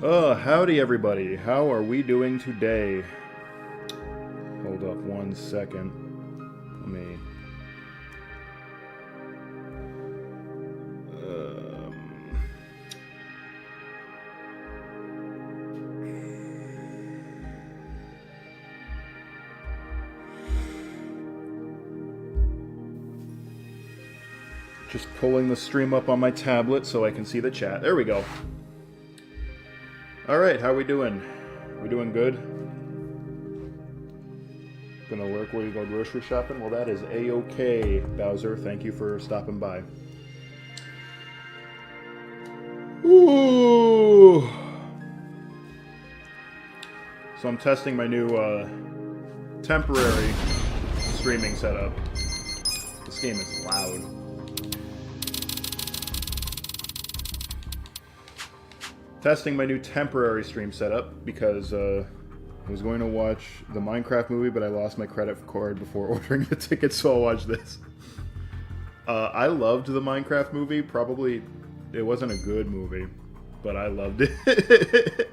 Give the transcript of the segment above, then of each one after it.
Howdy everybody. How are we doing today? Hold up 1 second. Let me... Just pulling the stream up on my tablet so I can see the chat. There we go. Alright, how we doing? We doing good? Gonna lurk where you go grocery shopping? Well, that is A-OK, Bowser. Thank you for stopping by. Ooh! So I'm testing my new temporary streaming setup. This game is loud. Testing my new temporary stream setup because I was going to watch the Minecraft movie, but I lost my credit card before ordering the ticket, so I'll watch this. I loved the Minecraft movie. Probably it wasn't a good movie, but I loved it.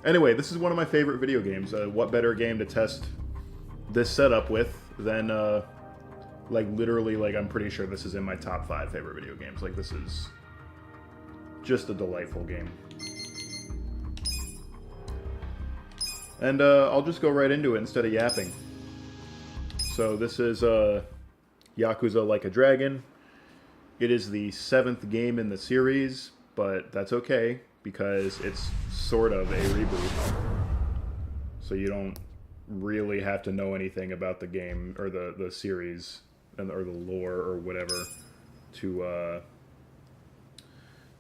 Anyway, this is one of my favorite video games. What better game to test this setup with than... like, literally, like, I'm pretty sure this is in my top 5 favorite video games. Like, this is just a delightful game. And, I'll just go right into it instead of yapping. So, this is, YAKUZA Like a Dragon. It is the 7th game in the series, but that's okay, because it's sort of a reboot. So you don't really have to know anything about the game, or the series... or the lore or whatever to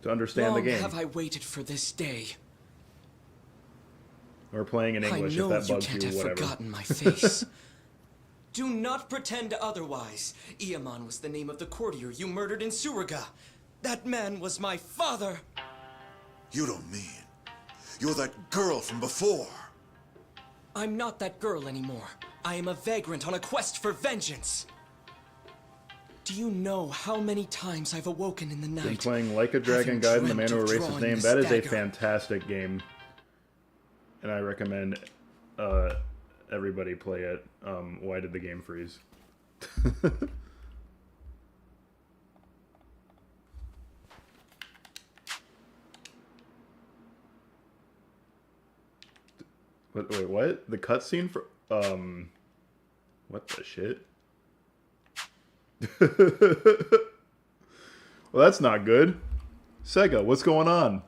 understand the game. Long have I waited for this day. Or playing in English if that bugs you, whatever. I know you can't have forgotten my face. Do not pretend otherwise. Iamon was the name of the courtier you murdered in Suruga. That man was my father. You don't mean you're that girl from before? I'm not that girl anymore. I am a vagrant on a quest for vengeance. Do you know how many times I've awoken in the night? Been playing Like a Dragon Gaiden, the man who erased his name. That is a fantastic game, and I recommend everybody play it. Why did the game freeze? Wait, what? The cutscene for what the shit? Well, that's not good. Sega, what's going on?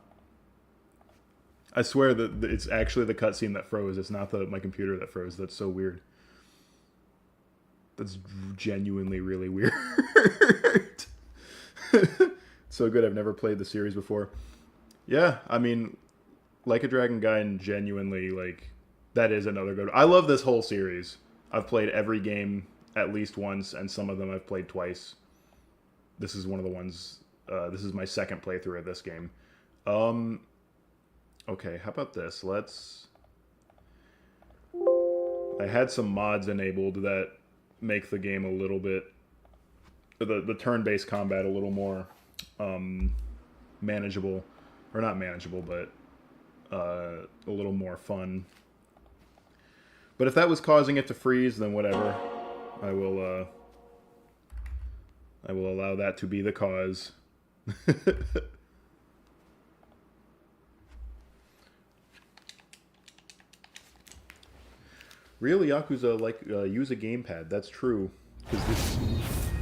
I swear that it's actually the cutscene that froze. It's not my computer that froze. That's so weird. That's genuinely really weird. So good. I've never played the series before. Yeah, I mean, Like a Dragon Gaiden, genuinely, like, that is another good... I love this whole series. I've played every game at least once, and some of them I've played twice. This is one of the ones... this is my second playthrough of this game. Okay, how about this? Let's... I had some mods enabled that make the game a little bit... The turn-based combat a little more manageable. Or not manageable, but a little more fun. But if that was causing it to freeze, then whatever. I will allow that to be the cause. Really, Yakuza, like, use a gamepad. That's true. Because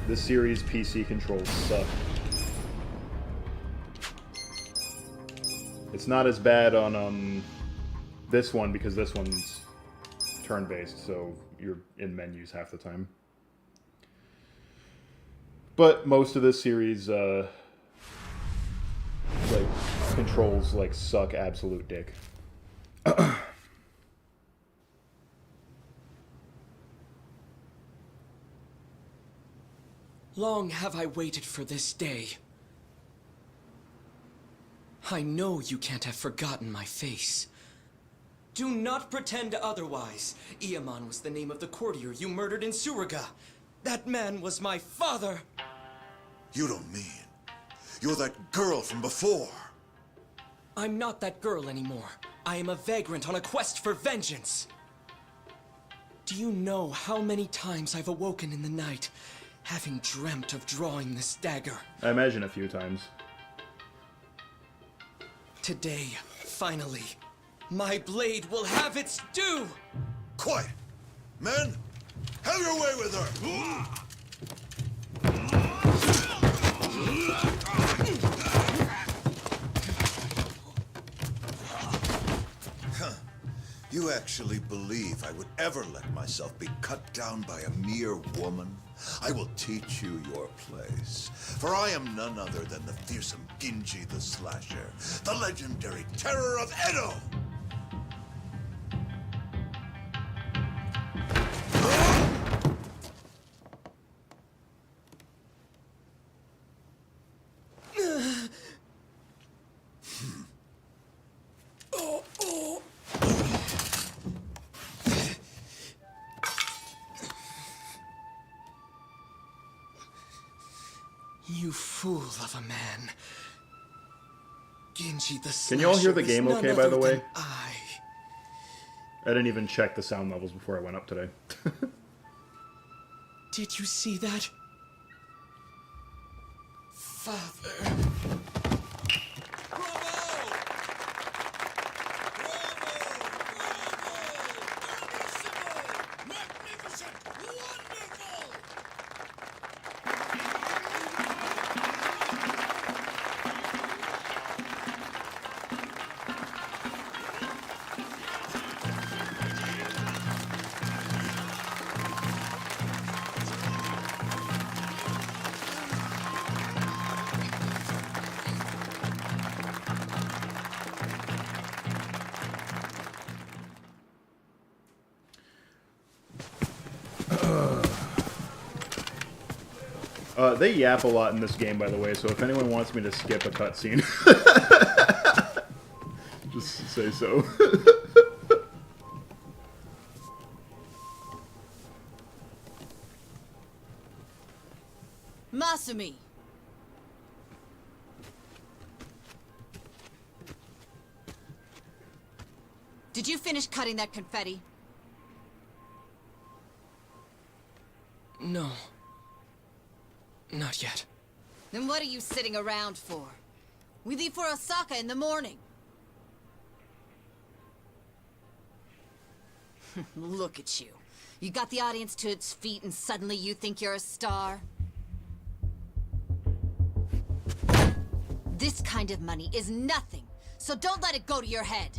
this series' PC controls suck. It's not as bad on this one, because this one's turn-based, so you're in menus half the time. But most of this series, like, controls, like, suck absolute dick. Long have I waited for this day. I know you can't have forgotten my face. Do not pretend otherwise. Iamon was the name of the courtier you murdered in Suruga. That man was my father. You don't mean You're that girl from before. I'm not that girl anymore. I am a vagrant on a quest for vengeance. Do you know how many times I've awoken in the night, having dreamt of drawing this dagger? I imagine a few times. Today, finally, my blade will have its due! Quiet! Men, have your way with her! You actually believe I would ever let myself be cut down by a mere woman? I will teach you your place. For I am none other than the fearsome Ginji the Slasher, the legendary terror of Edo! You fool of a man. Ginji the Slasher. Can you all hear the is game none okay, by the other way? than I didn't even check the sound levels before I went up today. Did you see that? Father. They yap a lot in this game, by the way, so if anyone wants me to skip a cutscene, just say so. Masumi! Did you finish cutting that confetti? No. Not yet. Then what are you sitting around for? We leave for Osaka in the morning. Look at you. You got the audience to its feet and suddenly you think you're a star? This kind of money is nothing, so don't let it go to your head.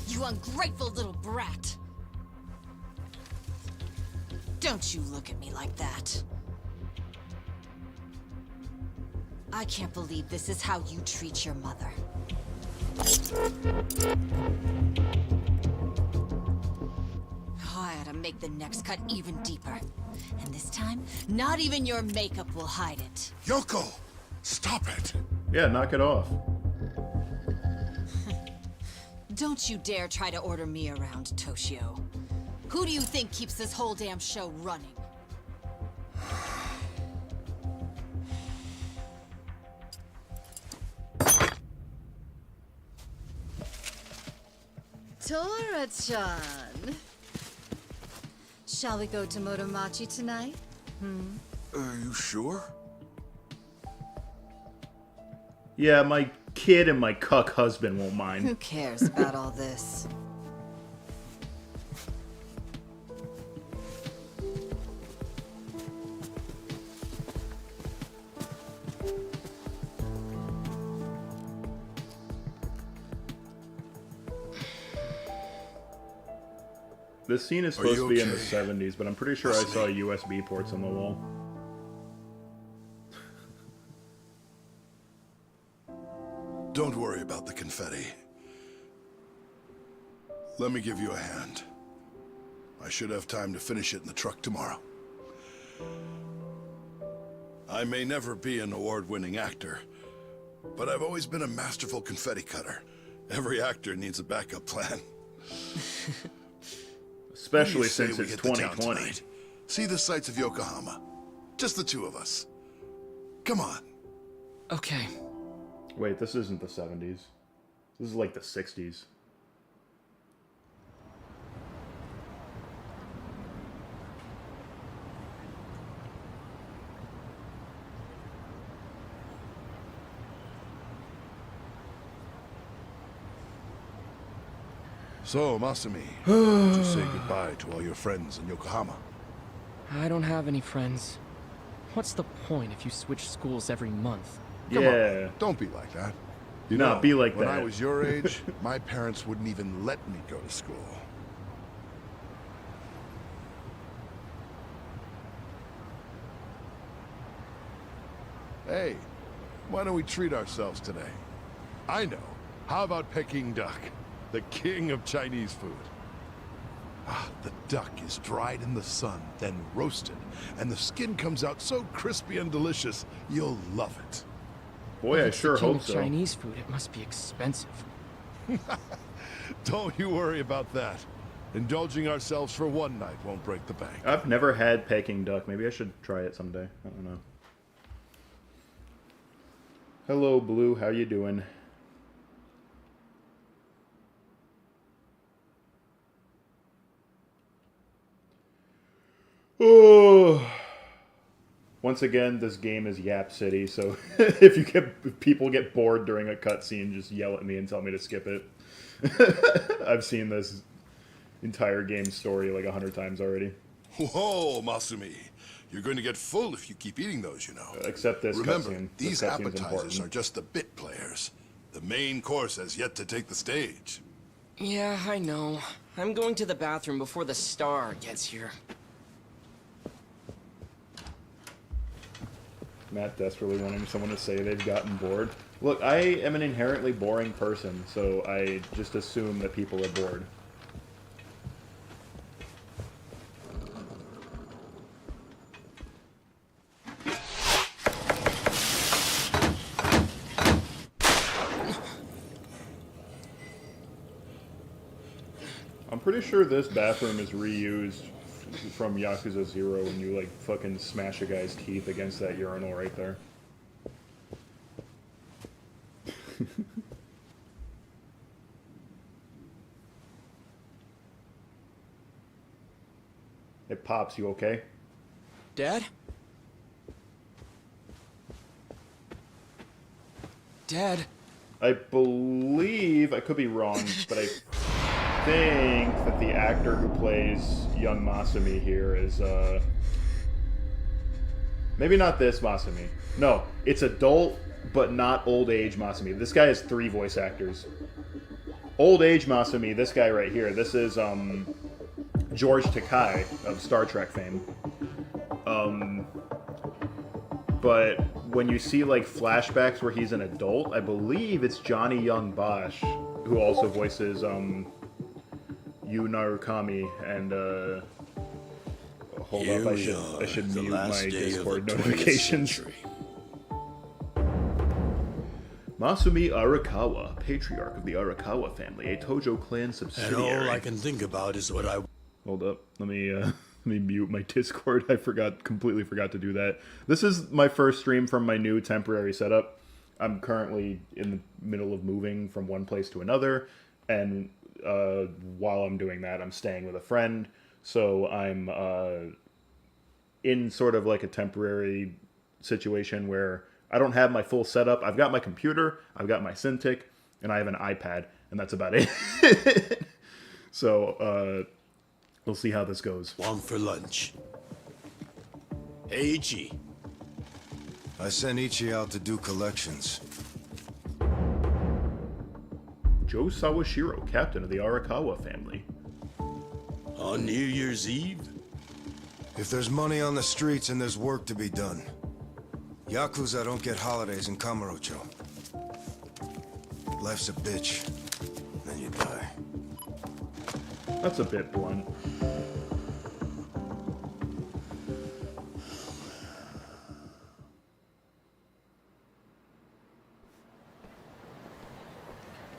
You ungrateful little brat. Don't you look at me like that. I can't believe this is how you treat your mother. I ought to make the next cut even deeper. And this time, not even your makeup will hide it. Yoko, stop it! Yeah, knock it off. Don't you dare try to order me around, Toshio. Who do you think keeps this whole damn show running? Tora-chan. Shall we go to Motomachi tonight? Are you sure? Yeah, my kid and my cuck husband won't Who mind. cares about all this? This scene is supposed to be in the 70s, but I'm pretty sure I saw USB ports on the wall. Don't worry about the confetti. Let me give you a hand. I should have time to finish it in the truck tomorrow. I may never be an award-winning actor, but I've always been a masterful confetti cutter. Every actor needs a backup plan. Especially What do you say since we it's hit the town 2020. tonight? See the sights of Yokohama. Just the two of us. Come on. Okay. Wait, this isn't the 70s. This is like the 60s. So, Masumi, did you say goodbye to all your friends in Yokohama? I don't have any friends. What's the point if you switch schools every month? Come Yeah. on, don't be like that. You No, know, be like when that. I was your age, my parents wouldn't even let me go to school. Hey, why don't we treat ourselves today? I know. How about Peking duck, the king of Chinese food? Ah, the duck is dried in the sun, then roasted, and the skin comes out so crispy and delicious, you'll love it. Boy, I If it's sure the king hope of so. Chinese food, it must be expensive. Don't you worry about that. Indulging ourselves for one night won't break the bank. I've never had Peking duck. Maybe I should try it someday. I don't know. Hello, Blue. How you doing? Oh. Once again, this game is Yap City, so if people get bored during a cutscene, just yell at me and tell me to skip it. I've seen this entire game story like 100 times already. Whoa, Masumi. You're going to get full if you keep eating those, you know. Except this Remember, cutscene. these This cutscene's appetizers important. are just the bit players. The main course has yet to take the stage. Yeah, I know. I'm going to the bathroom before the star gets here. Matt desperately wanting someone to say they've gotten bored. Look, I am an inherently boring person, so I just assume that people are bored. I'm pretty sure this bathroom is reused from Yakuza 0 when you, like, fucking smash a guy's teeth against that urinal right there. It pops, you okay? Dad? Dad? I believe, I could be wrong, but I think that the actor who plays young Masumi here is, maybe not this Masumi. No, it's adult, but not old age Masumi. This guy has 3 voice actors. Old age Masumi, this guy right here, this is, George Takei of Star Trek fame. But when you see, like, flashbacks where he's an adult, I believe it's Johnny Young Bosch, who also voices, Yu Narukami, and, hold up, I should mute my Discord notifications. Masumi Arakawa, patriarch of the Arakawa family, a Tojo clan subsidiary. And all I can think about is what I... Hold up, let me mute my Discord. I completely forgot to do that. This is my first stream from my new temporary setup. I'm currently in the middle of moving from one place to another, and while I'm doing that, I'm staying with a friend. So I'm in sort of like a temporary situation where I don't have my full setup. I've got my computer, I've got my Cintiq, and I have an iPad, and that's about it. So, we'll see how this goes. Want for lunch. Hey, Ichi. I sent Ichi out to do collections. Joe Sawashiro, captain of the Arakawa family. On New Year's Eve? If there's money on the streets and there's work to be done. Yakuza don't get holidays in Kamurocho. Life's a bitch. Then you die. That's a bit blunt.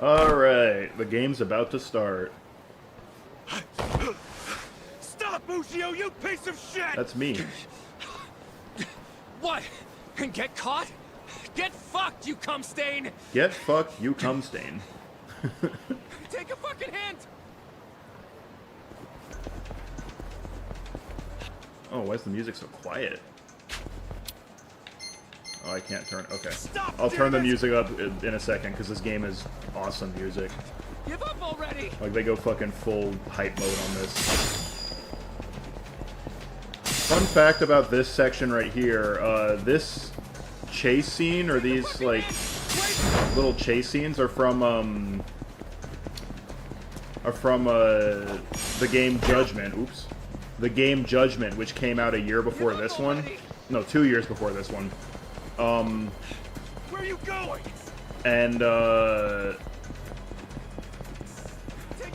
Alright, the game's about to start. Stop, Mushi! Toshio, you piece of shit! That's me. What? And get caught? Get fucked, you cum stain! Get fucked, you cum stain. Take a fucking hint! Oh, why is the music so quiet? Oh, I can't turn. Okay. Stop, I'll turn the damn it! music up in a second because this game is awesome music. Give up already! Like, they go fucking full hype mode on this. Fun fact about this section right here, this chase scene, or these, like, little chase scenes are from the game Judgment. Oops. The game Judgment, which came out a year before this one. No, 2 years before this one. Where are you going? And,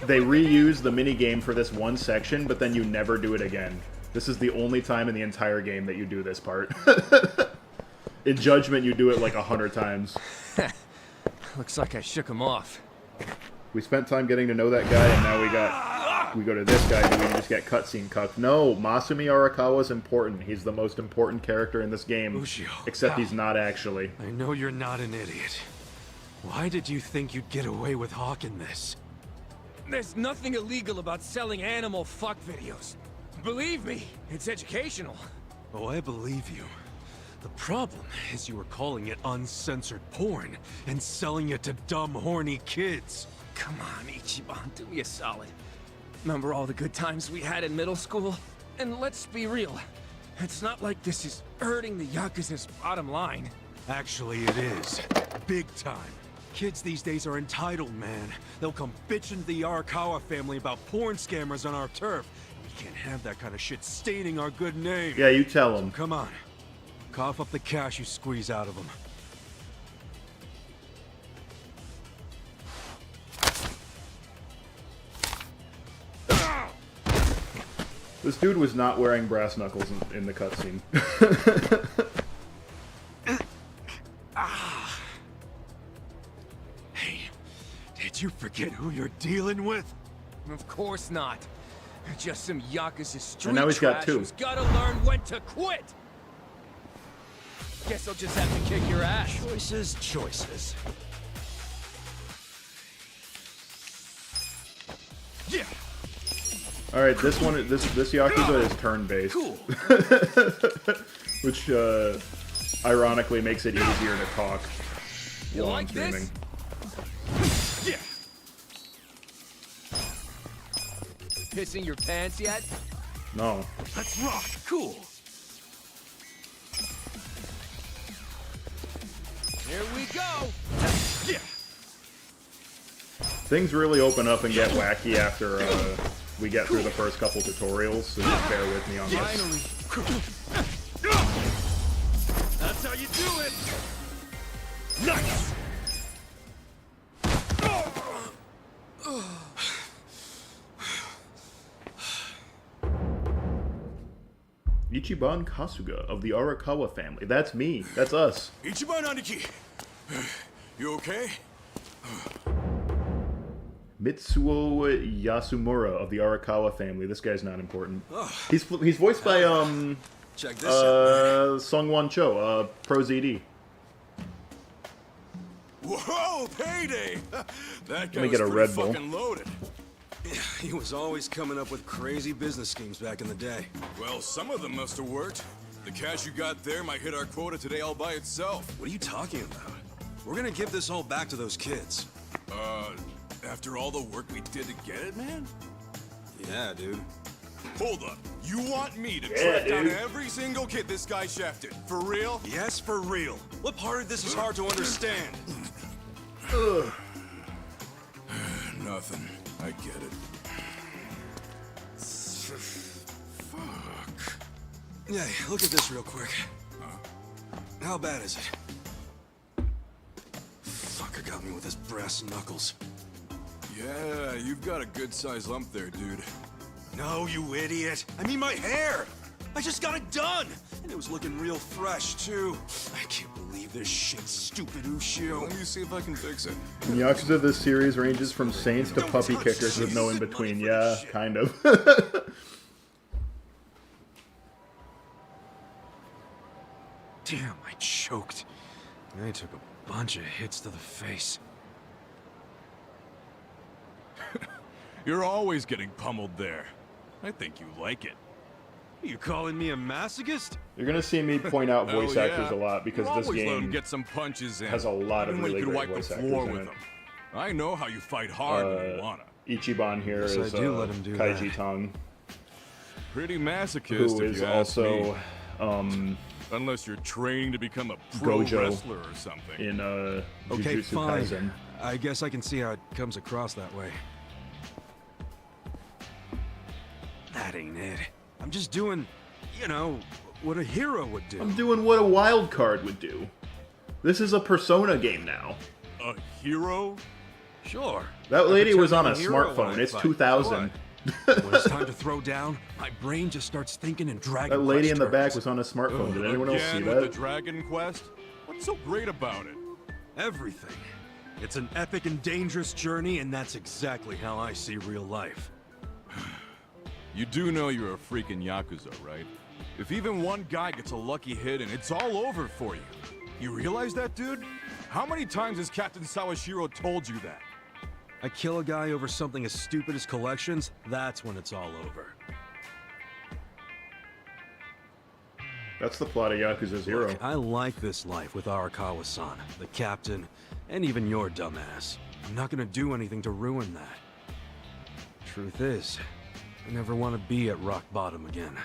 they reuse the minigame for this one section, but then you never do it again. This is the only time in the entire game that you do this part. In Judgment, you do it like 100 times. Looks like I shook him off. We spent time getting to know that guy, and now we go to this guy, do we just get cutscene cucked? No, Masumi Arakawa is important. He's the most important character in this game. Ushio, except pal. he's not actually. I know you're not an idiot. Why did you think you'd get away with hawking this? There's nothing illegal about selling animal fuck videos. Believe me, it's educational. Oh, I believe you. The problem is you were calling it uncensored porn and selling it to dumb, horny kids. Come on, Ichiban, do me a solid. Remember all the good times we had in middle school? And let's be real, it's not like this is hurting the Yakuza's bottom line. Actually, it is. Big time. Kids these days are entitled, man. They'll come bitching to the Arakawa family about porn scammers on our turf. We can't have that kind of shit staining our good name. Yeah, you tell him. Come on. Cough up the cash you squeeze out of them. This dude was not wearing brass knuckles in the cutscene. Hey, did you forget who you're dealing with? Of course not. Just some Yakuza street And now he's got trash two. who's gotta learn when to quit. Guess I'll just have to kick your ass. Choices, choices. Yeah. All right, this Yakuza is turn-based, Cool. which ironically makes it easier to talk You while I'm like streaming. this? Yeah. Pissing your pants yet? No. Let's rock. Cool. Here we go. Yeah. Things really open up and get wacky after we get through the first couple tutorials, so just bear with me on this. Finally. That's how you do it. Nice. Ichiban Kasuga of the Arakawa family. That's me. That's us. Ichiban Aniki! You okay? Mitsuo Yasumura of the Arakawa family. This guy's not important. He's voiced by Check this out. Sungwon Cho, Pro ZD. Whoa, payday! That guy me was get a pretty Red Bull. fucking loaded. He was always coming up with crazy business schemes back in the day. Well, some of them must have worked. The cash you got there might hit our quota today all by itself. What are you talking about? We're gonna give this all back to those kids. After all the work we did to get it, man? Yeah, dude. Hold up. You want me to Yeah, track down dude. every single kid this guy shafted? For real? Yes, for real. What part of this is hard to understand? Nothing. I get it. Fuck. Yeah, look at this real quick. How bad is it? Fucker got me with his brass knuckles. Yeah, you've got a good-sized lump there, dude. No, you idiot. I mean my hair. I just got it done. And it was looking real fresh, too. I can't believe this shit, stupid Ushio. Let me see if I can fix it. In Yakuza, this series ranges from saints to puppy kickers with no in between. Yeah, kind of. Damn, I choked. I took a bunch of hits to the face. You're always getting pummeled there. I think you like it. You calling me a masochist? You're gonna see me point out voice Hell actors yeah. a lot because You this always let 'em game get some punches in, has a lot of even when really you could great wipe voice the actors floor in with it. them. I know how you fight hard when you wanna. Ichiban here Yes, is I do let him do Kaiji that. Tong, Pretty masochist, who if is you ask also me. Unless you're training to become a pro Gojo wrestler or something. in Okay, Jujutsu fine. Kaisen. I guess I can see how it comes across that way. That ain't it. I'm just doing, you know, what a hero would do. I'm doing what a wild card would do. This is a Persona game now. A hero? Sure. That lady was on a pretend I'm hero when smartphone. I It's fight. 2000. When it's time to throw down, my brain just starts thinking in Dragon That lady Quest in the back terms. was on a smartphone. Did anyone else see Again with the that? Dragon Quest? What's so great about it? Everything. It's an epic and dangerous journey, and that's exactly how I see real life. You do know you're a freaking Yakuza, right? If even one guy gets a lucky hit and it's all over for you. You realize that, dude? How many times has Captain Sawashiro told you that? I kill a guy over something as stupid as collections, that's when it's all over. That's the plot of Yakuza 0. Look, I like this life with Arakawa-san, the captain, and even your dumbass. I'm not gonna do anything to ruin that. Truth is, I never want to be at rock bottom again.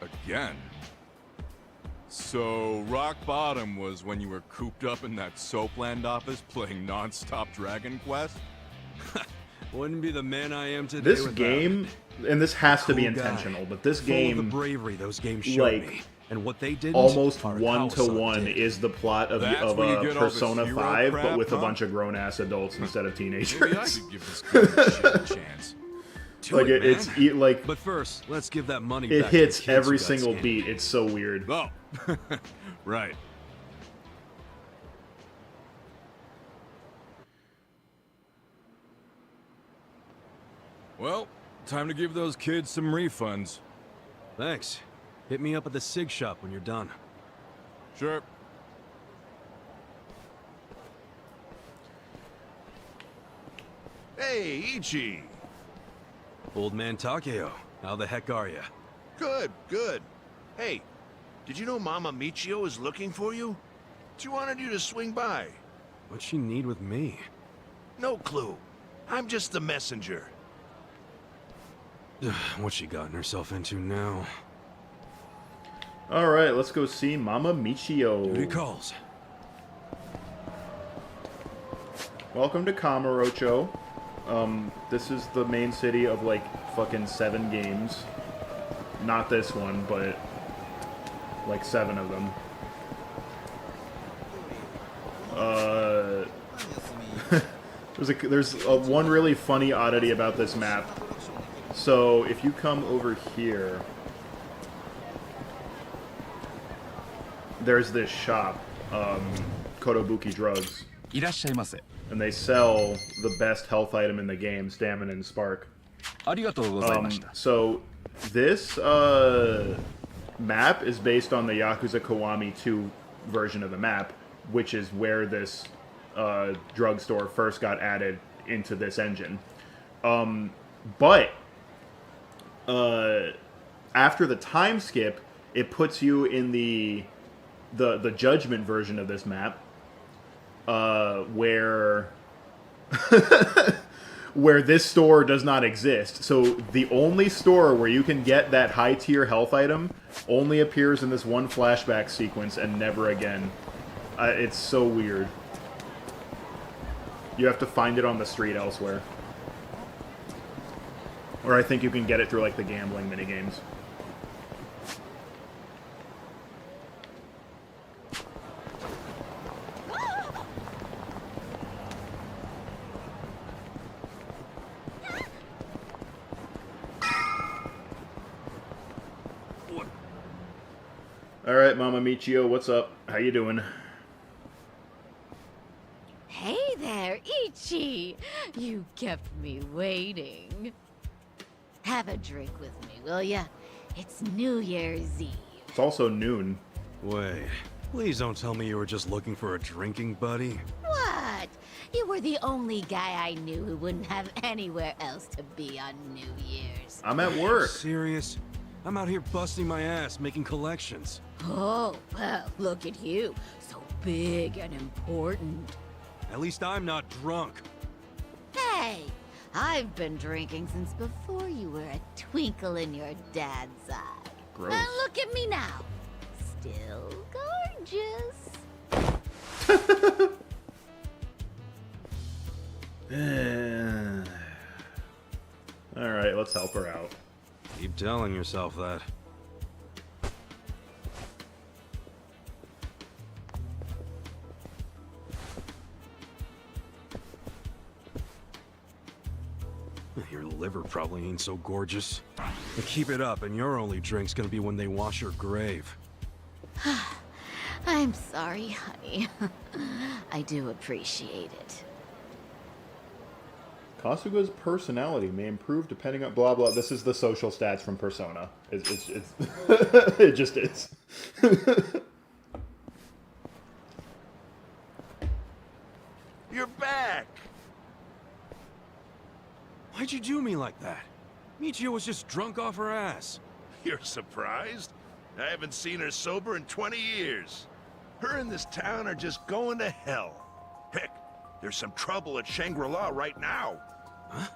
Again? So, rock bottom was when you were cooped up in that Soapland office playing non-stop Dragon Quest? Wouldn't be the man I am today This without game, and this has to be Cool guy. intentional, but this full of the game, bravery those games showed like, me, and what they did almost one-to-one is the plot of That's where you get all this Persona hero 5, crap, but with a huh? bunch of grown-ass adults instead of Maybe I teenagers. could give this good shit a chance. Like, it's like, But first, let's give that money it back to the hits kids every who got single scammed. beat. It's so weird. Oh, right. Well, time to give those kids some refunds. Thanks. Hit me up at the SIG shop when you're done. Sure. Hey, Ichi. Old man Takeo, how the heck are ya? Good, good. Hey, did you know Mama Michio is looking for you? She wanted you to swing by. What'd she need with me? No clue. I'm just the messenger. What's she gotten herself into now? Alright, let's go see Mama Duty Michio. calls. Welcome to Kamurocho. This is the main city of, like, fucking 7 games. Not this one, but, like, 7 of them. There's one really funny oddity about this map. So, if you come over here, there's this shop, Kotobuki Drugs. いらっしゃいませ。 And they sell the best health item in the game, Stamina and Spark. ありがとうございました。 So, this map is based on the Yakuza Kiwami 2 version of the map, which is where this drugstore first got added into this engine. But after the time skip, it puts you in the Judgment version of this map, where where this store does not exist. So the only store where you can get that high tier health item only appears in this one flashback sequence and never again. It's so weird. You have to find it on the street elsewhere. Or I think you can get it through, like, the gambling minigames. Alright, Mama Michio, what's up? How you doing? Hey there, Ichi! You kept me waiting. Have a drink with me, will ya? It's New Year's Eve. It's also noon. Wait, please don't tell me you were just looking for a drinking buddy. What? You were the only guy I knew who wouldn't have anywhere else to be on New Year's. I'm at work. Serious? I'm out here busting my ass, making collections. Oh, well, look at you. So big and important. At least I'm not drunk. Hey, I've been drinking since before you were a twinkle in your dad's eye. Gross. And look at me now. Still gorgeous. Alright, let's help her out. Keep telling yourself that. Your liver probably ain't so gorgeous. But keep it up, and your only drink's gonna be when they wash your grave. I'm sorry, honey. I do appreciate it. Kasuga's personality may improve depending on blah blah. This is the social stats from Persona. It's it just is. You're back! Why'd you do me like that? Michio was just drunk off her ass. You're surprised? I haven't seen her sober in 20 years. Her and this town are just going to hell. Heck, there's some trouble at Shangri-La right now. Huh?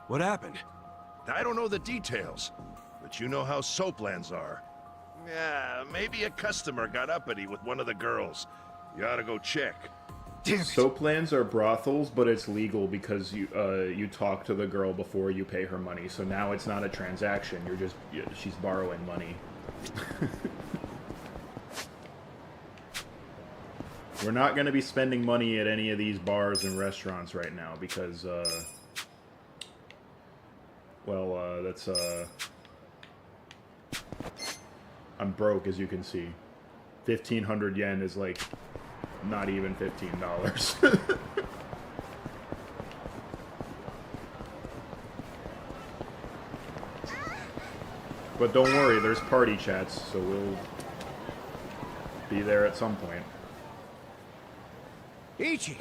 What happened? I don't know the details, but you know how soaplands are. Yeah, maybe a customer got uppity with one of the girls. You ought to go check. Damn it. Soaplands are brothels, but it's legal because you talk to the girl before you pay her money. So now it's not a transaction. She's borrowing money. We're not going to be spending money at any of these bars and restaurants right now because, that's, I'm broke, as you can see. 1,500 yen is, like, not even $15. But don't worry, there's party chats, so we'll be there at some point. Ichi!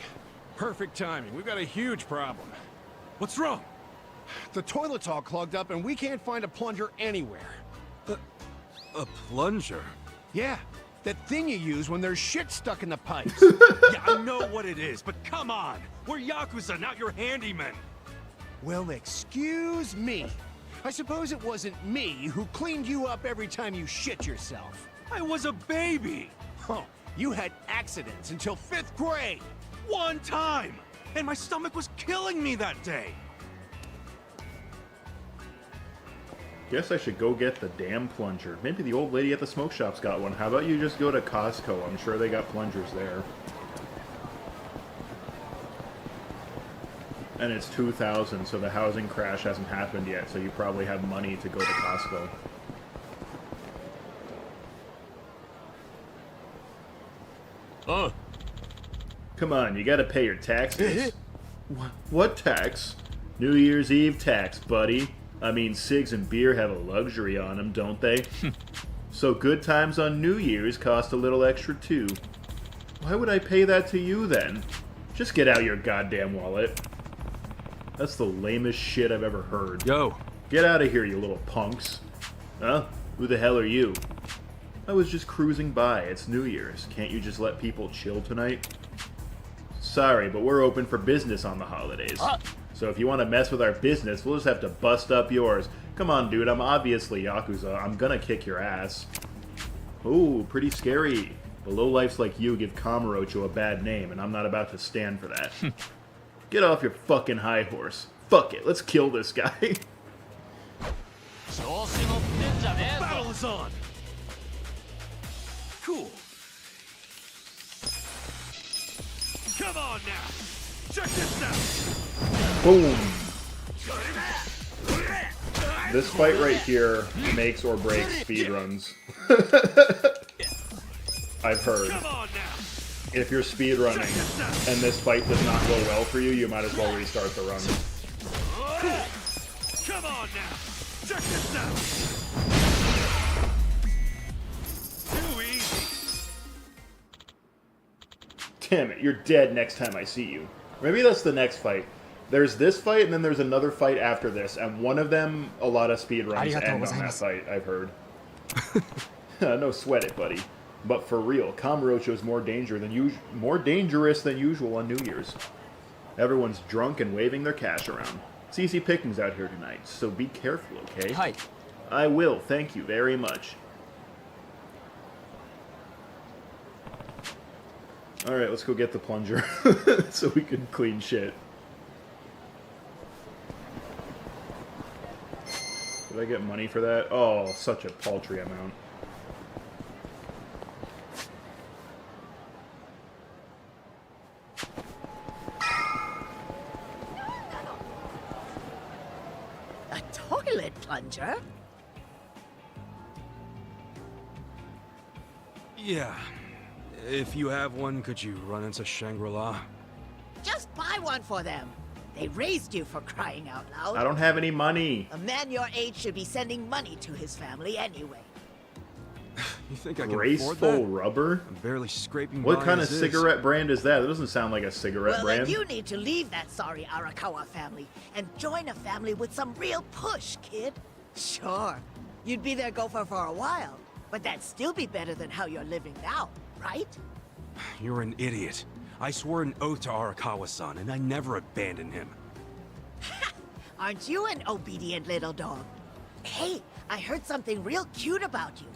Perfect timing. We've got a huge problem. What's wrong? The toilet's all clogged up and we can't find a plunger anywhere. A plunger? Yeah, that thing you use when there's shit stuck in the pipes. Yeah, I know what it is, but come on! We're YAKUZA, not your handyman! Well, excuse me. I suppose it wasn't me who cleaned you up every time you shit yourself. I was a baby! Oh, you had accidents until 5th grade! One time! And my stomach was killing me that day! Guess I should go get the damn plunger. Maybe the old lady at the smoke shop's got one. How about you just go to Costco? I'm sure they got plungers there. And it's 2000, so the housing crash hasn't happened yet, so you probably have money to go to Costco. Oh. Come on, you gotta pay your taxes. What tax? New Year's Eve tax, buddy. I mean, cigs and beer have a luxury on them, don't they? So good times on New Year's cost a little extra too. Why would I pay that to you then? Just get out your goddamn wallet. That's the lamest shit I've ever heard. Yo. Get out of here, you little punks. Huh? Who the hell are you? I was just cruising by. It's New Year's. Can't you just let people chill tonight? Sorry, but we're open for business on the holidays. So if you want to mess with our business, we'll just have to bust up yours. Come on, dude. I'm obviously YAKUZA. I'm gonna kick your ass. Ooh, pretty scary. The lowlifes like you give Kamurocho a bad name, and I'm not about to stand for that. Get off your fucking high horse. Fuck it. Let's kill this guy. Battle is on! Cool. Come on now! Check this out! Boom. This fight right here makes or breaks speedruns. I've heard. Come on now! If you're speedrunning and this fight does not go well for you, you might as well restart the run. Come on now! Check this out! Too easy! Damn it, you're dead next time I see you. Maybe that's the next fight. There's this fight, and then there's another fight after this, and one of them, a lot of speedruns end on that fight, I've heard. No sweat it, buddy. But for real, Kamurocho's more dangerous than usual on New Year's. Everyone's drunk and waving their cash around. It's easy pickings out here tonight, so be careful, okay? Hi. I will, thank you very much. Alright, let's go get the plunger, so we can clean shit. Did I get money for that? Oh, such a paltry amount. A toilet plunger? Yeah. If you have one, could you run into Shangri-La? Just buy one for them. They raised you for crying out loud. I don't have any money. A man your age should be sending money to his family anyway. You think I can Graceful afford that? rubber? I'm barely scraping What by kind of as is. cigarette brand is that? That doesn't sound like a cigarette Well, brand. then you need to leave that sorry Arakawa family and join a family with some real push, kid. Sure, you'd be their gopher for a while, but that'd still be better than how you're living now, right? You're an idiot. I swore an oath to Arakawa-san, and I never abandoned him. Aren't you an obedient little dog? Hey, I heard something real cute about you.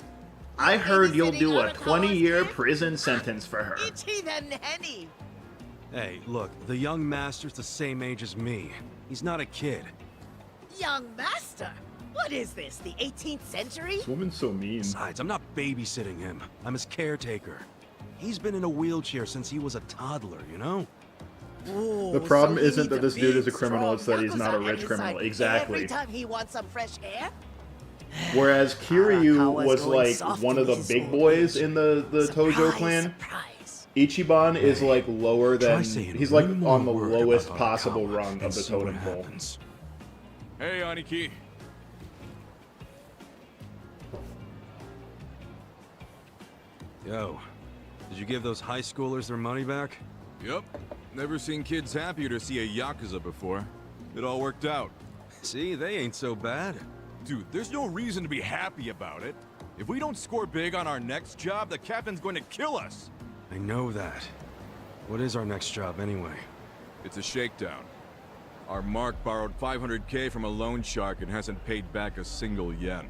I heard you'll do a Arakawa's 20-year kid? prison sentence for her. Itchy the Henny. Hey, look, the young master's the same age as me. He's not a kid. Young master? What is this, the 18th century? This woman's so mean. Besides, I'm not babysitting him. I'm his caretaker. He's been in a wheelchair since he was a toddler, you know? Ooh, The problem so he isn't needs that a this dude is a big, criminal, it's that strong he's not a Yakuza at rich his criminal. side Exactly. Every time he wants some fresh air? Whereas Kiryu Arakawa's was going like soft one to of the his big old boys age. in the Tojo Surprise, clan. surprise. Ichiban is like lower Try than... saying He's like one more on the word lowest about possible Arakawa rung and of the see what totem pole. happens. Hey, Aniki. Yo, did you give those high schoolers their money back? Yep. Never seen kids happier to see a Yakuza before. It all worked out. See, they ain't so bad. Dude, there's no reason to be happy about it. If we don't score big on our next job, the captain's going to kill us. I know that. What is our next job, anyway? It's a shakedown. Our Mark borrowed 500K from a loan shark and hasn't paid back a single yen.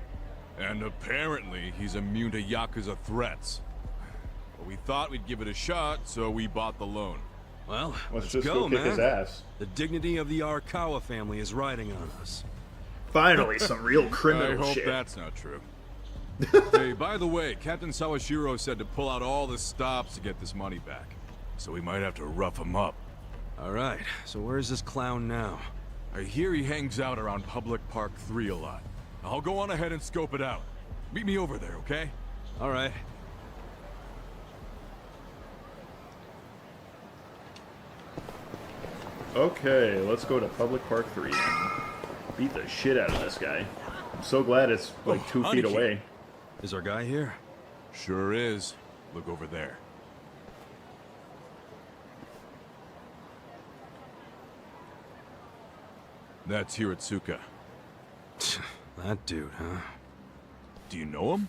And apparently, he's immune to Yakuza threats. But we thought we'd give it a shot, so we bought the loan. Well, Let's let's just go, go kick man. his ass. The dignity of the Arakawa family is riding on us. Finally, some real I criminal hope shit. that's not true. Hey, by the way, Captain Sawashiro said to pull out all the stops to get this money back. So we might have to rough him up. All right, so where's this clown now? I hear he hangs out around Public Park 3 a lot. I'll go on ahead and scope it out. Meet me over there, okay? All right. Okay, let's go to Public Park 3 and beat the shit out of this guy. I'm so glad it's like 2 feet Aniki. away. Is our guy here? Sure is. Look over there. That's Hiratsuka. That dude, huh? Do you know him?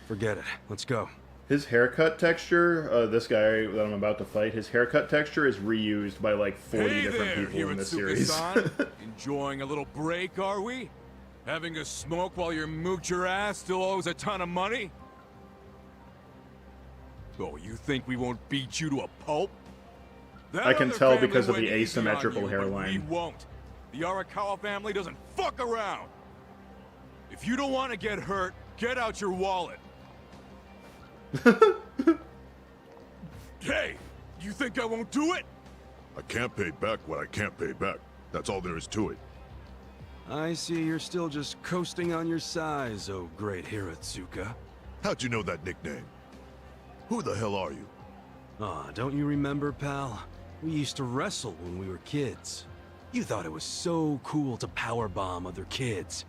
Forget it. Let's go. His haircut texture, this guy that I'm about to fight, his haircut texture is reused by like 40 Hey different there, people in this series. Hiratsuka-san. Enjoying a little break, are we? Having a smoke while your moocher ass still owes a ton of money? Oh, you think we won't beat you to a pulp? That I can other tell family because of went the easy on asymmetrical you, but hairline. We won't. The Arakawa family doesn't fuck around. If you don't want to get hurt, get out your wallet. Hey, you think I won't do it? I can't pay back what I can't pay back. That's all there is to it. I see you're still just coasting on your size, oh great Hiratsuka. How'd you know that nickname? Who the hell are you? Aw, don't you remember, pal? We used to wrestle when we were kids. You thought it was so cool to powerbomb other kids.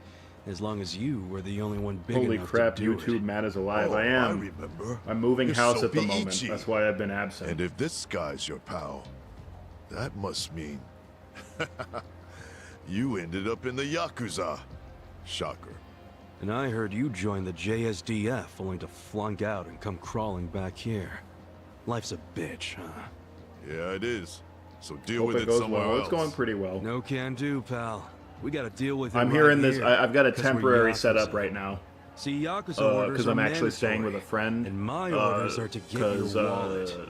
As long as you were the only one big Holy enough crap, to do YouTube it. Matt is alive. Oh, I am. remember. I'm moving You're house at the moment. Sophie That's why I've been absent. And if this guy's your pal, that must mean you ended up in the YAKUZA. Shocker. And I heard you joined the JSDF only to flunk out and come crawling back here. Life's a bitch, huh? Yeah, it is. So deal Hope with it it goes somewhere well. else. It's going pretty well. No can do, pal. We gotta deal with it. I'm right hearing this. here, I've got a 'cause we're temporary Yakuza. setup right now. See, Yakuza orders Because are I'm actually staying with mandatory, a friend. and my orders are to get your wallet.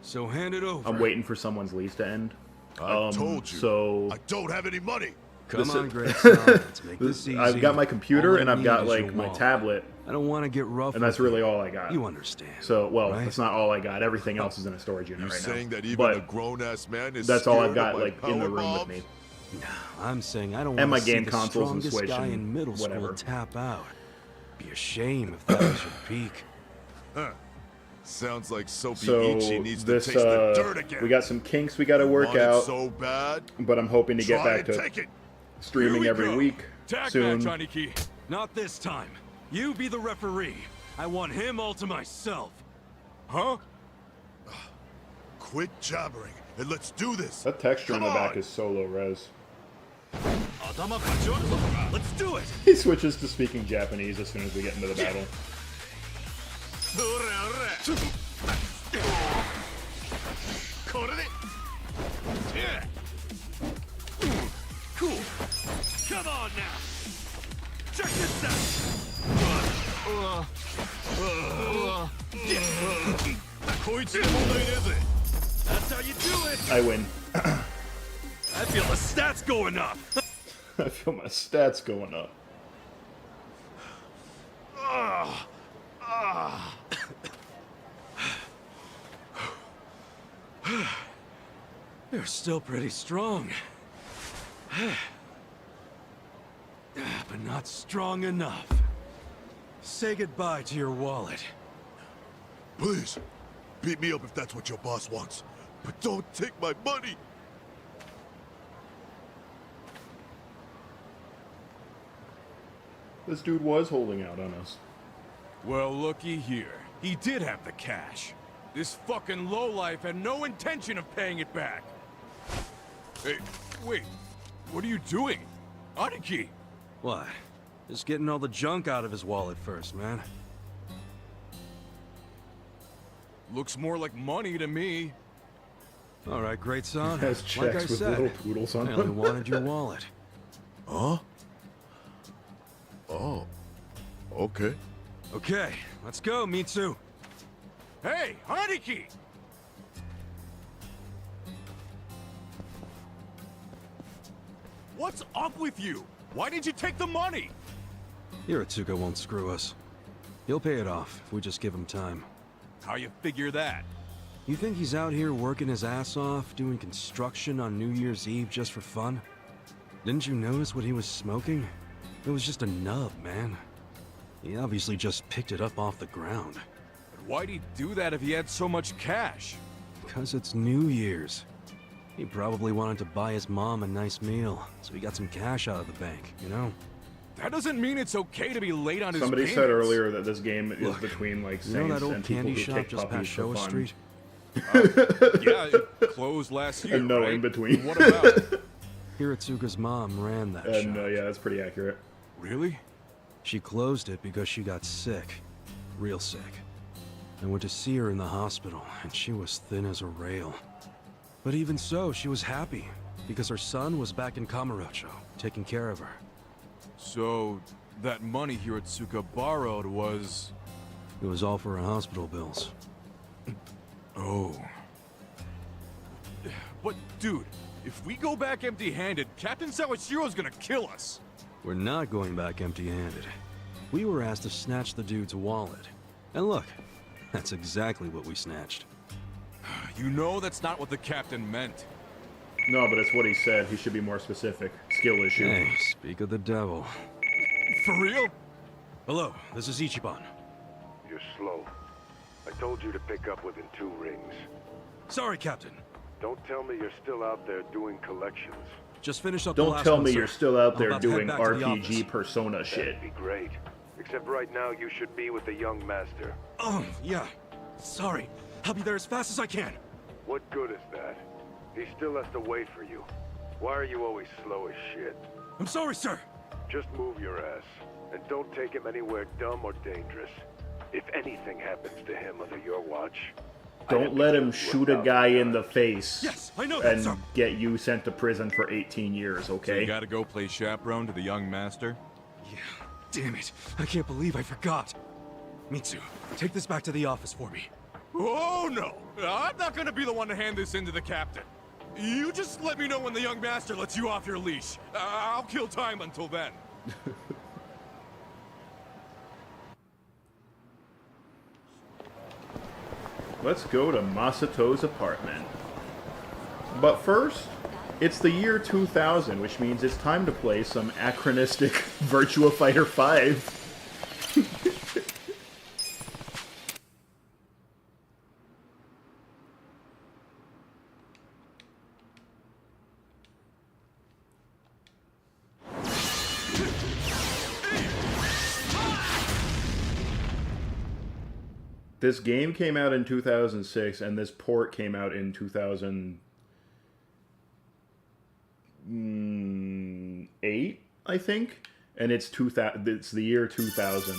So hand it over. I'm waiting for someone's lease to end. I told you. So I don't have any money. Come on, great son. Let's make this easy. I've got my computer All I and I've need got is like your my wallet. tablet, I don't want to get rough. and that's with really you. all I got. You understand? So, well, right? that's not all I got. Everything else is in a storage unit You right saying now. that even But a grown-ass man is that's all I've scared got of my like in the power room with bombs? me. No, I'm saying I don't And want my to see game the consoles and strongest Switch guy and in middle whatever. school tap out. Be a shame if that was your peak. Huh. Sounds like Sophie So Ichi needs to this, taste the dirt again. we got some kinks we got to work Want it out, so bad. but I'm hoping to get Try back and to take it. streaming Here we every go. week Tag soon. match, Aniki. Not this time. You be the referee. I want him all to myself. Huh? Quit jabbering and let's do this. That texture in Come the back on. is so low res. Let's do it. He switches to speaking Japanese as soon as we get into the battle. Cool. Come on now. Check this out. That's how you do it. I win. I feel the stats going up. I feel my stats going up. You're still pretty strong. But not strong enough. Say goodbye to your wallet. Please, beat me up if that's what your boss wants. But don't take my money. This dude was holding out on us. Well, looky here. He did have the cash. This fucking lowlife had no intention of paying it back. Hey, wait. What are you doing? Aniki! What? Just getting all the junk out of his wallet first, man. Looks more like money to me. All right, great son. Has Like I checks with said, little poodles on I only them. wanted your wallet. Huh? Oh. Okay. Okay, let's go, Mitsu. Hey, Aniki! What's up with you? Why didn't you take the money? Hiratsuka won't screw us. He'll pay it off if we just give him time. How you figure that? You think he's out here working his ass off, doing construction on New Year's Eve just for fun? Didn't you notice what he was smoking? It was just a nub, man. He obviously just picked it up off the ground. But why'd he do that if he had so much cash? Because it's New Year's. He probably wanted to buy his mom a nice meal, so he got some cash out of the bank, you know? That doesn't mean it's okay to be late on his Somebody payments. said earlier that this game is Look, between like You know Saints that old and people candy who shop kick just puppies past for Showa fun. Street? Yeah, it closed last year, And no right? in between. What about? Hiratsuka's mom ran that And shop. yeah, that's pretty accurate. Really? She closed it because she got sick. Real sick. I went to see her in the hospital, and she was thin as a rail. But even so, she was happy, because her son was back in Kamurocho, taking care of her. So, that money Hiratsuka borrowed was... It was all for her hospital bills. Oh. But, dude, if we go back empty-handed, Captain Sawashiro's gonna kill us. We're not going back empty-handed. We were asked to snatch the dude's wallet. And look, that's exactly what we snatched. You know that's not what the captain meant. No, but it's what he said. He should be more specific. Skill issue. Hey, speak of the devil. For real? Hello, this is Ichiban. You're slow. I told you to pick up within 2 rings. Sorry, Captain. Don't tell me you're still out there doing collections. Just finish up the Don't last tell one, me sir. you're still out I'm there about to head doing back to the RPG office. Persona shit. That'd be great. Except right now, you should be with the young master. Oh, yeah. Sorry. I'll be there as fast as I can. What good is that? He still has to wait for you. Why are you always slow as shit? I'm sorry, sir. Just move your ass. And don't take him anywhere dumb or dangerous. If anything happens to him under your watch... Don't let him shoot a guy in the face. Yes, I know that, and sir. get you sent to prison for 18 years, So okay? you gotta go play chaperone to the young master? Yeah, damn it. I can't believe I forgot. Mitsu, take this back to the office for me. Oh no! I'm not gonna be the one to hand this in to the captain. You just let me know when the young master lets you off your leash. I'll kill time until then. Let's go to Masato's apartment. But first, it's the year 2000, which means it's time to play some anachronistic Virtua Fighter 5. This game came out in 2006, and this port came out in 2008, I think. And it's it's the year 2000.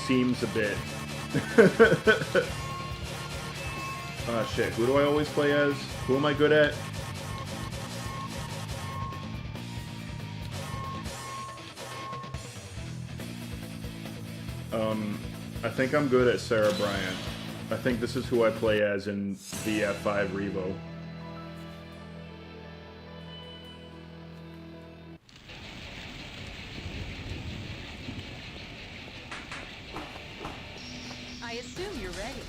Seems a bit. Ah, shit. Who do I always play as? Who am I good at? I think I'm good at Sarah Bryant. I think this is who I play as in the F5 Revo. I assume you're ready.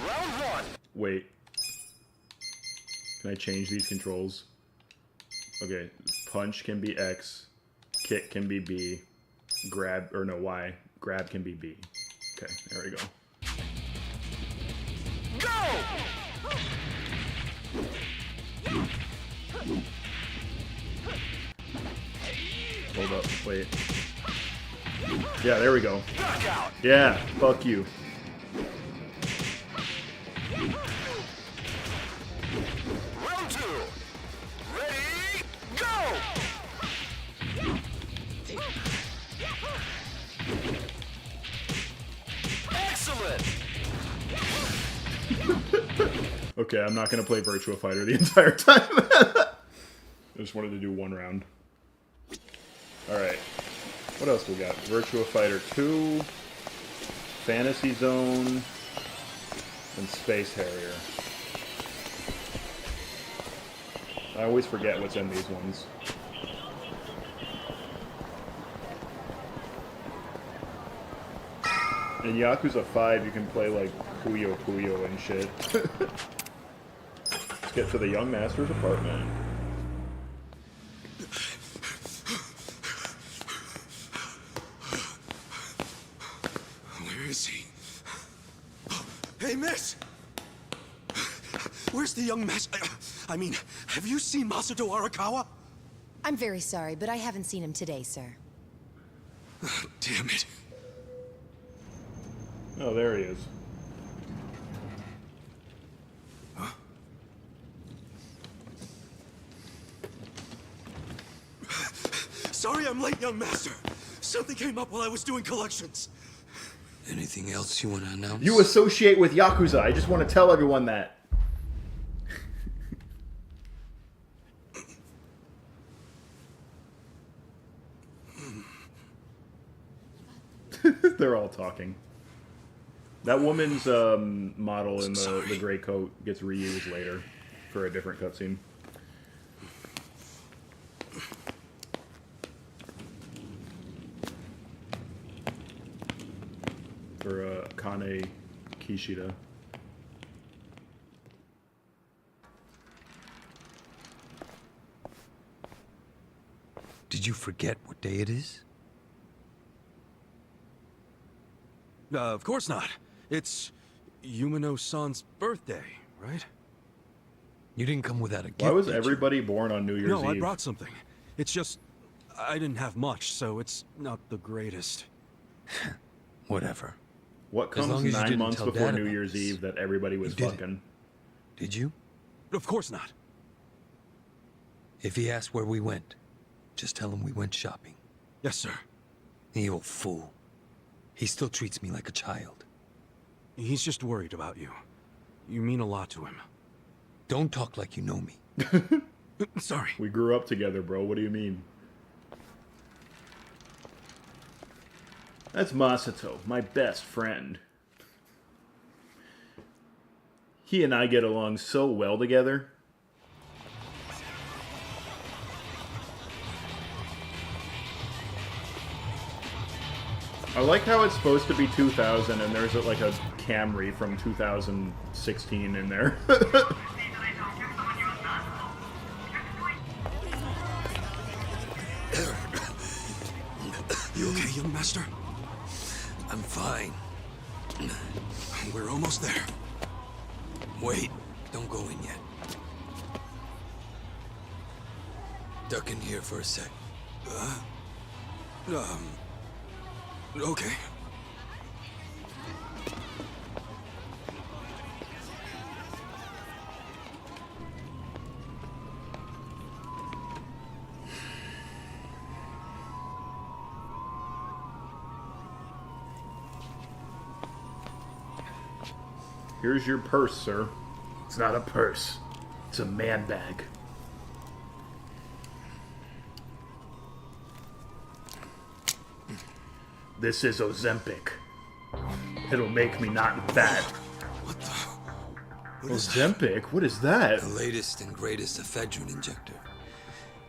Round one! Wait. Can I change these controls? Okay. Punch can be X. Kick can be B. Grab, or no, Y. Grab can be B. Okay, there we go. Go! Hold up, wait. Yeah, there we go. Knockout! Yeah, fuck you. Round two! Ready, go! Excellent! Okay, I'm not gonna play Virtua Fighter the entire time. I just wanted to do one round. Alright. What else we got? Virtua Fighter 2, Fantasy Zone, and Space Harrier. I always forget what's in these ones. In Yakuza 5, you can play like Puyo Puyo and shit. Let's get to the young master's apartment. Where is he? Hey, miss! Where's the young master? I mean, have you seen Masato Arakawa? I'm very sorry, but I haven't seen him today, sir. Damn it. Oh, there he is. Sorry I'm late, young master. Something came up while I was doing collections. Anything else you want to announce? You associate with Yakuza. I just want to tell everyone that. They're all talking. That woman's model in the gray coat gets reused later for a different cutscene. For Kane Kishida. Did you forget what day it is? Of course not. It's Yumino-san's birthday, right? You didn't come without a gift. Why was did you? everybody born on New Year's Eve? No, I brought something. It's just... I didn't have much, so it's not the greatest. Whatever. What As long comes as you 9 didn't months tell before Dad New about Year's this. Eve that everybody was You didn't. fucking? Did you? Of course not. If he asks where we went, just tell him we went shopping. Yes, sir. The old fool. He still treats me like a child. He's just worried about you. You mean a lot to him. Don't talk like you know me. Sorry. We grew up together, bro. What do you mean? That's Masato, my best friend. He and I get along so well together. I like how it's supposed to be 2000 and there's like a Camry from 2016 in there. You okay, young master? I'm fine. We're almost there. Wait, don't go in yet. Duck in here for a sec. Okay. Here's your purse, sir. It's not a purse. It's a man bag. This is Ozempic. It'll make me not fat. What the... Ozempic? What is that? The latest and greatest ephedrine injector.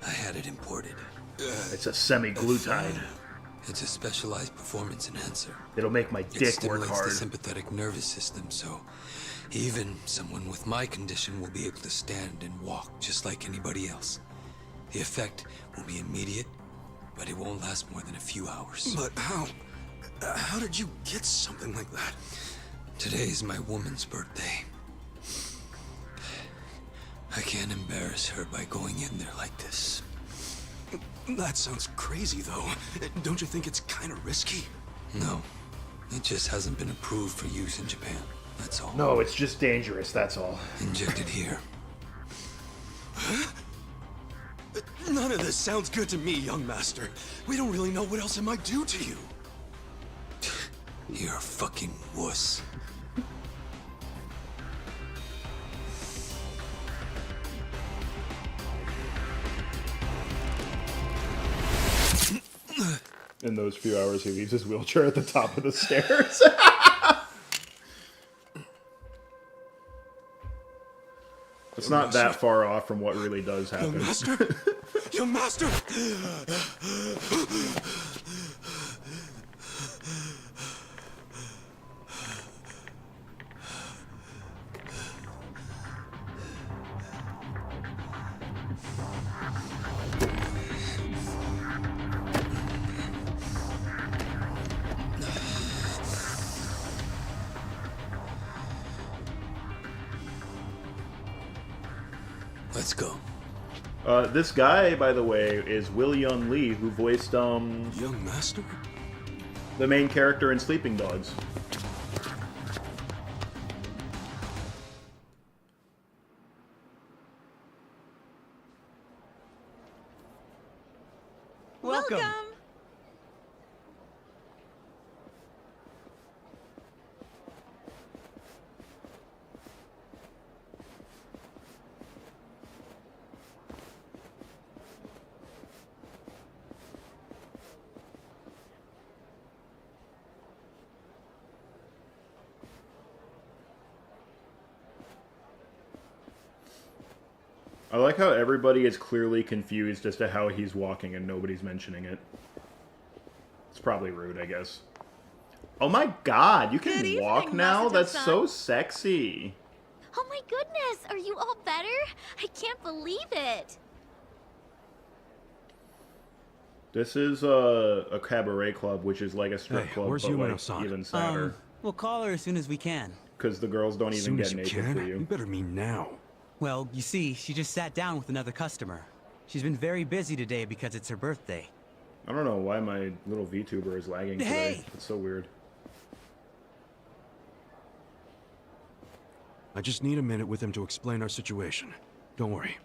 I had it imported. It's a semi-glutide. It's a specialized performance enhancer. It'll make my It dick work stimulates hard. the sympathetic nervous system, so even someone with my condition will be able to stand and walk just like anybody else. The effect will be immediate, but it won't last more than a few hours. But how... how did you get something like that? Today is my woman's birthday. I can't embarrass her by going in there like this. That sounds crazy, though. Don't you think it's kind of risky? No. It just hasn't been approved for use in Japan. That's all. No, it's just dangerous, that's all. Inject it here. None of this sounds good to me, young master. We don't really know what else it might do to you. You're a fucking wuss. In those few hours, he leaves his wheelchair at the top of the stairs. It's not that far off from what really does happen. Young master? Young master! Let's go. This guy, by the way, is Will-Yun Lee, who voiced, Young master? the main character in Sleeping Dogs. Welcome. I like how everybody is clearly confused as to how he's walking and nobody's mentioning it. It's probably rude, I guess. Oh my god, you can Good walk evening, now? Masato-san. That's so sexy. Oh my goodness, are you all better? I can't believe it. This is a cabaret club, which is like a strip Hey, club, where's but like Yumeno-san? even sadder. We'll call her as soon as we can. Because the girls don't As even soon as get you naked can? for You you. better mean now. Well, you see, she just sat down with another customer. She's been very busy today because it's her birthday. I don't know why my little VTuber is lagging today. Hey! It's so weird. I just need a minute with him to explain our situation. Don't worry.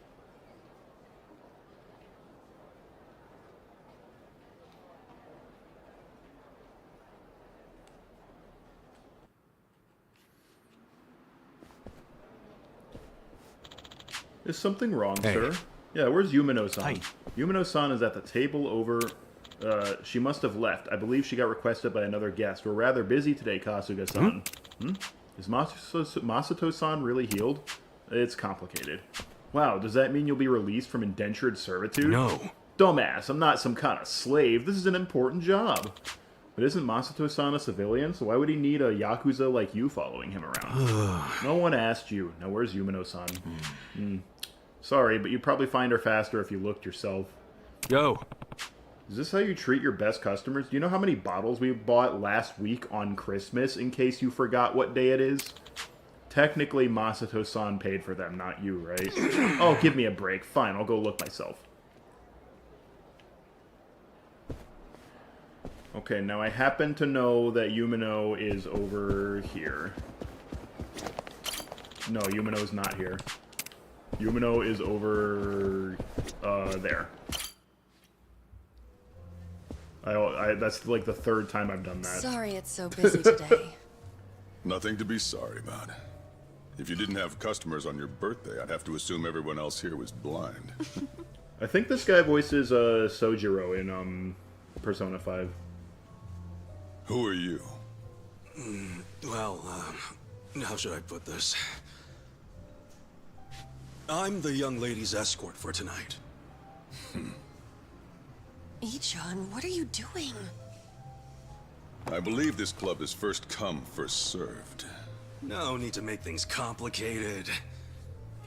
Is something wrong, Hey. sir? Yeah, where's Yumino-san? Hi. Yumino-san is at the table over... she must have left. I believe she got requested by another guest. We're rather busy today, Kasuga-san. Is Masato-san really healed? It's complicated. Wow, does that mean you'll be released from indentured servitude? No. Dumbass, I'm not some kind of slave. This is an important job. But isn't Masato-san a civilian? So why would he need a Yakuza like you following him around? No one asked you. Now where's Yumino-san? Sorry, but you'd probably find her faster if you looked yourself. Yo. Is this how you treat your best customers? Do you know how many bottles we bought last week on Christmas, in case you forgot what day it is? Technically, Masato-san paid for them, not you, right? Oh, give me a break. Fine, I'll go look myself. Okay, now I happen to know that Yumino is over here. No, Yumino's not here. Yumino is over... there. That's like the third time I've done that. Sorry it's so busy today. Nothing to be sorry about. If you didn't have customers on your birthday, I'd have to assume everyone else here was blind. I think this guy voices Sojiro in Persona 5. Who are you? Well, how should I put this? I'm the young lady's escort for tonight. Ichan, what are you doing? I believe this club is first come, first served. No need to make things complicated.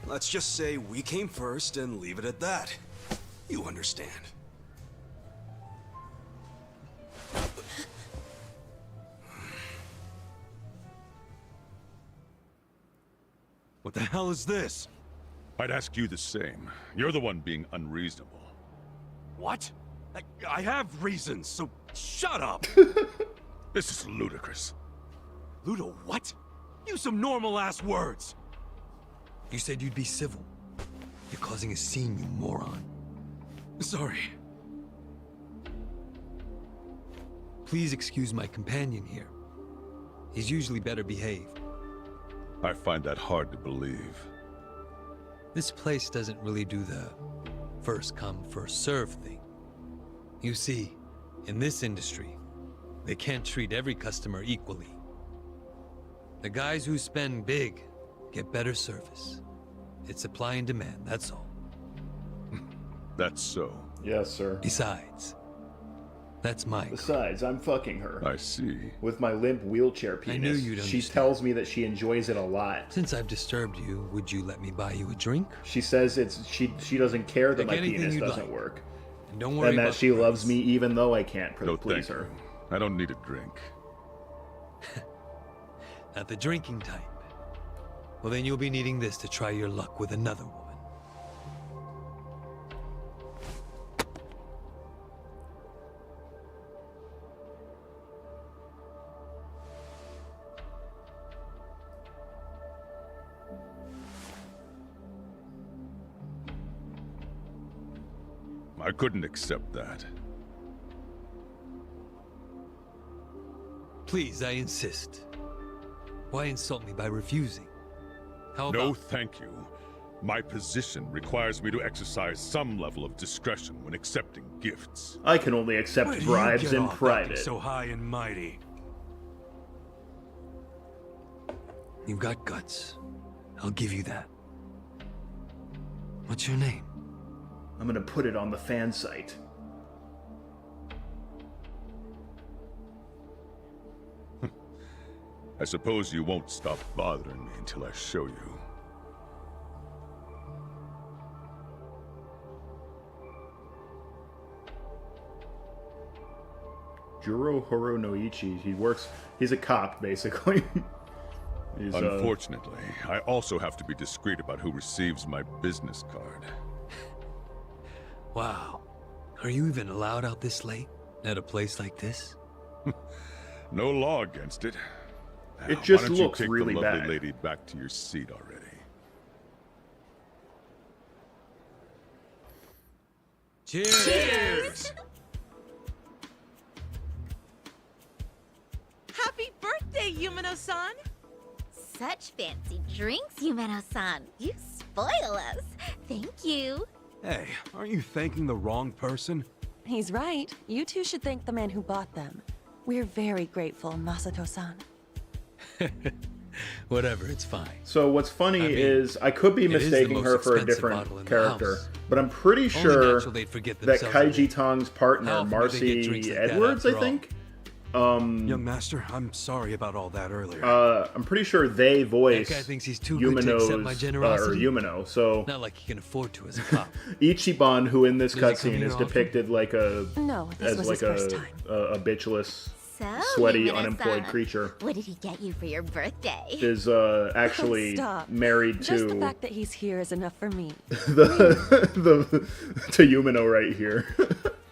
Let's just say we came first and leave it at that. You understand. What the hell is this? I'd ask you the same. You're the one being unreasonable. What? I have reasons, so shut up! This is ludicrous. Ludo, what? Use some normal-ass words! You said you'd be civil. You're causing a scene, you moron. Sorry. Please excuse my companion here. He's usually better behaved. I find that hard to believe. This place doesn't really do the first come, first serve thing. You see, in this industry, they can't treat every customer equally. The guys who spend big get better service. It's supply and demand, that's all. That's so. Yes, sir. Besides, that's my Besides, I'm fucking her. I see. With my limp wheelchair penis. I knew you'd She understand. tells me that she enjoys it a lot. Since I've disturbed you, would you let me buy you a drink? She says she doesn't care that Like my anything penis you'd doesn't like. work. And don't worry And that about she the loves price. me even though I can't No, please thank her. you. I don't need a drink. Not the drinking type. Well, then you'll be needing this to try your luck with another woman. I couldn't accept that. Please, I insist. Why insult me by refusing? How about... No, thank you. My position requires me to exercise some level of discretion when accepting gifts. I can only accept Where do bribes you get in off acting private. so high and mighty? You've got guts. I'll give you that. What's your name? I'm gonna put it on the fan site. I suppose you won't stop bothering me until I show you. Juro Horo Noichi. He's a cop, basically. He's, Unfortunately, I also have to be discreet about who receives my business card. Wow. Are you even allowed out this late? At a place like this? No law against it. It Now, just why don't you looks take really the lovely bad. lady back to your seat already? Cheers! Cheers! Happy birthday, Yumino-san! Such fancy drinks, Yumeno-san. You spoil us. Thank you. Hey, aren't you thanking the wrong person? He's right. You two should thank the man who bought them. We're very grateful, Masato-san. Whatever, it's fine. So what's funny I mean, is I could be it is the mistaking most her for a expensive different bottle in the character, house. but I'm pretty Only sure natural they'd forget that themselves in Kaiji it. Tong's partner, How often do they get Marcy drinks like that Edwards, I after all? think. Young master, I'm sorry about all that earlier. I'm pretty sure they voice That guy thinks he's too good to accept my Or generosity. Yumino. So Not like he can afford to as a cop. Ichiban, who in this Does he come cutscene here is often? depicted like a No, this as was like his first time. a bitchless, So, sweaty, Yumeno-san, unemployed creature, What did he get you for your birthday? is actually Stop. married Just the to fact that he's here is enough for me. the to Yumino right here,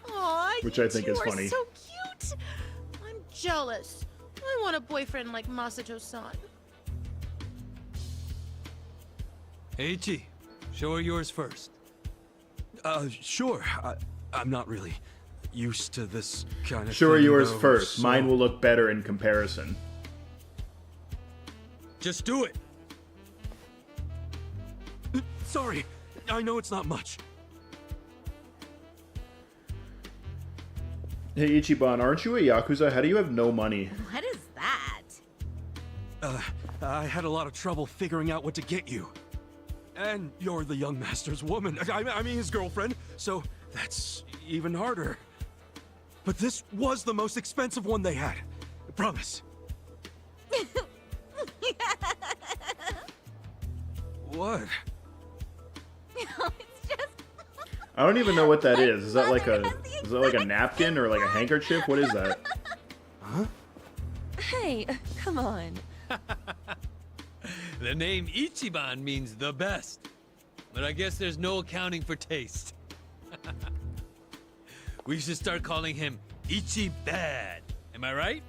Aw, which you I think two is are funny. so cute. I'm jealous. I want a boyfriend like Masato-san. Eiichi, show her yours first. Sure. I'm not really used to this kind of Sure, thing, yours though, first. so- Mine will look better in comparison. Just do it. Sorry, I know it's not much. Hey Ichiban, aren't you a Yakuza? How do you have no money? What is that? I had a lot of trouble figuring out what to get you. And you're the young master's woman. I mean his girlfriend, so that's even harder. But this was the most expensive one they had. I promise. What? I don't even know what that is. Is that like a napkin or like a handkerchief? What is that? Huh? Hey, come on. The name Ichiban means the best. But I guess there's no accounting for taste. We should start calling him Ichibad. Am I right?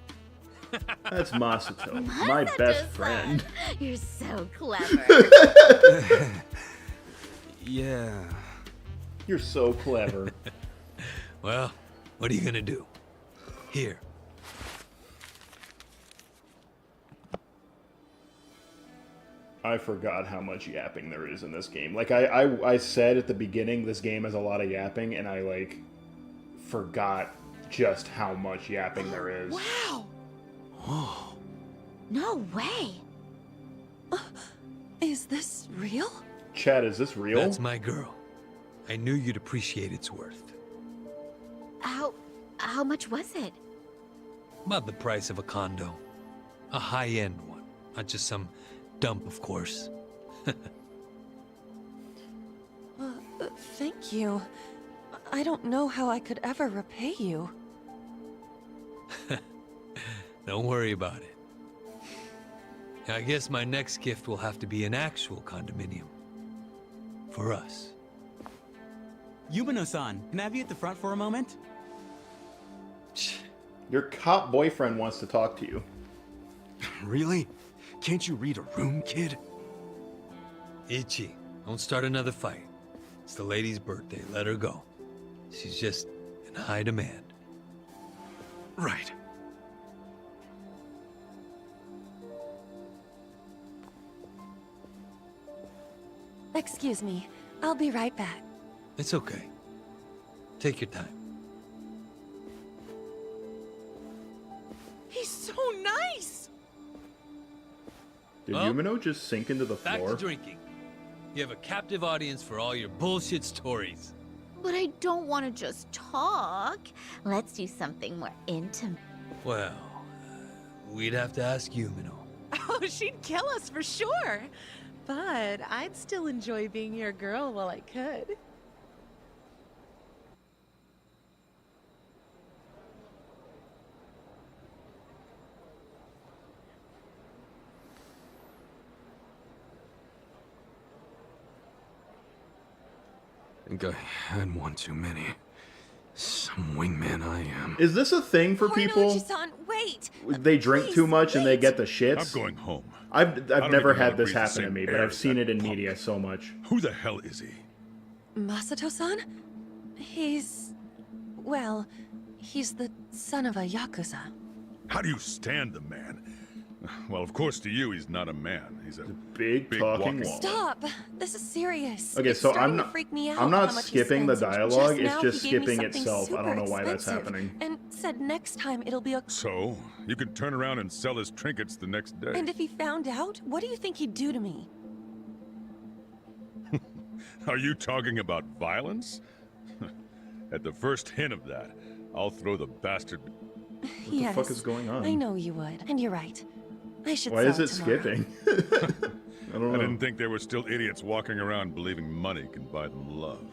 That's Masato, my best friend. You're so clever. Yeah. You're so clever. Well, what are you gonna do? Here. I forgot how much yapping there is in this game. Like I said at the beginning, this game has a lot of yapping, and I like forgot just how much yapping there is. Wow! Oh. No way. Is this real? Chad, is this real? That's my girl. I knew you'd appreciate its worth. How much was it? About the price of a condo. A high-end one. Not just some dump, of course. Thank you. I don't know how I could ever repay you. Don't worry about it. I guess my next gift will have to be an actual condominium. For us. Yumino-san, can I have you at the front for a moment? Your cop boyfriend wants to talk to you. Really? Can't you read a room, kid? Ichi, don't start another fight. It's the lady's birthday. Let her go. She's just in high demand. Right. Excuse me. I'll be right back. It's okay. Take your time. He's so nice! Did Well, Yumino just sink into the Back floor? to drinking. You have a captive audience for all your bullshit stories. But I don't want to just talk. Let's do something more intimate. Well, we'd have to ask Yumino. Oh, she'd kill us for sure. But I'd still enjoy being your girl while I could. think I had one too many. Some wingman I am. Is this a thing for people? Horinoji-san, wait! They drink too much and they get the shits? I'm going home. I've don't never even know had to this breathe the happen to same me, but air I've as seen that it in punk. media so much. Who the hell is he? Masato-san? He's... well, he's the son of a Yakuza. How do you stand the man? Well, of course, to you, he's not a man. He's a big talking walking wall. Stop! This is serious. Okay, It's so starting I'm to not. freak me out I'm how not much he skipping the spends. dialogue. Just It's now, just he gave me skipping something itself. I don't know super why that's expensive, happening. And said next time it'll be a... So, you can turn around and sell his trinkets the next day. And if he found out, what do you think he'd do to me? Are you talking about violence? At the first hint of that, I'll throw the bastard... What the fuck is going on? I know you would, and you're right. I should Why sell is it tomorrow. skipping? I don't know. I didn't think there were still idiots walking around believing money can buy them love.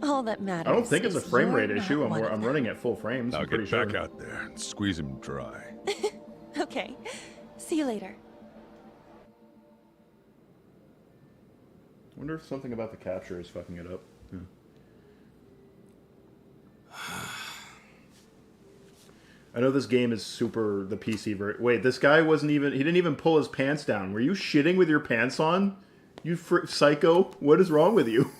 All that matters. I don't think it's a is frame rate you're issue. not one of I'm running at full frames. Now I'm pretty get sure. back out there and squeeze him dry. Okay. See you later. I wonder if something about the capture is fucking it up. Yeah. I know this game is super the PC version. Wait, this guy wasn't even. He didn't even pull his pants down. Were you shitting with your pants on? You psycho? What is wrong with you?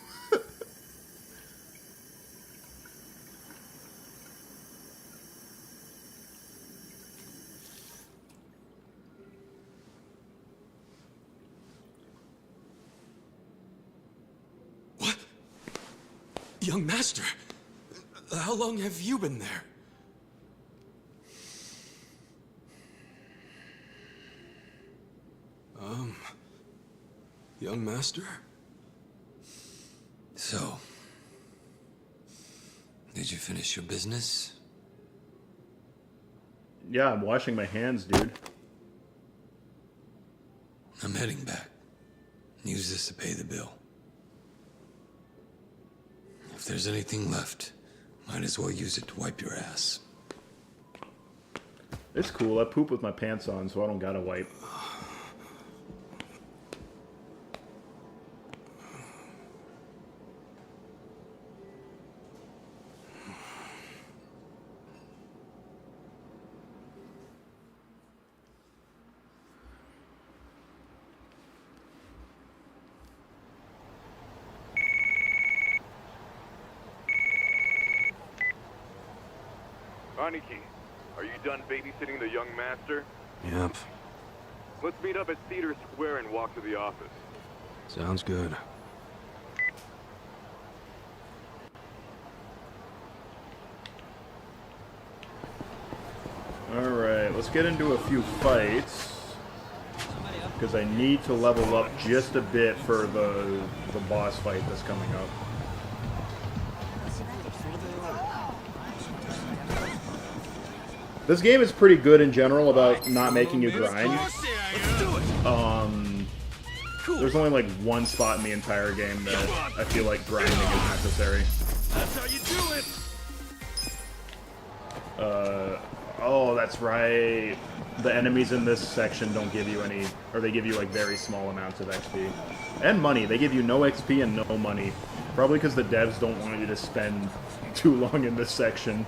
What? Young master, how long have you been there? Young master? So, did you finish your business? Yeah, I'm washing my hands, dude. I'm heading back. Use this to pay the bill. If there's anything left, might as well use it to wipe your ass. It's cool. I poop with my pants on, so I don't gotta wipe. Aniki, are you done babysitting the young master? Yep. Let's meet up at Cedar Square and walk to the office. Sounds good. Alright, let's get into a few fights. Because I need to level up just a bit for the boss fight that's coming up. This game is pretty good in general about not making you grind. There's only like one spot in the entire game that I feel like grinding is necessary. That's how you do it! Oh, that's right. The enemies in this section don't give you any, or they give you like very small amounts of XP. And money. They give you no XP and no money. Probably because the devs don't want you to spend too long in this section.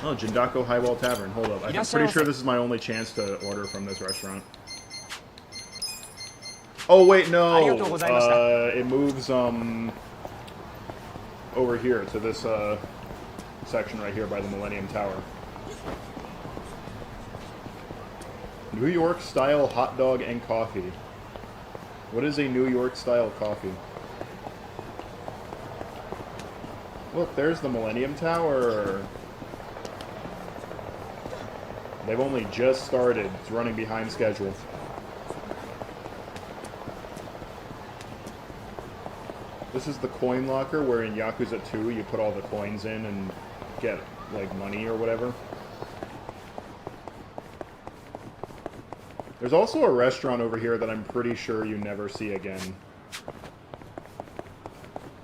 Oh, Jindako Highwall Tavern. Hold up. I'm pretty sure this is my only chance to order from this restaurant. Oh, wait, no. It moves, over here to this, section right here by the Millennium Tower. New York style hot dog and coffee. What is a New York style coffee? Look, there's the Millennium Tower. They've only just started. It's running behind schedule. This is the coin locker where in Yakuza 2 you put all the coins in and get, like, money or whatever. There's also a restaurant over here that I'm pretty sure you never see again.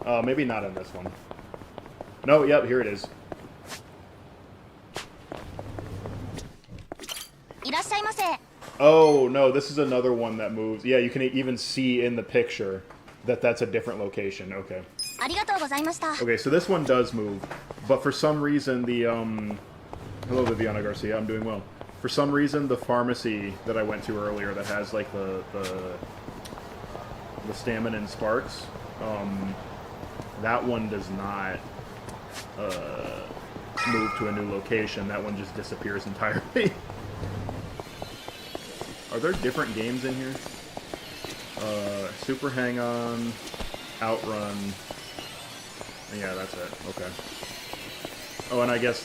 Maybe not in this one. No, yep, here it is. Oh, no, this is another one that moves. Yeah, you can even see in the picture That's a different location. Okay. ありがとうございました。 Okay, so this one does move, but for some reason the hello Viviana Garcia, I'm doing well. For some reason the pharmacy that I went to earlier that has like the stamina and sparks, that one does not move to a new location. That one just disappears entirely. Are there different games in here? Super Hang-On, Outrun. Yeah, that's it. Okay. Oh, and I guess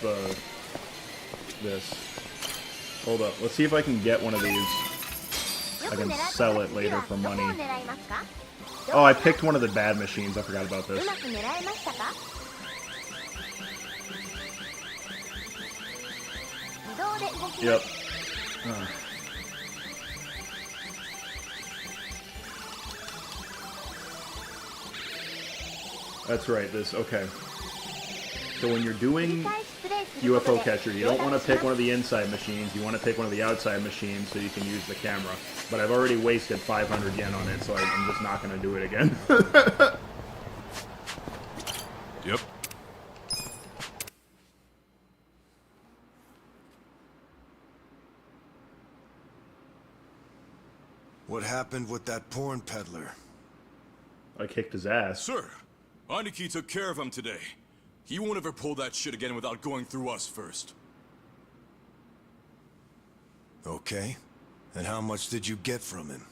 this. Hold up. Let's see if I can get one of these. I can sell it later for money. Oh, I picked one of the bad machines. I forgot about this. うまく狙えましたか？自動で動き Yep. That's right, this, okay. So when you're doing UFO catcher, you don't want to pick one of the inside machines, you want to pick one of the outside machines so you can use the camera. But I've already wasted 500 yen on it, so I'm just not going to do it again. Yep. What happened with that porn peddler? I kicked his ass. Sir, Aniki took care of him today. He won't ever pull that shit again without going through us first. Okay. And how much did you get from him?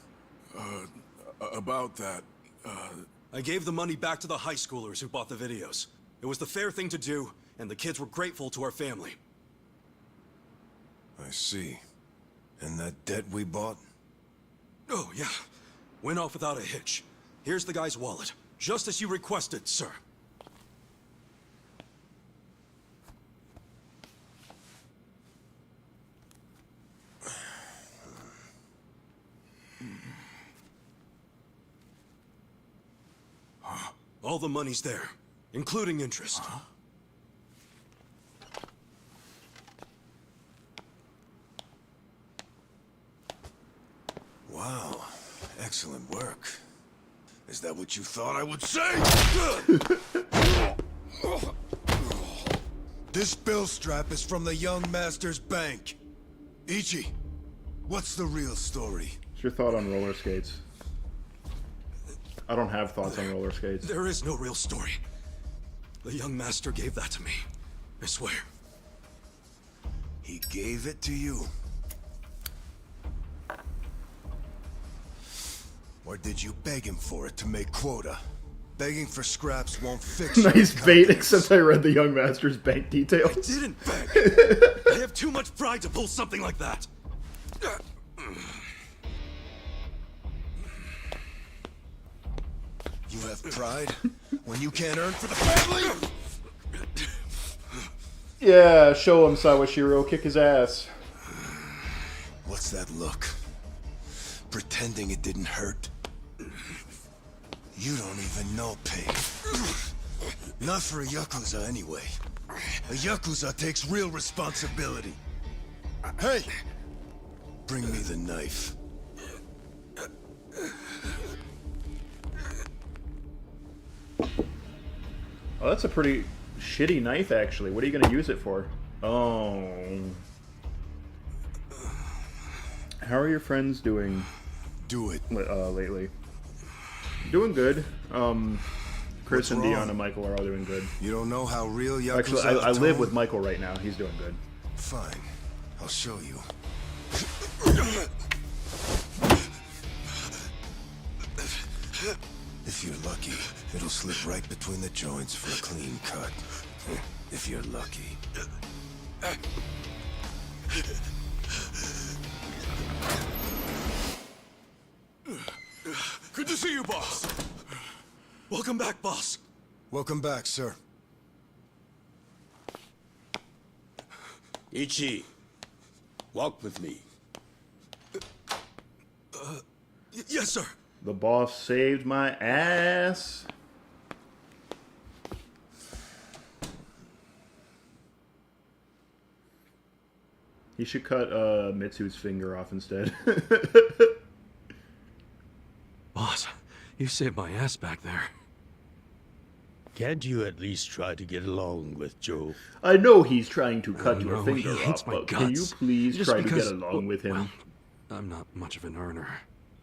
About that, I gave the money back to the high schoolers who bought the videos. It was the fair thing to do, and the kids were grateful to our family. I see. And that debt we bought? Oh, yeah. Went off without a hitch. Here's the guy's wallet. Just as you requested, sir. All the money's there, including interest. Wow, excellent work. Is that what you thought I would say? This bill strap is from the young master's bank. Ichi, what's the real story? What's your thought on roller skates? I don't have thoughts on roller skates. There is no real story. The young master gave that to me. I swear. He gave it to you? Or did you beg him for it to make quota? Begging for scraps won't fix Nice your bait, confidence. except I read the young master's bank details. I didn't beg. I have too much pride to pull something like that. You have pride when you can't earn for the family? Yeah, show him, Sawashiro. Kick his ass. What's that look? Pretending it didn't hurt. You don't even know pain. Not for a YAKUZA anyway. A YAKUZA takes real responsibility. Hey! Bring me the knife. Oh, that's a pretty shitty knife, actually. What are you going to use it for? Oh. How are your friends doing? Do it. Lately. Doing good. Chris What's and Dion wrong? and Michael are all doing good. You don't know how real YAKUZA Actually, I live atone? with Michael right now. He's doing good. Fine. I'll show you. If you're lucky, it'll slip right between the joints for a clean cut. If you're lucky. Good to see you, boss. Welcome back, boss. Welcome back, sir. Ichi, walk with me. Yes, sir. The boss saved my ass. He should cut Mitsu's finger off instead. Boss, You saved my ass back there. Can't you at least try to get along with Joe? I know he's trying to cut your No, finger he hates off, my but can you guts. please Just try because, to get along with him? Well, I'm not much of an earner.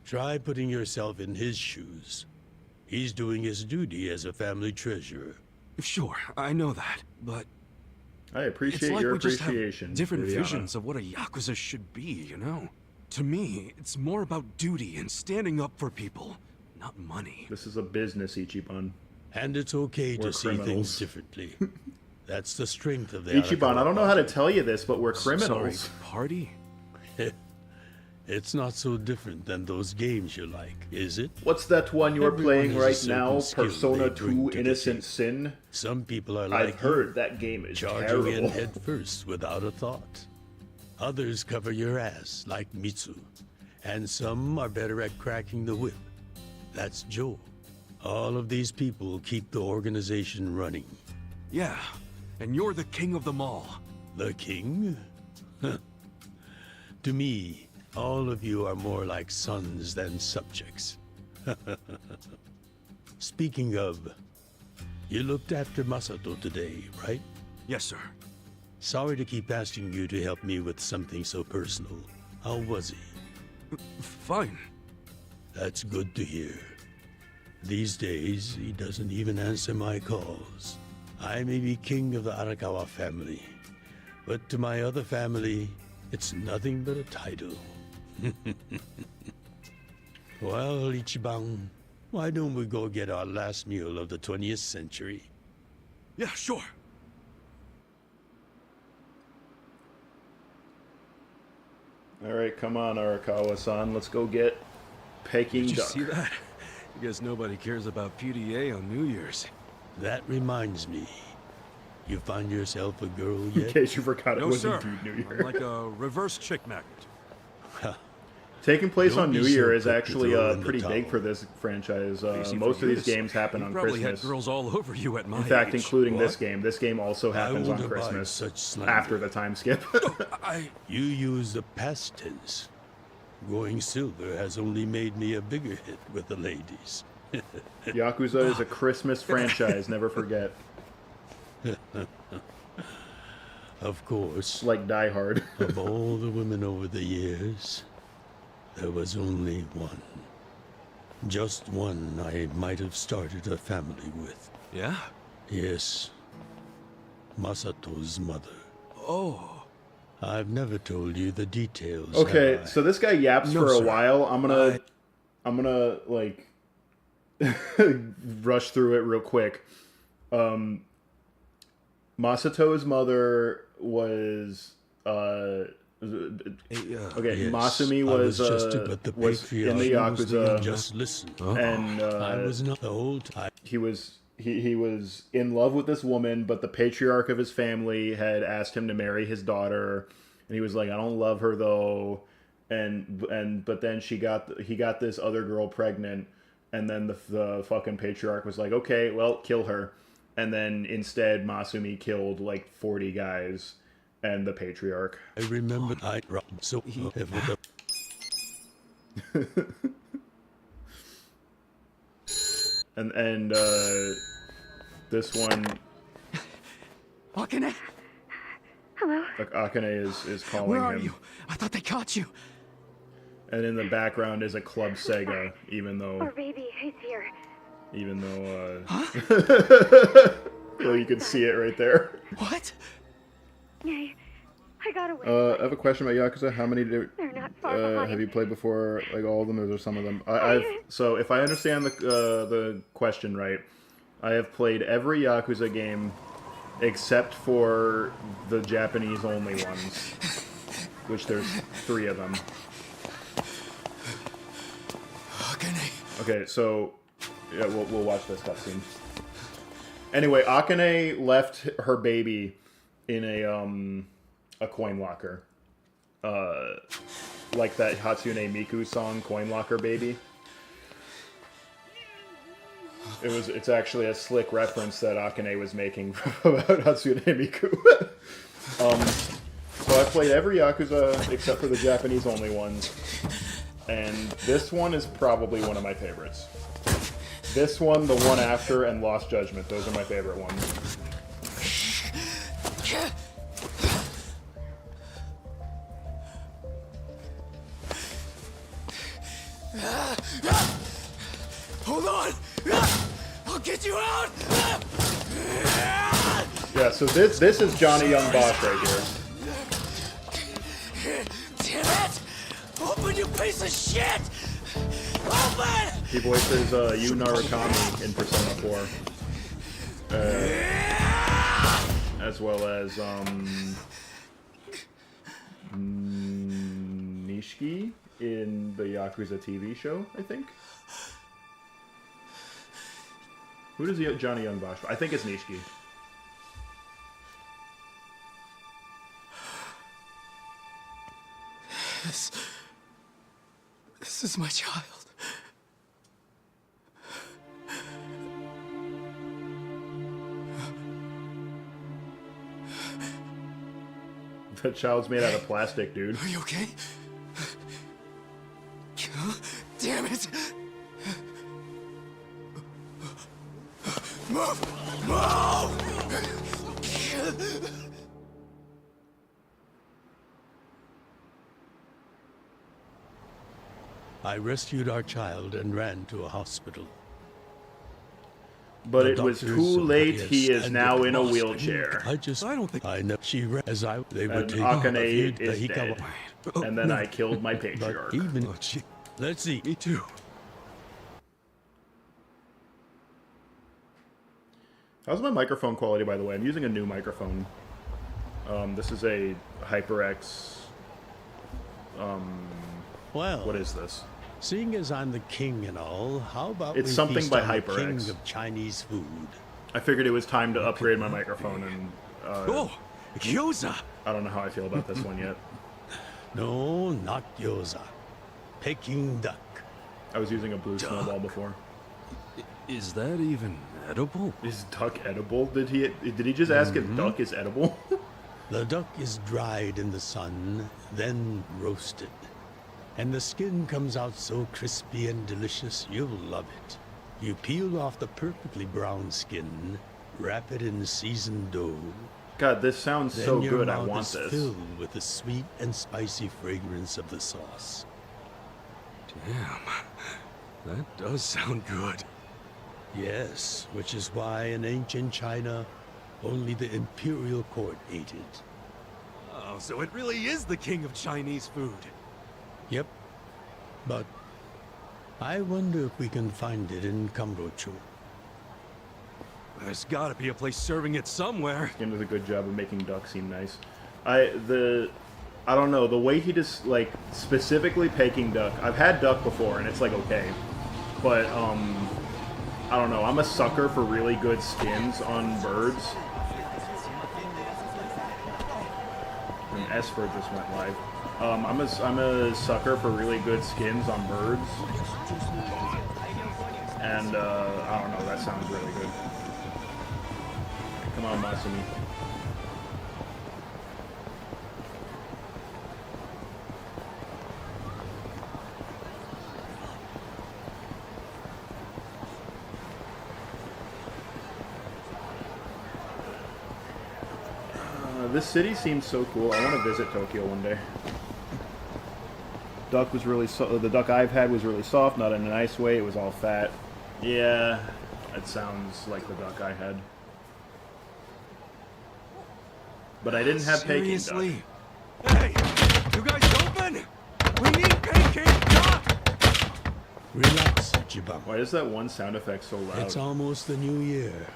Try putting yourself in his shoes. He's doing his duty as a family treasurer. Sure, I know that, but I appreciate it's like your we just appreciation. have different Viviana. visions of what a Yakuza should be, you know? To me, it's more about duty and standing up for people, not money. This is a business, Ichiban. And it's okay We're to see criminals. things differently. That's the strength of the Ichiban, Arakawa I don't know how to Party. tell you this, but we're criminals. Sorry, party? It's not so different than those games you like, is it? What's that one you're Everyone playing has a right certain now? skill Persona they bring 2 to the Innocent table. Sin? Some people are like I've heard that game is charging terrible. in head first without a thought. Others cover your ass, like Mitsu. And some are better at cracking the whip. That's Joe. All of these people keep the organization running. Yeah, and you're the king of them all. The king? To me, all of you are more like sons than subjects. Speaking of, you looked after Masato today, right? Yes, sir. Sorry to keep asking you to help me with something so personal. How was he? Fine. That's good to hear. These days, he doesn't even answer my calls. I may be king of the Arakawa family, but to my other family, it's nothing but a title. Well, Ichiban, why don't we go get our last meal of the 20th century? Yeah, sure. Alright, come on, Arakawa-san. Let's go get Peking Did you duck. see that? I guess nobody cares about PDA on New Year's. That reminds me. You find yourself a girl In yet? case you forgot it No, was sir. indeed New Year. I'm like a reverse chick magnet. Taking place Don't on be New so Year is quick to actually throw in the pretty big towel. for this franchise. Easy Most for of you these to say. games happen You on probably Christmas. had girls all over you at my In fact, age. including this What? game. This game also happens on won't abide Christmas such slander. after the time skip. You use the past tense. Going silver has only made me a bigger hit with the ladies. Yakuza is a Christmas franchise, never forget. Of course. Like Die Hard. Of all the women over the years, there was only one. Just one I might have started a family with. Yeah? Yes. Masato's mother. Oh. I've never told you the details. Okay, have I? so this guy yaps No, for a sir. while. I'm gonna like rush through it real quick. Masato's mother was okay. Yes, Masumi I was just about the was in the patriarch who was Yakuza. Just listen. And I was not the whole time. He was in love with this woman, but the patriarch of his family had asked him to marry his daughter, and he was like, I don't love her though. But then he got this other girl pregnant, and then the fucking patriarch was like, okay, well, kill her. And then instead Masumi killed like 40 guys and the patriarch. I remember I so and this one Akane? Hello? like Akane is calling Where are him. you? I thought they caught you. And in the background is a Club Sega, even though Our baby is here. well, you can see it right there. What? I got away. I have a question about Yakuza. How many They're not far behind. have you played before? Like all of them, or is there some of them? So if I understand the question right, I have played every Yakuza game except for the Japanese only ones, which there's 3 of them. Okay, so yeah, we'll watch this cutscene. Anyway, Akane left her baby in a coin locker, like that Hatsune Miku song, "Coin Locker Baby." It's actually a slick reference that Akane was making about Hatsune Miku. So I played every Yakuza except for the Japanese only ones, and this one is probably one of my favorites. This one, the one after, and Lost Judgment. Those are my favorite ones. Hold on! I'll get you out! Yeah, so this is Johnny Young Bosch right here. Damn it! Open, you piece of shit! Open! He voices Yu Narukami in Persona 4. As well as Nishiki in the Yakuza TV show, I think. Who does Johnny Young Bosch? I think it's Nishiki. This is my child. That child's made out of plastic, dude. Are you okay? Damn it! Move! Move! I rescued our child and ran to a hospital. But The it was doctors too said late. that He is and now it in a lost wheelchair. I don't think I know. She as I they were And taking Akane is dead. And then no. I killed my patriarch. But even let's see. Me too. How's my microphone quality, by the way? I'm using a new microphone. This is a HyperX. Well, what is this? Seeing as I'm the king and all, how about It's we something feast by on the HyperX. king of Chinese food? I figured it was time to upgrade my microphone, and Oh, gyoza! I don't know how I feel about this one yet. No, not gyoza. Peking duck. I was using a blue snowball before. Is that even edible? Is duck edible? Did he just ask if duck is edible? The duck is dried in the sun, then roasted. And the skin comes out so crispy and delicious, you'll love it. You peel off the perfectly brown skin, wrap it in seasoned dough. God, this sounds Then so your good. I mouth want is this. filled with the sweet and spicy fragrance of the sauce. Damn, that does sound good. Yes, which is why in ancient China, only the imperial court ate it. Oh, so it really is the king of Chinese food. Yep. But I wonder if we can find it in Kamurocho. There's gotta be a place serving it somewhere. Skin does a good job of making duck seem nice. I don't know, the way he just, like, specifically Peking duck. I've had duck before, and it's, like, okay. But, I don't know, I'm a sucker for really good skins on birds. And Esper just went live. I'm a sucker for really good skins on birds. And, I don't know, that sounds really good. Come on, Masumi. This city seems so cool. I want to visit Tokyo one day. Duck was really the duck I've had was really soft, not in a nice way. It was all fat. Yeah, that sounds like the duck I had. But I didn't have Peking duck. Hey, you guys open? We need Peking duck! Relax, Jibam. Why is that one sound effect so loud? It's almost the new year.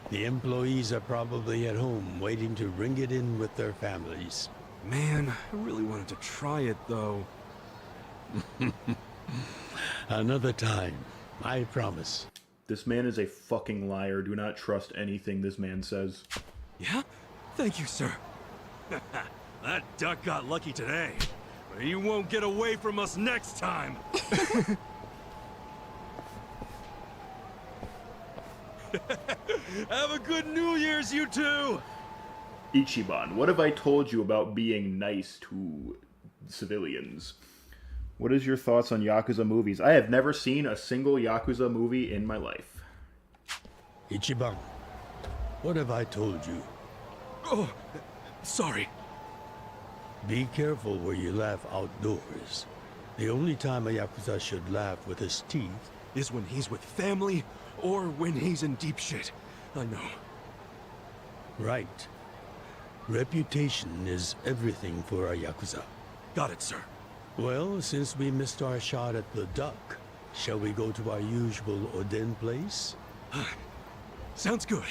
The employees are probably at home waiting to ring it in with their families. Man, I really wanted to try it though. Another time, I promise. This man is a fucking liar. Do not trust anything this man says. Yeah? Thank you, sir. That duck got lucky today, but he won't get away from us next time. Have a good New Year's, you two! Ichiban, what have I told you about being nice to civilians? What is your thoughts on Yakuza movies? I have never seen a single Yakuza movie in my life. Ichiban, what have I told you? Oh, sorry. Be careful where you laugh outdoors. The only time a Yakuza should laugh with his teeth is when he's with family or when he's in deep shit. I know. Right. Reputation is everything for a Yakuza. Got it, sir. Well, since we missed our shot at the duck, shall we go to our usual Oden place? Sounds good.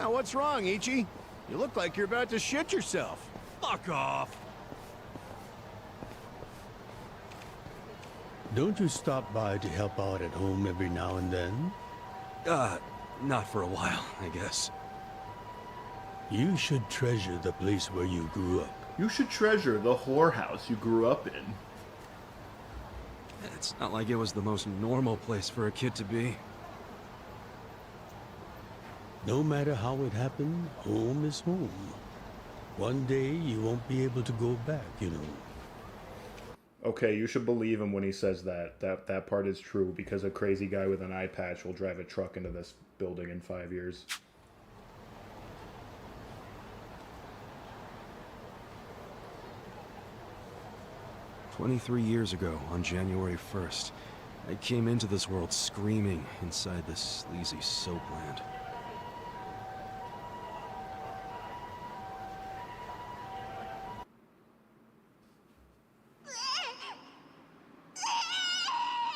What's wrong, Ichi? You look like you're about to shit yourself. Fuck off. Don't you stop by to help out at home every now and then? Not for a while, I guess. You should treasure the place where you grew up. You should treasure the whorehouse you grew up in. It's not like it was the most normal place for a kid to be. No matter how it happened, home is home. One day you won't be able to go back, you know. Okay, you should believe him when he says that. That part is true, because a crazy guy with an eye patch will drive a truck into this building in 5 years. "23 years ago, on January 1st, I came into this world screaming inside this sleazy soapland.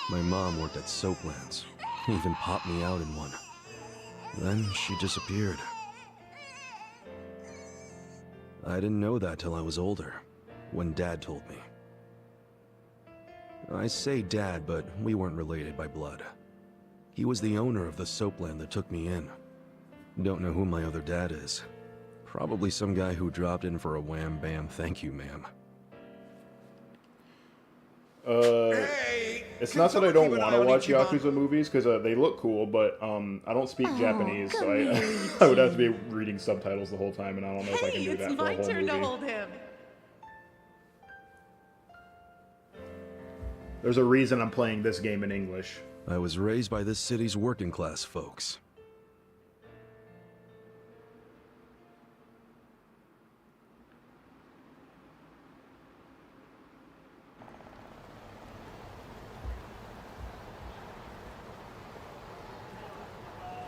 My mom worked at Soaplands. Even popped me out in one. Then she disappeared. I didn't know that till I was older, when Dad told me. I say Dad, but we weren't related by blood. He was the owner of the soapland that took me in. Don't know who my other dad is. Probably some guy who dropped in for a wham bam thank you, ma'am. It's not that I don't want to watch Yakuza movies, because they look cool, but I don't speak Japanese, so I would have to be reading subtitles the whole time, and I don't know if I can do that for a whole movie. It's my turn to hold him. There's a reason I'm playing this game in English. I was raised by this city's working class folks.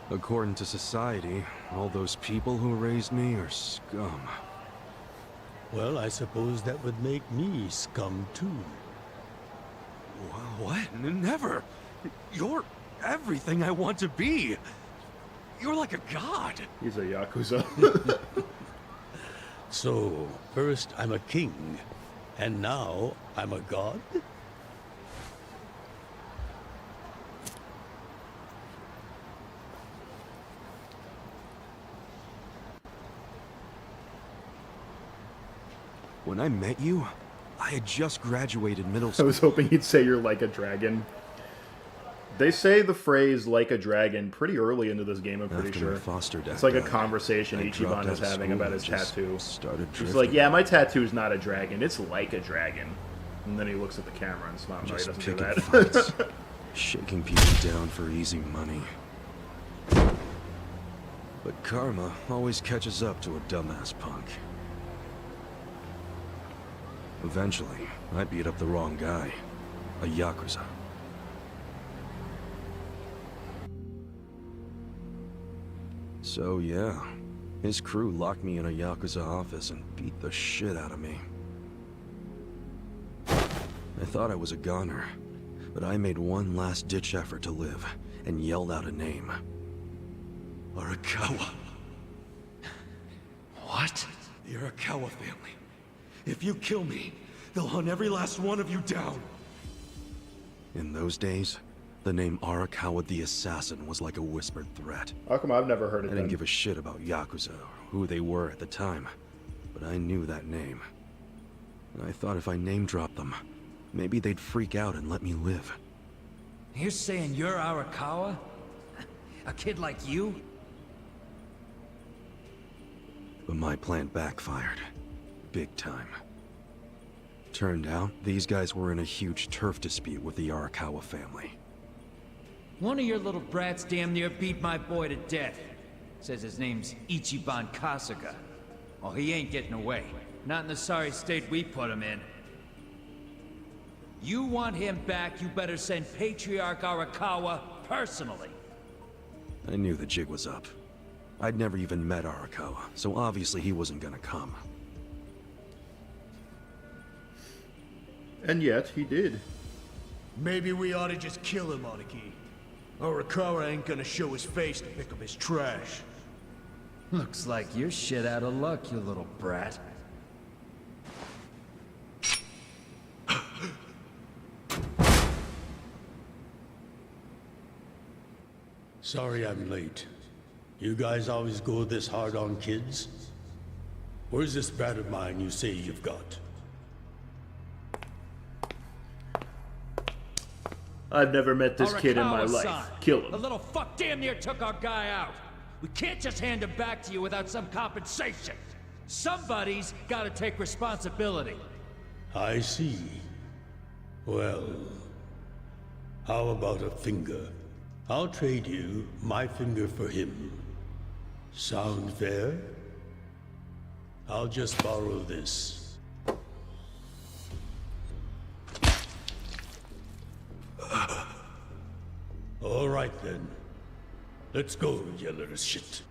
According to society, all those people who raised me are scum. Well, I suppose that would make me scum too. What? Never! You're everything I want to be! You're like a god! He's a Yakuza. So, first I'm a king, and now I'm a god? When I met you, I had just graduated middle school. I was hoping you'd say you're like a dragon. They say the phrase "like a dragon" pretty early into this game, I'm pretty After sure. my foster dad It's like a died, conversation I dropped Ichiban out is of having school about his and just tattoo. started He's drifting. like, yeah, my tattoo's not a dragon, it's like a dragon. And then he looks at the camera and smiles. No, he Just doesn't do picking that. fights, shaking people down for easy money. But karma always catches up to a dumbass punk. Eventually, I beat up the wrong guy. A Yakuza. So yeah, his crew locked me in a Yakuza office and beat the shit out of me. I thought I was a goner, but I made one last-ditch effort to live and yelled out a name. Arakawa. What? The Arakawa family. If you kill me, they'll hunt every last one of you down. In those days, the name Arakawa the Assassin was like a whispered threat. How come I've never heard of I didn't them? give a shit about Yakuza or who they were at the time, but I knew that name. And I thought if I name-dropped them, maybe they'd freak out and let me live. You're saying you're Arakawa? A kid like you? But my plan backfired. Big time. Turned out, these guys were in a huge turf dispute with the Arakawa family. One of your little brats damn near beat my boy to death. Says his name's Ichiban Kasuga. Well, he ain't getting away. Not in the sorry state we put him in. You want him back, you better send Patriarch Arakawa personally. I knew the jig was up. I'd never even met Arakawa, so obviously he wasn't gonna come. And yet, he did. Maybe we ought to just kill him, Aniki. Arakawa ain't gonna show his face to pick up his trash. Looks like you're shit out of luck, you little brat. Sorry I'm late. You guys always go this hard on kids? Where's this brat of mine you say you've got? I've never met this kid in my life. Kill him. The little fuck damn near took our guy out. We can't just hand him back to you without some compensation. Somebody's gotta take responsibility. I see. Well, how about a finger? I'll trade you my finger for him. Sound fair? I'll just borrow this. All right then. Let's go, you little shit.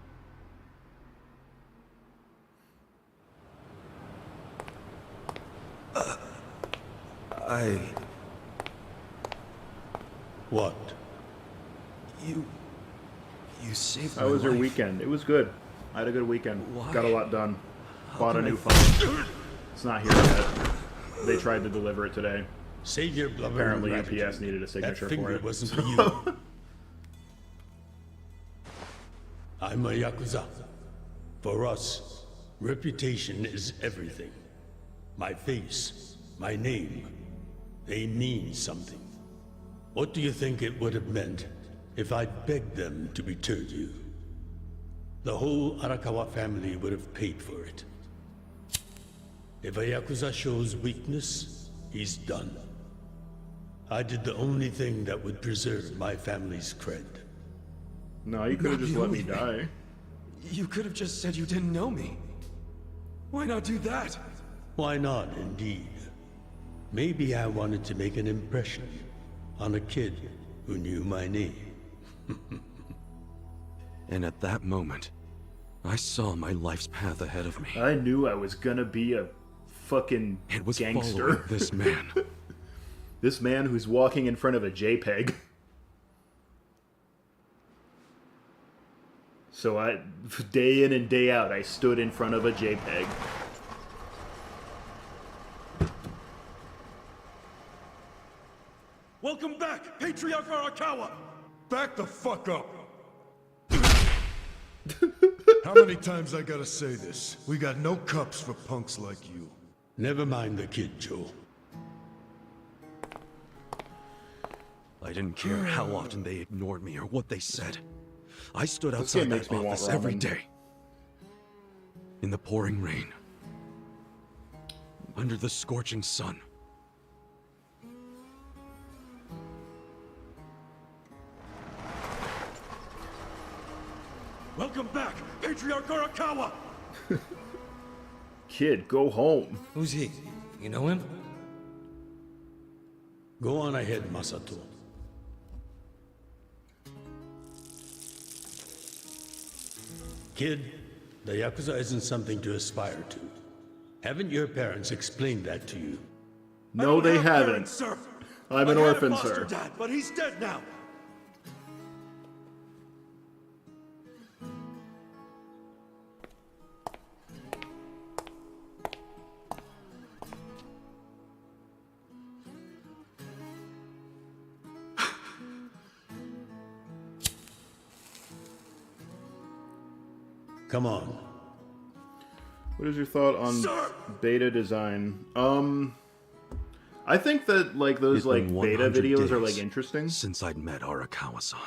What? You saved my How was your life. weekend? It was good. I had a good weekend. Why? Got a lot done. Bought a can I new phone. It's not here yet. They tried to deliver it today. Save your blubber. Apparently UPS needed a signature that for finger it. wasn't for you. I'm a Yakuza. For us, reputation is everything. My face, my name, they mean something. What do you think it would have meant if I'd begged them to return you? The whole Arakawa family would have paid for it. If a Yakuza shows weakness, he's done. I did the only thing that would preserve my family's cred. No, you could have just let me die. You could have just said you didn't know me. Why not do that? Why not, indeed? Maybe I wanted to make an impression on a kid who knew my name. And at that moment, I saw my life's path ahead of me. I knew I was gonna be a fucking It was gangster. following this man. This man who's walking in front of a JPEG. So day in and day out, I stood in front of a JPEG. Welcome back, Patriarch Arakawa! Back the fuck up! How many times I gotta say this? We got no cups for punks like you. Never mind the kid, Joe. I didn't care how often they ignored me or what they said. I stood This outside game that makes me want office every ramen. day. In the pouring rain. Under the scorching sun. Welcome back, Patriarch Arakawa! Kid, go home. Who's he? You know him? Go on ahead, Masato. Kid, the Yakuza isn't something to aspire to. Haven't your parents explained that to you? No, they haven't. Parents, sir. I'm an I had a orphan, foster sir. Dad, but he's dead now. Come on. What is your thought on beta design? I think that like those It's like been beta 100 videos are days like interesting. since I'd met Arakawa-san.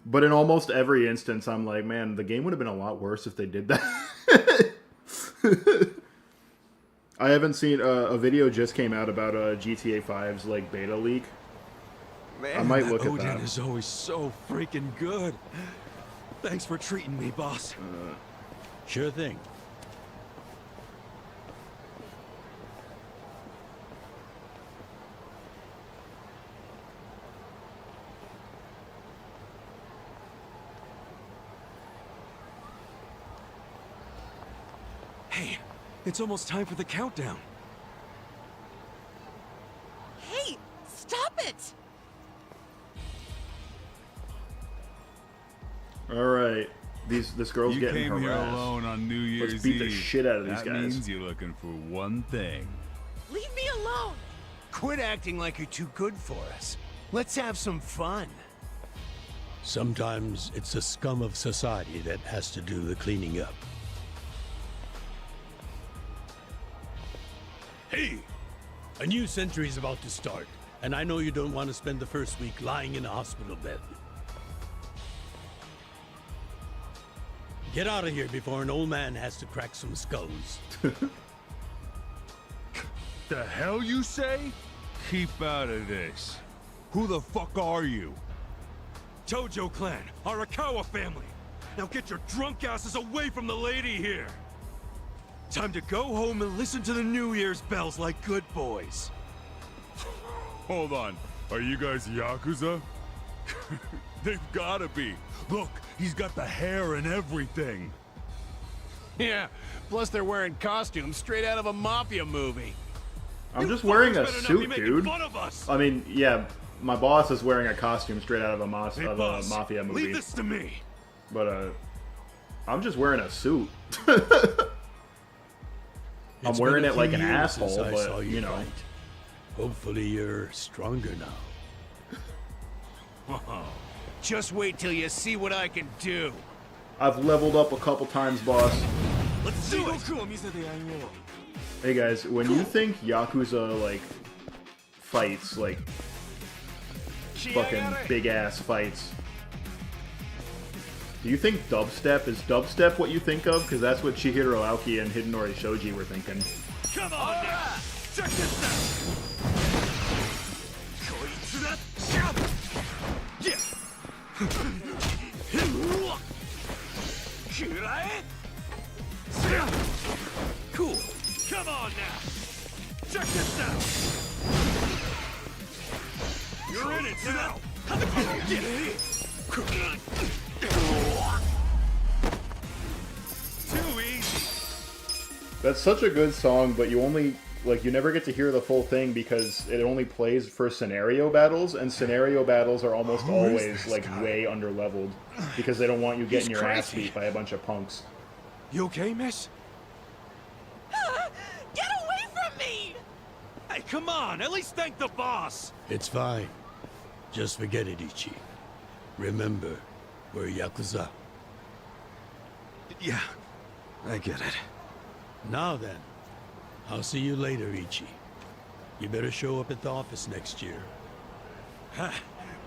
But in almost every instance, I'm like, man, the game would have been a lot worse if they did that. I haven't seen a video just came out about GTA 5's like beta leak. Man, I might that look at Odin that. is always so freaking good. Thanks for treating me, boss. Sure thing. Hey, it's almost time for the countdown. Hey, stop it! All right, this girl's You getting came here harassed. alone on New Year's Let's beat the Eve. shit out of these that guys. means you're looking for one thing. Leave me alone! Quit acting like you're too good for us. Let's have some fun. Sometimes it's the scum of society that has to do the cleaning up. Hey! A new century is about to start, and I know you don't want to spend the first week lying in a hospital bed. Get out of here before an old man has to crack some skulls. The hell you say? Keep out of this. Who the fuck are you? Tojo clan, Arakawa family. Now get your drunk asses away from the lady here. Time to go home and listen to the New Year's bells like good boys. Hold on. Are you guys Yakuza? They've gotta be. Look, he's got the hair and everything. Yeah, plus they're wearing costumes straight out of a mafia movie. I'm just wearing a better not be suit, making dude. fun of us. I mean, yeah, my boss is wearing a costume straight out of a, Hey, boss, mafia movie. leave this to me. But I'm just wearing a suit. I'm It's wearing been a it like few an years asshole, since I saw but you know. fight. Hopefully you're stronger now. Just wait till you see what I can do. I've leveled up a couple times, boss. Let's do it. Hey guys, when you think Yakuza like fights, like fucking big ass fights, do you think dubstep is dubstep what you think of? Because that's what Chihiro Aoki and Hidenori Shoji were thinking. Come on now! Check this out! Cool. Come on now! Check this out! You're in it now! Get it! Too easy! That's such a good song, but you only like you never get to hear the full thing because it only plays for scenario battles, and scenario battles are almost always like way underleveled because they don't want you getting He's your ass crazy. beat by a bunch of punks. You okay, miss? Get away from me! Hey, come on! At least thank the boss! It's fine. Just forget it, Ichi. Remember, we're Yakuza. Yeah, I get it. Now then, I'll see you later, Ichi. You better show up at the office next year. Ha!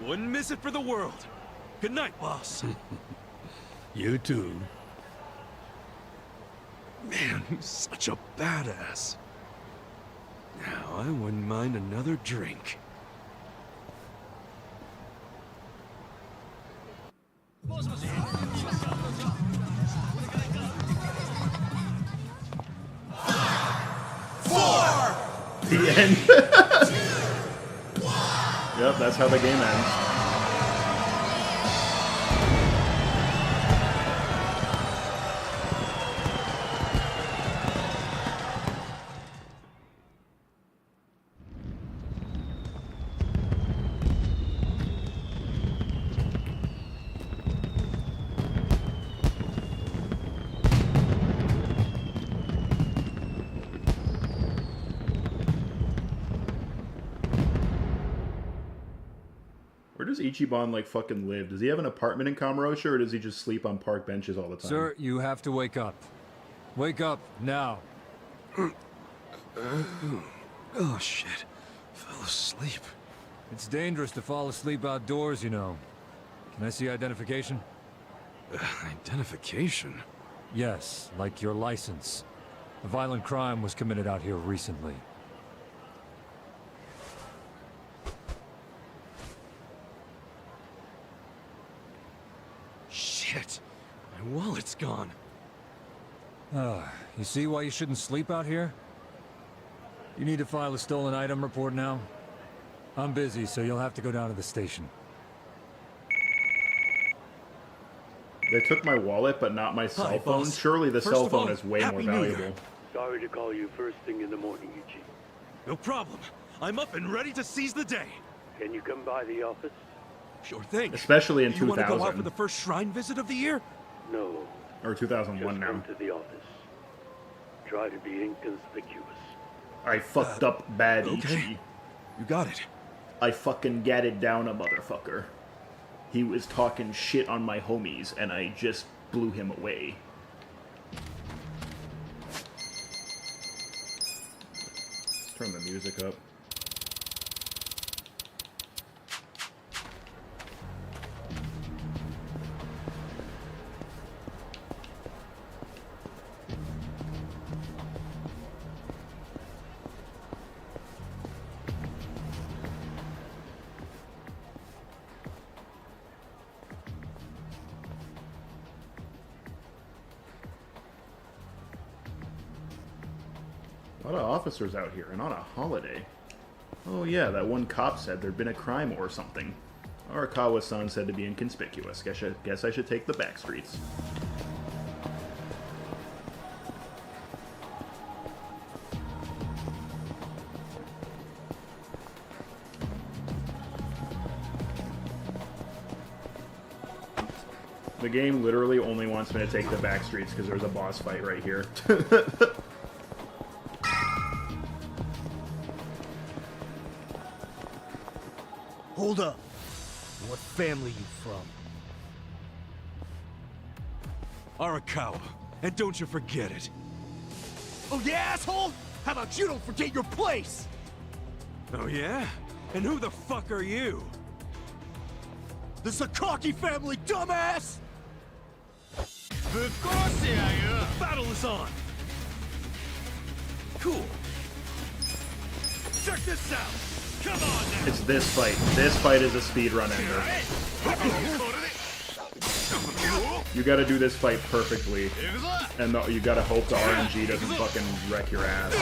Wouldn't miss it for the world. Good night, boss. You too. Man, he's such a badass. Now, I wouldn't mind another drink. The end. Yep, that's how the game ends. Where does Ichiban like fucking live? Does he have an apartment in Kamurocho, or does he just sleep on park benches all the time? Sir, you have to wake up. Wake up now. Oh shit. Fell asleep. It's dangerous to fall asleep outdoors, you know. Can I see identification? Identification? Yes, like your license. A violent crime was committed out here recently. Shit! My wallet's gone. You see why you shouldn't sleep out here? You need to file a stolen item report now? I'm busy, so you'll have to go down to the station. They took my wallet, but not my cell Hi, phone. boss. Surely the First cell of phone all, is way more Happy New Year. valuable. Sorry to call you first thing in the morning, Ichi. No problem. I'm up and ready to seize the day. Can you come by the office? Sure thing. Especially in You want to go out 2000. for the first shrine visit of the year? No. Or 2001 Just now. come to the office. Try to be inconspicuous. I fucked up bad, okay. Ichi. You got it. I fucking gatted down a motherfucker. He was talking shit on my homies, and I just blew him away. Let's turn the music up. A lot of officers out here, and on a holiday. Oh yeah, that one cop said there'd been a crime or something. Arakawa-san said to be inconspicuous. Guess I should take the back streets. The game literally only wants me to take the back streets because there's a boss fight right here. Hold up. What family you from? Arakawa. And don't you forget it. Oh yeah, asshole? How about you don't forget your place? Oh yeah? And who the fuck are you? The Sakaki family, dumbass! The battle is on! Cool. Check this out! Come on now! It's this fight. This fight is a speedrun ender. You gotta do this fight perfectly. And you gotta hope the RNG doesn't fucking wreck your ass.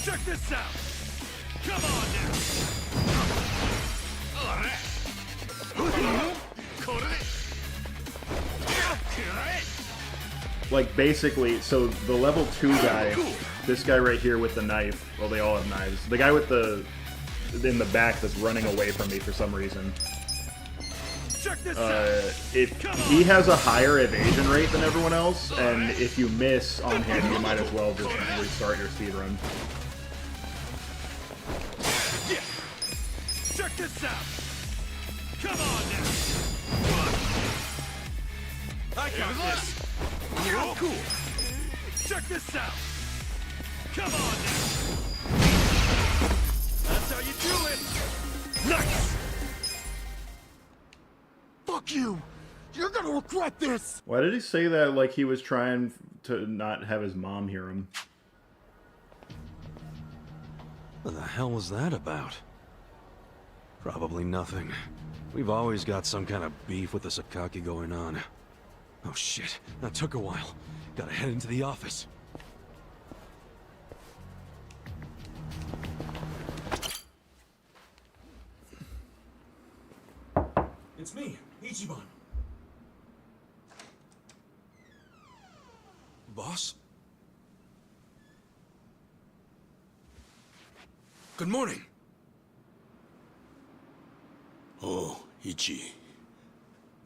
Check this out! Come on now! Like, basically, so the level 2 guy, this guy right here with the knife, well, they all have knives. The guy with the, in the back that's running away from me for some reason. He has a higher evasion rate than everyone else, and if you miss on him, you might as well just restart your speedrun. Check this out! Come on now! I got this! You're cool! Check this out! Come on now! That's how you do it! Nice! Fuck you! You're gonna regret this! Why did he say that like he was trying to not have his mom hear him? What the hell was that about? Probably nothing. We've always got some kind of beef with the Sakaki going on. Oh shit, that took a while. Gotta head into the office. It's me, Ichiban. Boss? Good morning. Oh, Ichi.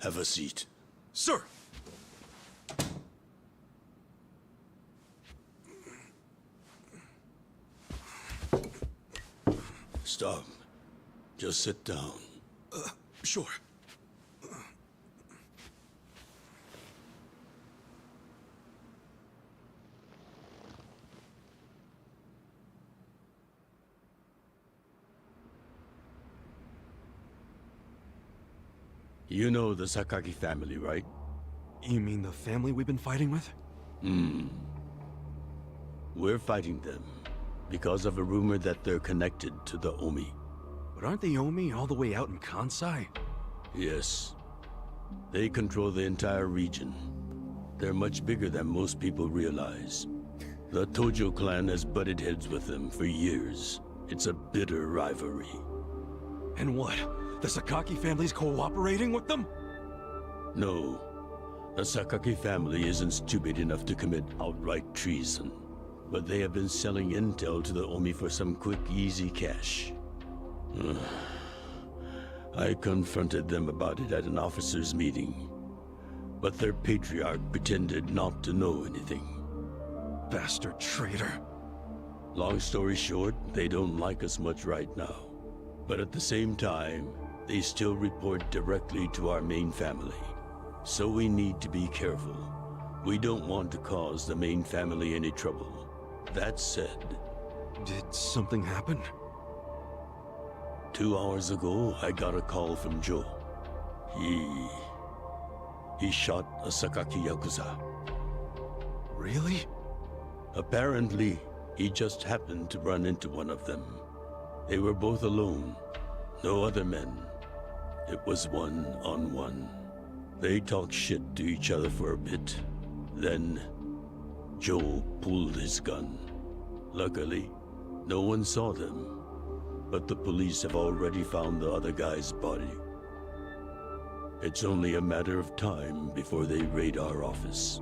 Have a seat. Sir! Stop. Just sit down. Sure. You know the Sakaki family, right? You mean the family we've been fighting with? We're fighting them because of a rumor that they're connected to the Omi. But aren't the Omi all the way out in Kansai? Yes. They control the entire region. They're much bigger than most people realize. The Tojo clan has butted heads with them for years. It's a bitter rivalry. And what? The Sakaki family's cooperating with them? No. The Sakaki family isn't stupid enough to commit outright treason. But they have been selling intel to the Omi for some quick, easy cash. I confronted them about it at an officers' meeting. But their patriarch pretended not to know anything. Bastard traitor. Long story short, they don't like us much right now. But at the same time, they still report directly to our main family. So we need to be careful. We don't want to cause the main family any trouble. That said... Did something happen? 2 hours ago, I got a call from Joe. He shot a Sakaki Yakuza. Really? Apparently, he just happened to run into one of them. They were both alone. No other men. It was one-on-one. They talked shit to each other for a bit. Then, Joe pulled his gun. Luckily, no one saw them. But the police have already found the other guy's body. It's only a matter of time before they raid our office.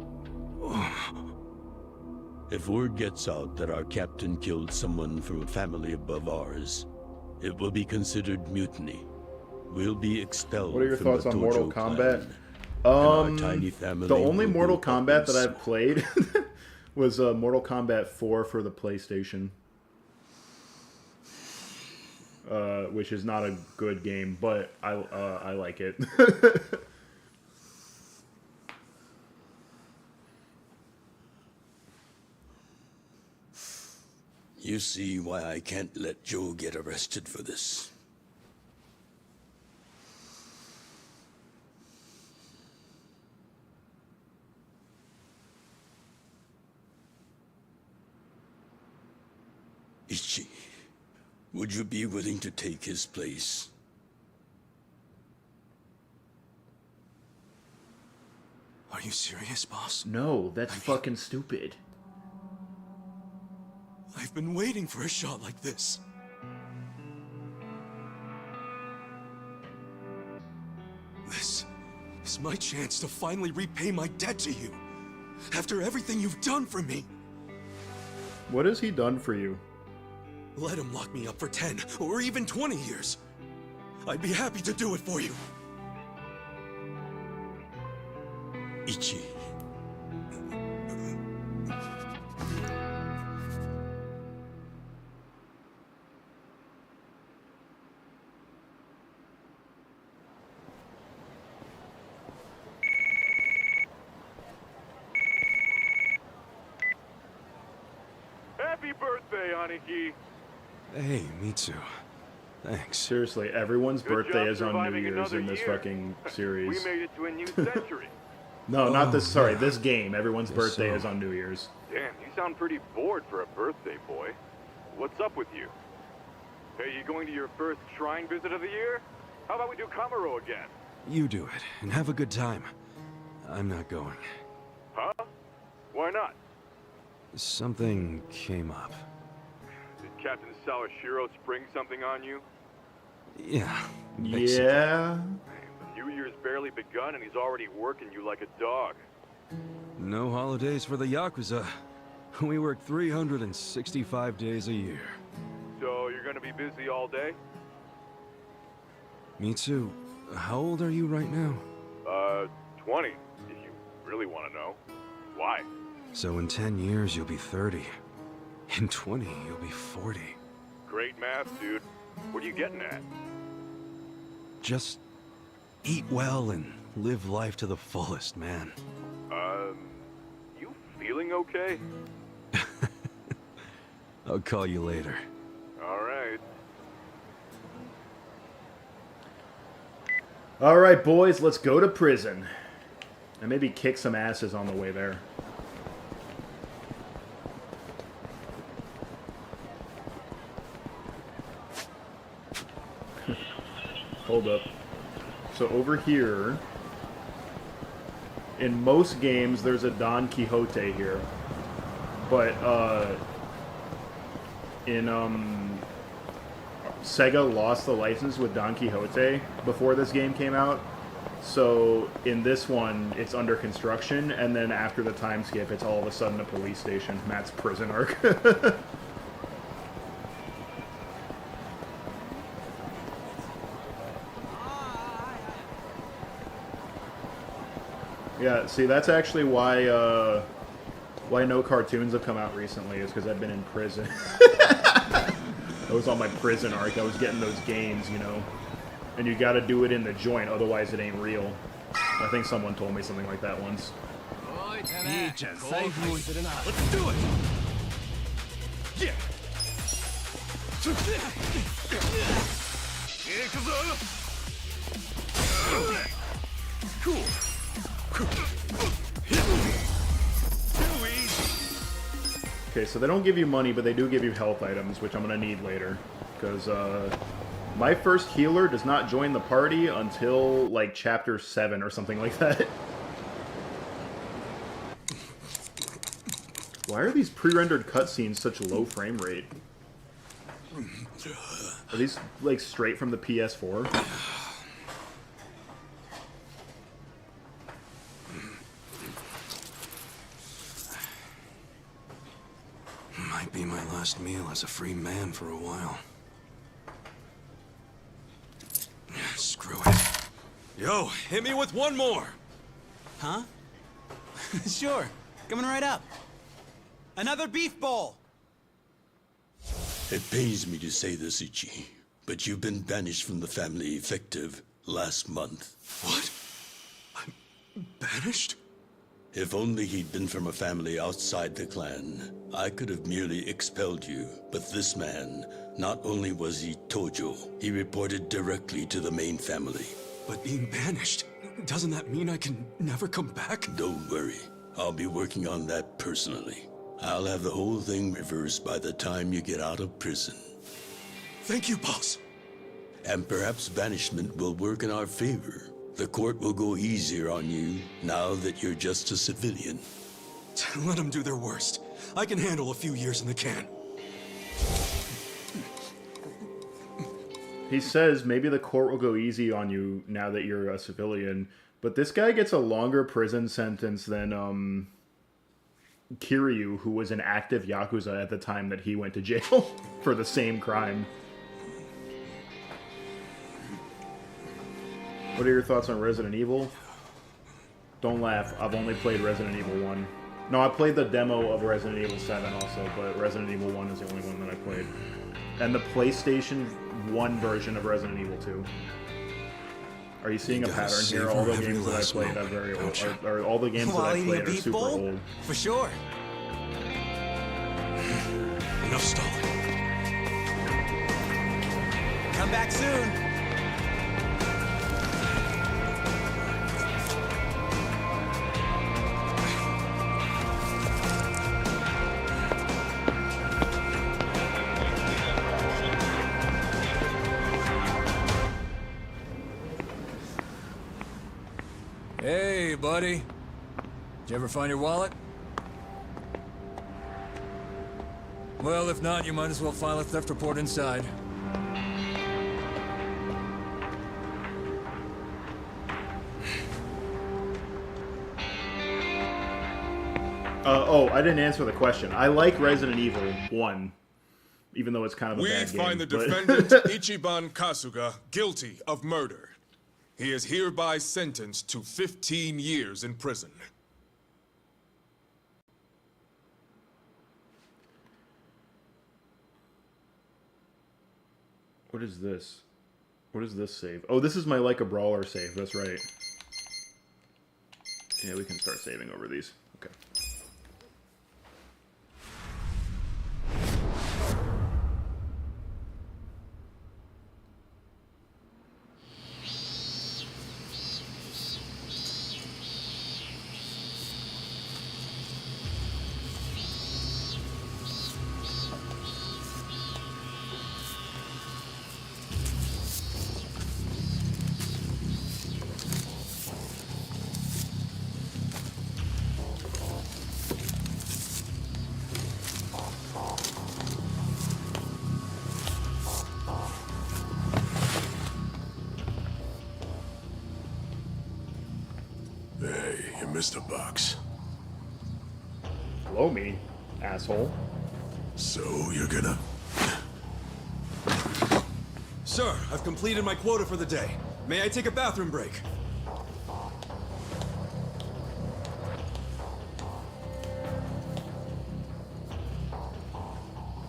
If word gets out that our captain killed someone from a family above ours, it will be considered mutiny. We'll be expelled. What are your from thoughts the on Tojo Mortal clan, Kombat? and our tiny family The only will Mortal go up Kombat in that I've smoke. played was Mortal Kombat 4 for the PlayStation. Which is not a good game, but I like it. You see why I can't let Joe get arrested for this. Ichi, would you be willing to take his place? Are you serious, boss? No, that's fucking stupid. I've been waiting for a shot like this. This is my chance to finally repay my debt to you. After everything you've done for me. What has he done for you? Let him lock me up for 10 or even 20 years. I'd be happy to do it for you. Ichi. Happy birthday, Aniki! Hey, Mitsu. Thanks. Seriously, everyone's Good birthday job is on New surviving Year's another in this year. fucking We series. made it to a new century. No, not this. Oh, Sorry, yeah. this game. Everyone's Guess birthday so. is on New Year's. Damn, you sound pretty bored for a birthday, boy. What's up with you? Hey, you going to your first shrine visit of the year? How about we do Kamaro again? You do it, and have a good time. I'm not going. Huh? Why not? Something came up. Did Captain Sawashiro spring something on you? Yeah. basically. Yeah. The New Year's barely begun and he's already working you like a dog. No holidays for the Yakuza. We work 365 days a year. So you're gonna be busy all day? Mitsu, how old are you right now? 20, if you really want to know. Why? So in 10 years, you'll be 30. In 20, you'll be 40. Great math, dude. What are you getting at? Just eat well and live life to the fullest, man. You feeling okay? I'll call you later. All right. Alright, boys, let's go to prison. And maybe kick some asses on the way there. Hold up. So over here, in most games, there's a Don Quixote here. But, Sega lost the license with Don Quixote before this game came out. So in this one, it's under construction, and then after the time skip, it's all of a sudden a police station. Matt's prison arc. Yeah, see, that's actually why no cartoons have come out recently, is because I've been in prison. I was on my prison arc. I was getting those games, you know. And you gotta do it in the joint, otherwise it ain't real. I think someone told me something like that once. Let's do it! Yeah! Cool! Okay, so they don't give you money, but they do give you health items, which I'm gonna need later. Because, my first healer does not join the party until, like, Chapter 7 or something like that. Why are these pre-rendered cutscenes such low frame rate? Are these, like, straight from the PS4? Might be my last meal as a free man for a while. Screw it. Yo, hit me with one more! Huh? Sure. Coming right up. Another beef bowl! It pains me to say this, Ichi, but you've been banished from the family effective last month. What? I'm banished? If only he'd been from a family outside the clan, I could have merely expelled you. But this man, not only was he Tojo, he reported directly to the main family. But being banished, doesn't that mean I can never come back? Don't worry, I'll be working on that personally. I'll have the whole thing reversed by the time you get out of prison. Thank you, boss. And perhaps banishment will work in our favor. The court will go easier on you now that you're just a civilian. Let them do their worst. I can handle a few years in the can. He says maybe the court will go easy on you now that you're a civilian, but this guy gets a longer prison sentence than Kiryu, who was an active Yakuza at the time that he went to jail for the same crime. What are your thoughts on Resident Evil? Don't laugh, I've only played Resident Evil 1. No, I played the demo of Resident Evil 7 also, but Resident Evil 1 is the only one that I played. And the PlayStation 1 version of Resident Evil 2. Are you seeing a pattern here? All the games that I played are very old. Or all the games that I played are super old. For sure. Enough stalling. Come back soon. Hey, buddy. Did you ever find your wallet? Well, if not, you might as well file a theft report inside. Oh, I didn't answer the question. I like Resident Evil 1, even though it's kind of a bad game. We find the defendant, Ichiban Kasuga, guilty of murder. He is hereby sentenced to 15 years in prison. What is this? What is this save? Oh, this is my Like a Brawler save. That's right. Yeah, we can start saving over these. Okay. You missed a box. Blow me, asshole. So you're gonna... Sir, I've completed my quota for the day. May I take a bathroom break?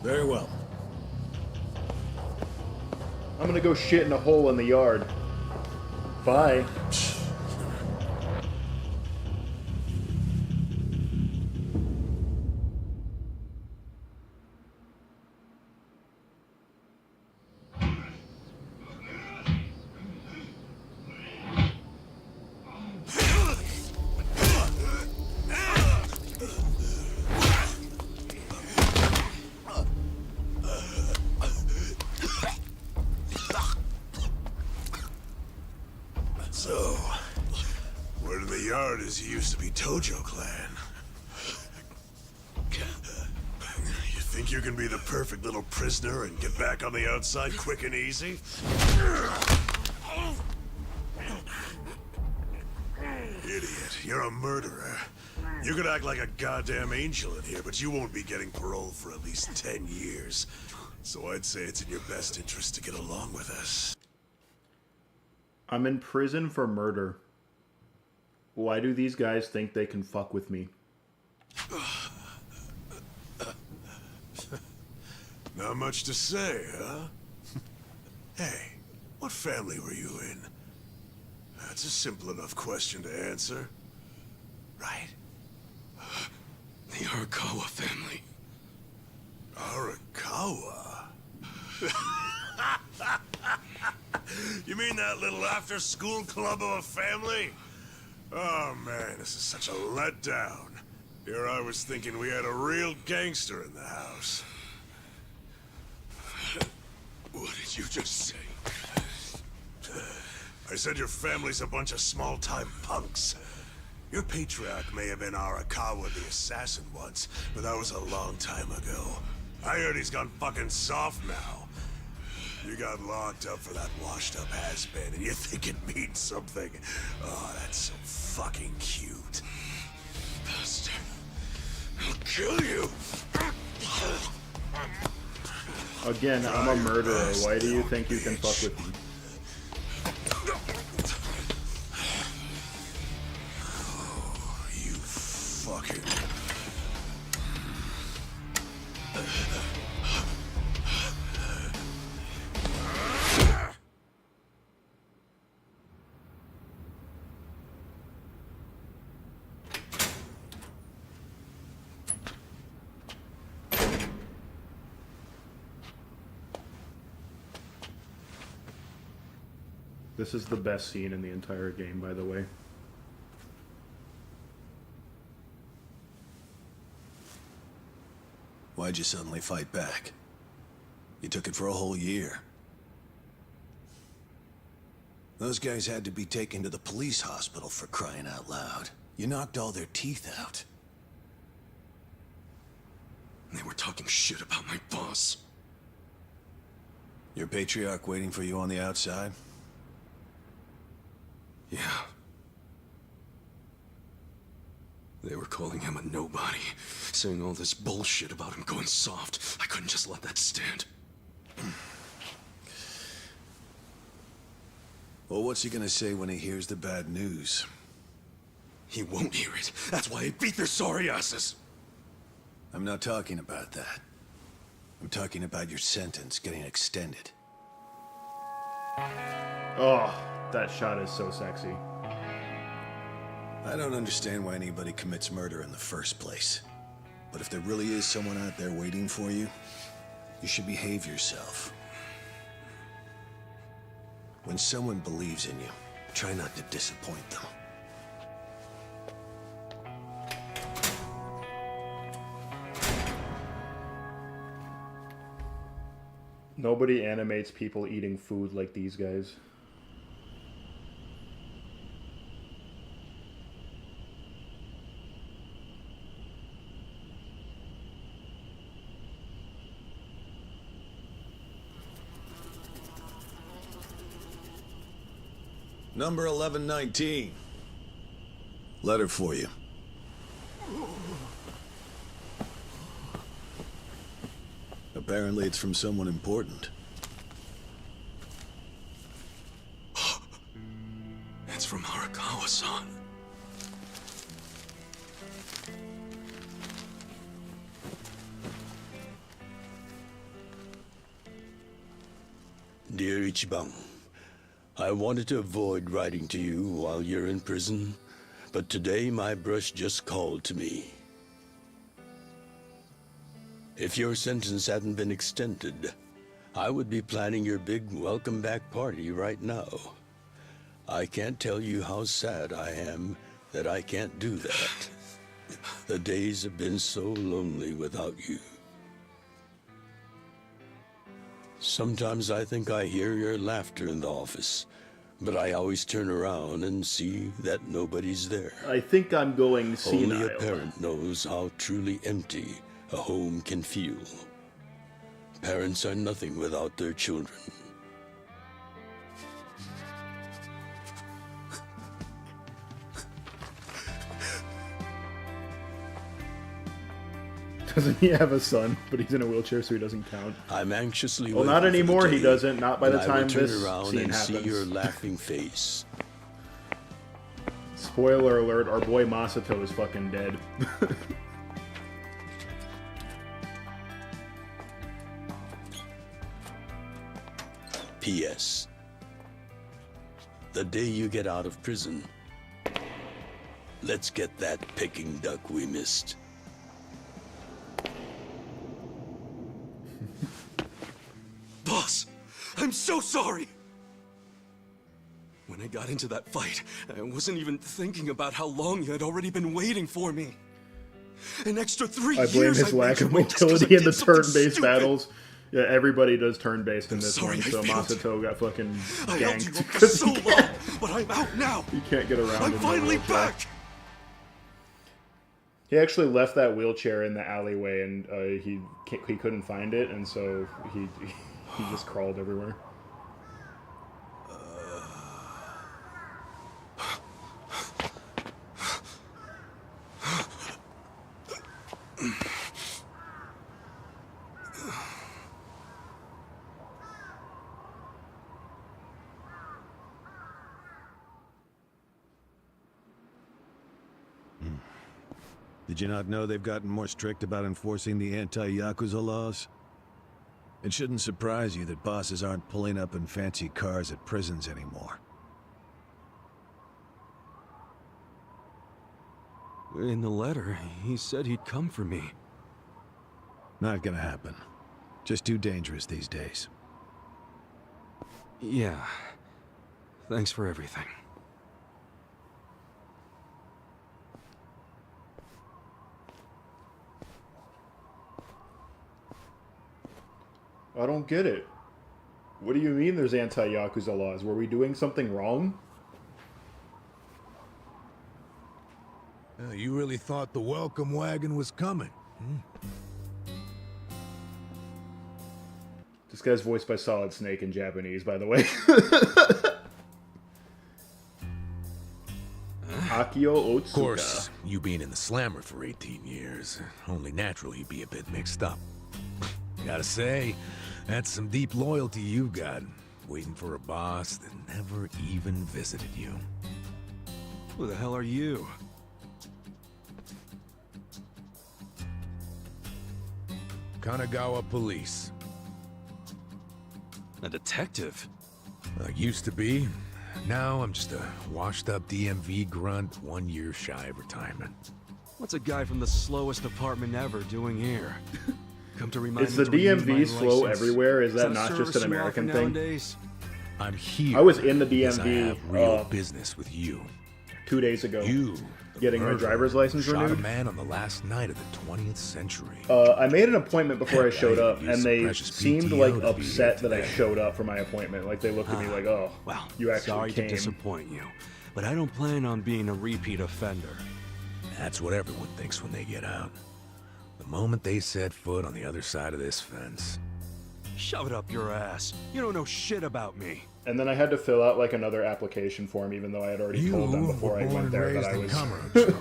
Very well. I'm gonna go shit in a hole in the yard. Bye. So, word in the yard is you used to be Tojo Clan. You think you can be the perfect little prisoner and get back on the outside quick and easy? Idiot, you're a murderer. You could act like a goddamn angel in here, but you won't be getting parole for at least 10 years. So I'd say it's in your best interest to get along with us. I'm in prison for murder. Why do these guys think they can fuck with me? Not much to say, huh? Hey, what family were you in? That's a simple enough question to answer. Right? The Arakawa family. Arakawa? You mean that little after-school club of a family? Oh man, this is such a letdown. Here I was thinking we had a real gangster in the house. What did you just say? I said your family's a bunch of small-time punks. Your patriarch may have been Arakawa the assassin once, but that was a long time ago. I heard he's gone fucking soft now. You got locked up for that washed-up has-been, and you think it means something. Oh, that's so fucking cute. Bastard. I'll kill you. Again, I'm a murderer. Why do you think you can fuck with me? Oh, you fucking... This is the best scene in the entire game, by the way. Why'd you suddenly fight back? You took it for a whole year. Those guys had to be taken to the police hospital for crying out loud. You knocked all their teeth out. They were talking shit about my boss. Your patriarch waiting for you on the outside? Yeah. They were calling him a nobody, saying all this bullshit about him going soft. I couldn't just let that stand. Well, what's he gonna say when he hears the bad news? He won't hear it. That's why he beat their sorry asses. I'm not talking about that. I'm talking about your sentence getting extended. Oh, that shot is so sexy. I don't understand why anybody commits murder in the first place. But if there really is someone out there waiting for you, you should behave yourself. When someone believes in you, try not to disappoint them. Nobody animates people eating food like these guys. Number 1119. Letter for you. Apparently it's from someone important. It's from Arakawa-san. Dear Ichiban, I wanted to avoid writing to you while you're in prison, but today my brush just called to me. If your sentence hadn't been extended, I would be planning your big welcome back party right now. I can't tell you how sad I am that I can't do that. The days have been so lonely without you. Sometimes I think I hear your laughter in the office, but I always turn around and see that nobody's there. I think I'm going senile. Only a parent knows how truly empty a home can feel. Parents are nothing without their children. Doesn't he have a son? But he's in a wheelchair, so he doesn't count. I'm anxiously Well, not waiting for anymore. the He day doesn't. Not by the when I will time turn this around scene and happens. see your laughing face. Spoiler alert: our boy Masato is fucking dead. P.S. The day you get out of prison, let's get that Peking duck we missed. Boss, I'm so sorry! When I got into that fight, I wasn't even thinking about how long you had already been waiting for me. An extra 3 years. I blame his lack of mobility in the turn-based battles. Yeah, everybody does turn-based in this one, so Masato got fucking I held you ganked. up for so long, but I'm out now. He can't get around. I'm finally back. He actually left that wheelchair in the alleyway, and he couldn't find it, and so he just crawled everywhere. Did you not know they've gotten more strict about enforcing the anti-YAKUZA laws? It shouldn't surprise you that bosses aren't pulling up in fancy cars at prisons anymore. In the letter, he said he'd come for me. Not gonna happen. Just too dangerous these days. Yeah. Thanks for everything. I don't get it. What do you mean there's anti-Yakuza laws? Were we doing something wrong? You really thought the welcome wagon was coming? This guy's voiced by Solid Snake in Japanese, by the way. Akio Otsuka. Of course, you being in the slammer for 18 years, only natural you'd be a bit mixed up. Gotta say, that's some deep loyalty you got, waiting for a boss that never even visited you. Who the hell are you? Kanagawa Police. A detective? Used to be. Now I'm just a washed-up DMV grunt, 1 year shy of retirement. What's a guy from the slowest department ever doing here? Come to remind Is me the to renew DMV my slow license? everywhere? Is that a not just service an you American offer thing? nowadays? I'm here. I was in the because I DMV have real business with you. 2 days ago. You, getting my murderer, driver's license shot a renewed. man on the last night of the 20th century. I made an appointment before I showed up, used and some they precious seemed PTO like to be here upset that I today. showed up for my appointment. Like they looked at me like, "Oh, well, you actually sorry came." to disappoint you, but I don't plan on being a repeat offender. That's what everyone thinks when they get out. The moment they set foot on the other side of this fence. Shove it up your ass. You don't know shit about me. And then I had to fill out like another application form, even though I had already told them before I went there that I was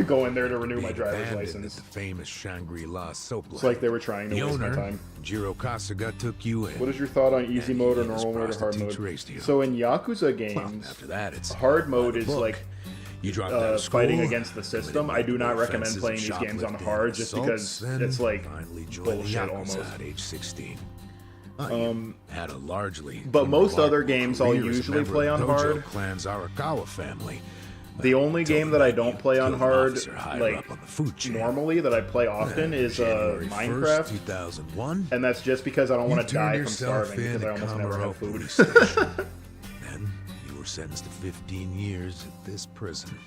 going there to renew my driver's license. At the famous Shangri-La soap It's like they were trying to waste my time. Jiro Kasuga took you in. What is your thought on easy mode or normal mode or hard mode? So in Yakuza games, after that, it's hard mode is like fighting school, against the system. I do not recommend playing these games on hard just because it's like bullshit almost. At age 16. Had a largely but most other games I'll usually play on hard. Clan's Arakawa family. The only game that I don't play on hard, like normally that I play often, is Minecraft. 2001, and that's just because I don't want to die from starving because I almost never have food. Then you were sentenced to 15 years at this prison.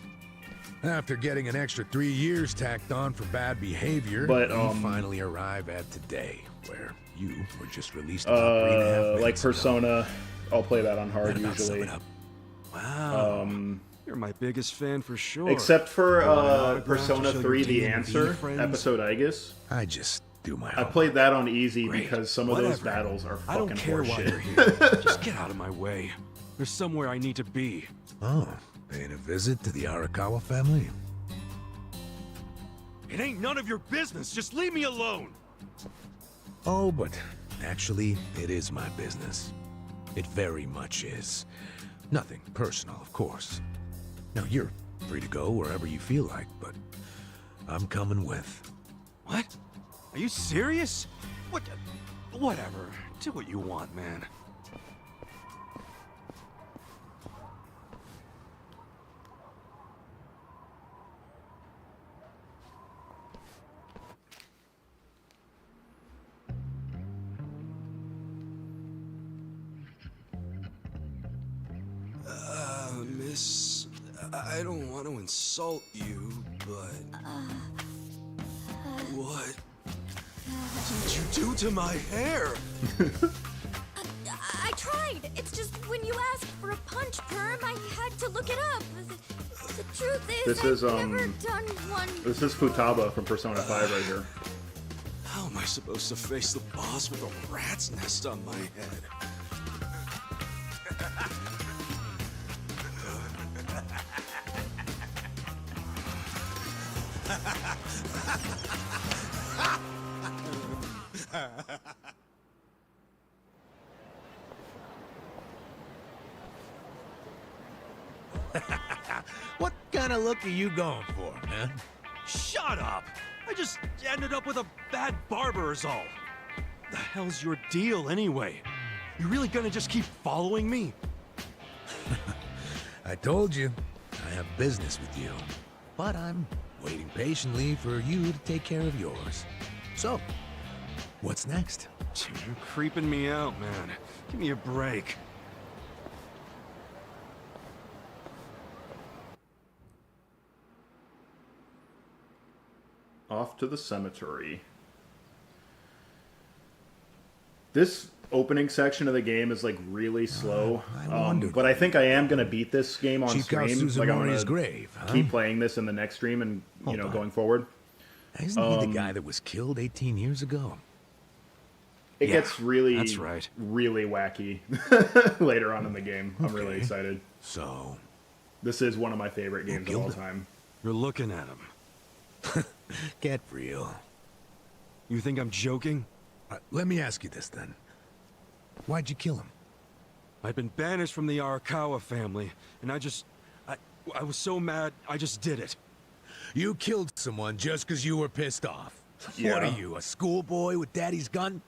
After getting an extra 3 years tacked on for bad behavior, but you finally arrive at today, where you were just released about 3.5 minutes like Persona, I'll play that on hard usually. Wow. You're my biggest fan for sure. Except for Persona 3 The Answer, episode Aegis. I just do my I played that on easy because some of those battles are fucking I don't care why horseshit. you're here. Just get out of my way. There's somewhere I need to be. Oh, paying a visit to the Arakawa family? It ain't none of your business. Just leave me alone. Oh, but actually, it is my business. It very much is. Nothing personal, of course. Now, you're free to go wherever you feel like, but I'm coming with. What? Are you serious? What? Whatever. Do what you want, man. Miss, I don't want to insult you, but... What did you do to my hair? I tried. It's just when you asked for a punch perm, I had to look it up. The truth is, I've never done one. This is Futaba from Persona 5 right here. How am I supposed to face the boss with a rat's nest on my head? What kind of look are you going for, man? Shut up! I just ended up with a bad barber is all. The hell's your deal anyway? You really gonna just keep following me? I told you, I have business with you. But I'm waiting patiently for you to take care of yours. So, what's next? You're creeping me out, man. Give me a break. Off to the cemetery. This opening section of the game is like really slow, but I think I am gonna beat this game on stream. Like I'm gonna grave, keep playing this in the next stream and going forward. Isn't he the guy that was killed 18 years ago? It gets really, that's right. really wacky later on in the game. I'm really excited. So, this is one of my favorite games of all time. You're looking at him. Get real. You think I'm joking? Let me ask you this then. Why'd you kill him? I'd been banished from the Arakawa family, and I was so mad, I just did it. You killed someone just because you were pissed off? Yeah. What are you, a schoolboy with daddy's gun?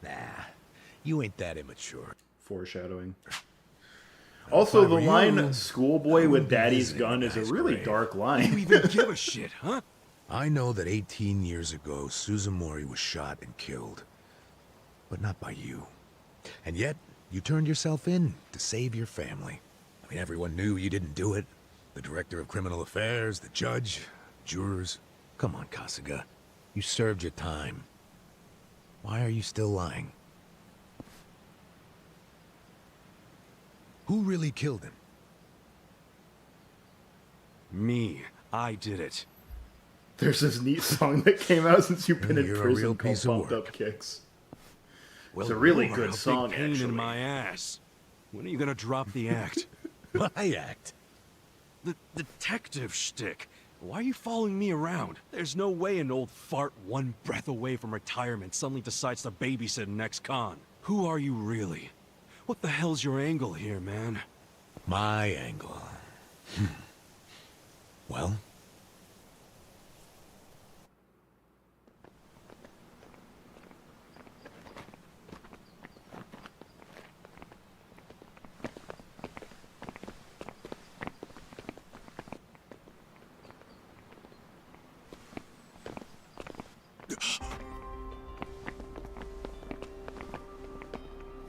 Nah, you ain't that immature. Foreshadowing. Also, the line "schoolboy with daddy's gun" is a really dark line. You even give a shit, huh? I know that 18 years ago, Suzumori was shot and killed. But not by you. And yet, you turned yourself in to save your family. I mean, everyone knew you didn't do it. The director of criminal affairs, the judge, jurors. Come on, Kasuga. You served your time. Why are you still lying? Who really killed him? Me. I did it. There's this neat song that came out since you've been in You're a prison real called piece of Pumped work. Up Kicks. Well, it's a really you are good a song, big pain actually. in my ass. When are you gonna drop the act? My act? The detective shtick. Why are you following me around? There's no way an old fart one breath away from retirement suddenly decides to babysit an ex-con. Who are you really? What the hell's your angle here, man? My angle. Well?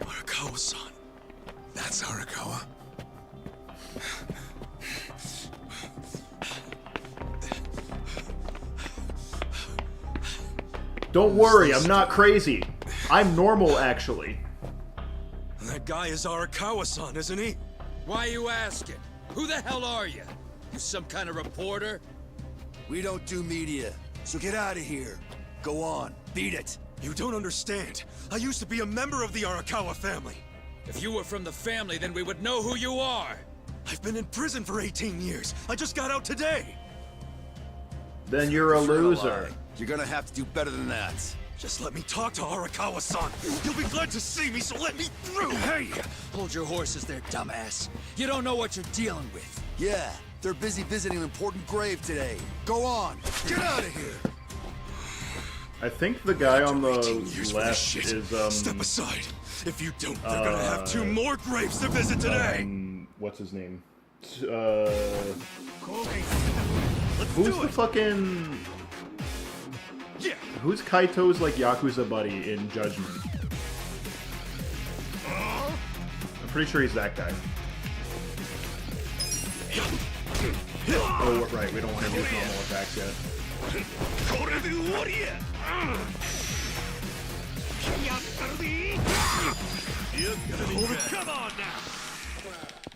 Arakawa-san. That's Arakawa? Don't worry, I'm not crazy. I'm normal, actually. That guy is Arakawa-san, isn't he? Why are you asking? Who the hell are you? You some kind of reporter? We don't do media, so get out of here. Go on, beat it. You don't understand. I used to be a member of the Arakawa family. If you were from the family, then we would know who you are. I've been in prison for 18 years. I just got out today. Then you're a loser. You're gonna have to do better than that. Just let me talk to Arakawa-san. He'll be glad to see me, so let me through. Hey! Hold your horses there, dumbass. You don't know what you're dealing with. Yeah, they're busy visiting an important grave today. Go on, get out of here. I think the guy on the left is, Step aside. If you don't, they're gonna have 2 more graves to visit today. What's his name? Who's the fucking... Yeah. Who's Kaito's, like, Yakuza buddy in Judgment? I'm pretty sure he's that guy. Oh, right, we don't want to use normal attacks yet. Come on now!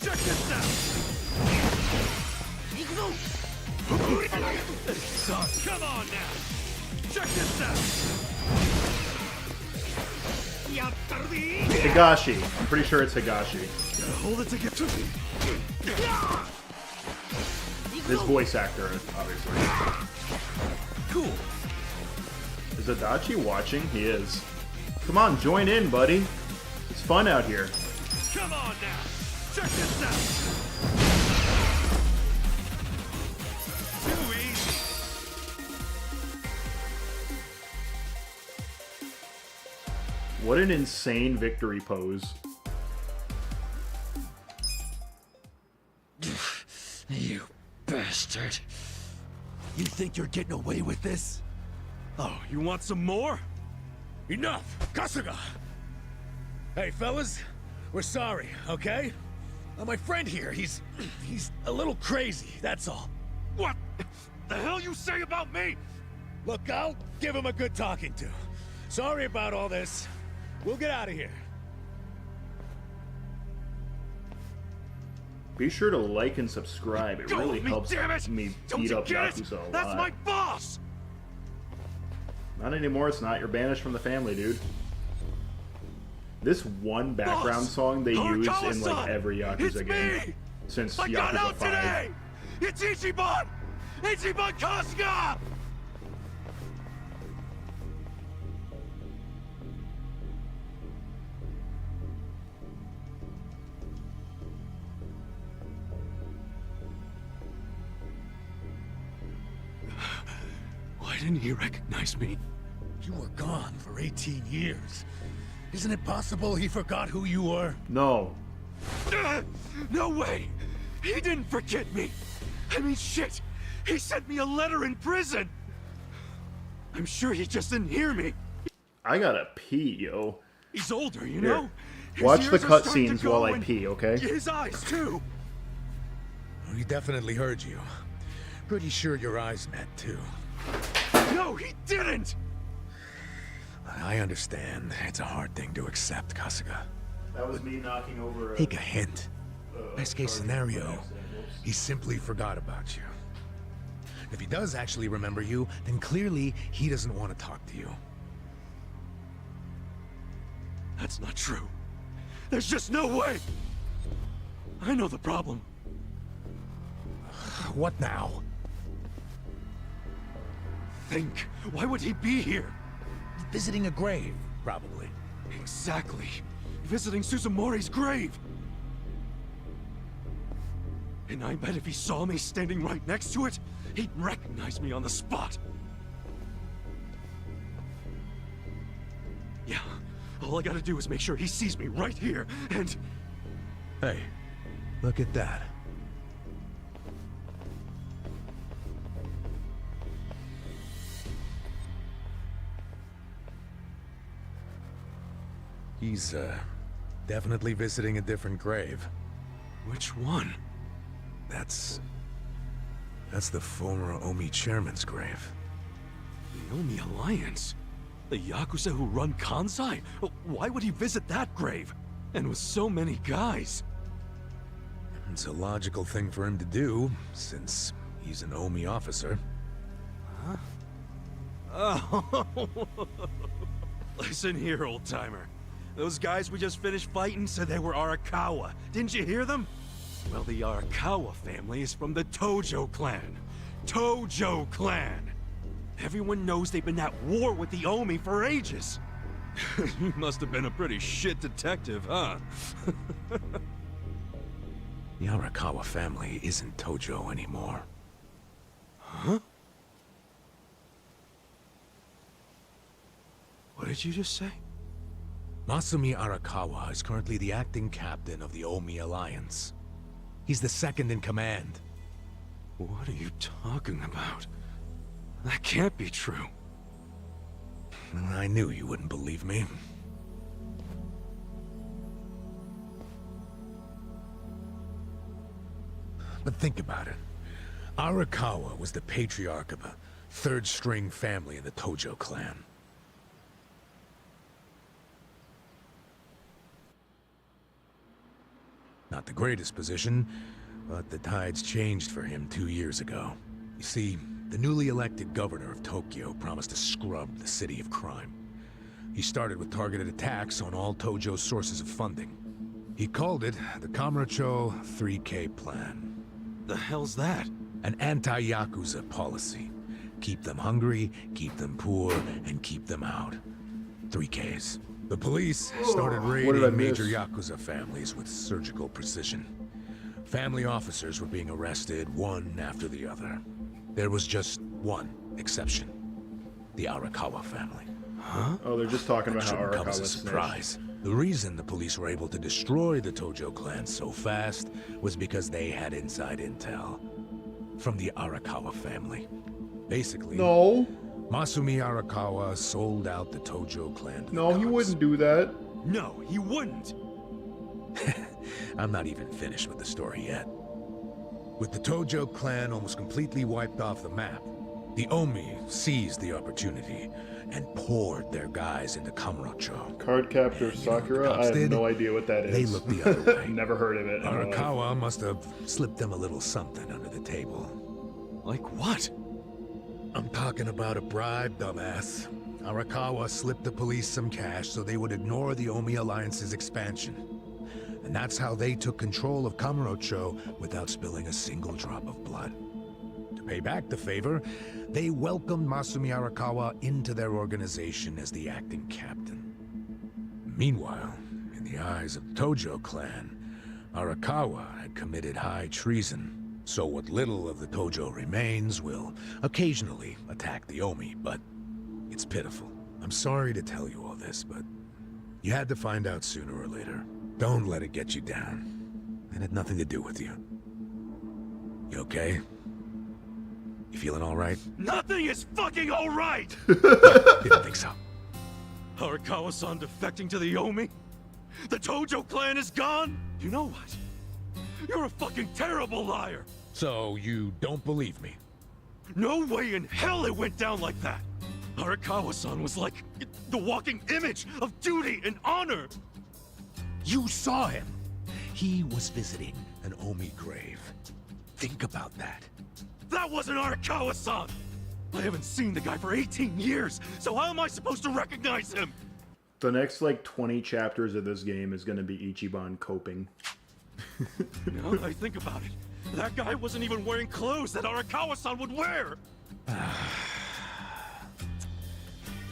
Check this out! Come on now! Check this out! Higashi. I'm pretty sure it's Higashi. Hold it together. His voice actor, obviously. Cool. Is Adachi watching? He is. Come on, join in, buddy. It's fun out here. Come on now! Check this out! Too easy! What an insane victory pose. You bastard. You think you're getting away with this? Oh, you want some more? Enough! Kasuga! Hey, fellas, we're sorry, okay? My friend here, he's a little crazy, that's all. What the hell you say about me? Look, I'll give him a good talking to. Sorry about all this. We'll get out of here. Be sure to like and subscribe. It really helps me beat up Yakuza a lot. That's my boss! Not anymore, it's not. You're banished from the family, dude. This one background song they use in like every Yakuza game since Yakuza 5. Today. It's Ichiban! Ichiban Kasuga! Why didn't he recognize me? You were gone for 18 years. Isn't it possible he forgot who you were? No. No way! He didn't forget me! I mean, shit! He sent me a letter in prison! I'm sure he just didn't hear me. I gotta pee, yo. He's older, you Here. know? His Watch the ears are starting to cutscenes while go I and pee, okay? His eyes, too! He definitely heard you. Pretty sure your eyes met, too. No, he didn't! I understand. It's a hard thing to accept, Kasuga. That was me knocking over. Take a hint. Best case scenario, he simply forgot about you. If he does actually remember you, then clearly he doesn't want to talk to you. That's not true. There's just no way! I know the problem. What now? Think. Why would he be here? Visiting a grave, probably. Exactly. Visiting Suzumori's grave. And I bet if he saw me standing right next to it, he'd recognize me on the spot. Yeah, all I gotta do is make sure he sees me right here, and... Hey, look at that. He's, definitely visiting a different grave. Which one? That's the former Omi chairman's grave. The Omi Alliance? The Yakuza who run Kansai? Why would he visit that grave? And with so many guys? It's a logical thing for him to do, since he's an Omi officer. Huh? Oh. Listen here, old-timer. Those guys we just finished fighting said they were Arakawa. Didn't you hear them? Well, the Arakawa family is from the Tojo clan. Tojo clan! Everyone knows they've been at war with the Omi for ages. You must have been a pretty shit detective, huh? The Arakawa family isn't Tojo anymore. Huh? What did you just say? Masumi Arakawa is currently the acting captain of the Omi Alliance. He's the second in command. What are you talking about? That can't be true. I knew you wouldn't believe me. But think about it. Arakawa was the patriarch of a third-string family in the Tojo clan. Not the greatest position, but the tides changed for him 2 years ago. You see, the newly elected governor of Tokyo promised to scrub the city of crime. He started with targeted attacks on all Tojo's sources of funding. He called it the Kamurocho 3K Plan. The hell's that? An anti-Yakuza policy. Keep them hungry, keep them poor, and keep them out. 3Ks. The police started raiding major Yakuza families with surgical precision. Family officers were being arrested one after the other. There was just one exception. The Arakawa family. Huh? Oh, they're just talking about how Shouldn't come as a Arakawa surprise. The reason the police were able to destroy the Tojo clan so fast was because they had inside intel from the Arakawa family. Basically, no. Masumi Arakawa sold out the Tojo clan to No, he wouldn't do that. No, he wouldn't. I'm not even finished with the story yet. With the Tojo clan almost completely wiped off the map, the Omi seized the opportunity and poured their guys into Kamurocho. Cardcaptor Sakura? I have no idea what that is. They looked the other way. Never heard of it. Arakawa must have slipped them a little something under the table. Like what? I'm talking about a bribe, dumbass. Arakawa slipped the police some cash so they would ignore the Omi Alliance's expansion. And that's how they took control of Kamurocho without spilling a single drop of blood. To pay back the favor, they welcomed Masumi Arakawa into their organization as the acting captain. Meanwhile, in the eyes of the Tojo clan, Arakawa had committed high treason. So what little of the Tojo remains will occasionally attack the Omi, but it's pitiful. I'm sorry to tell you all this, but you had to find out sooner or later. Don't let it get you down. It had nothing to do with you. You okay? You feeling all right? Nothing is fucking all right! Didn't think so. Arakawa-san defecting to the Omi? The Tojo clan is gone? You know what? You're a fucking terrible liar! So, you don't believe me? No way in hell it went down like that! Arakawa-san was like the walking image of duty and honor! You saw him! He was visiting an Omi grave. Think about that. That wasn't Arakawa-san! I haven't seen the guy for 18 years, so how am I supposed to recognize him? The next, 20 chapters of this game is going to be Ichiban coping. Now that I think about it, that guy wasn't even wearing clothes that Arakawa-san would wear!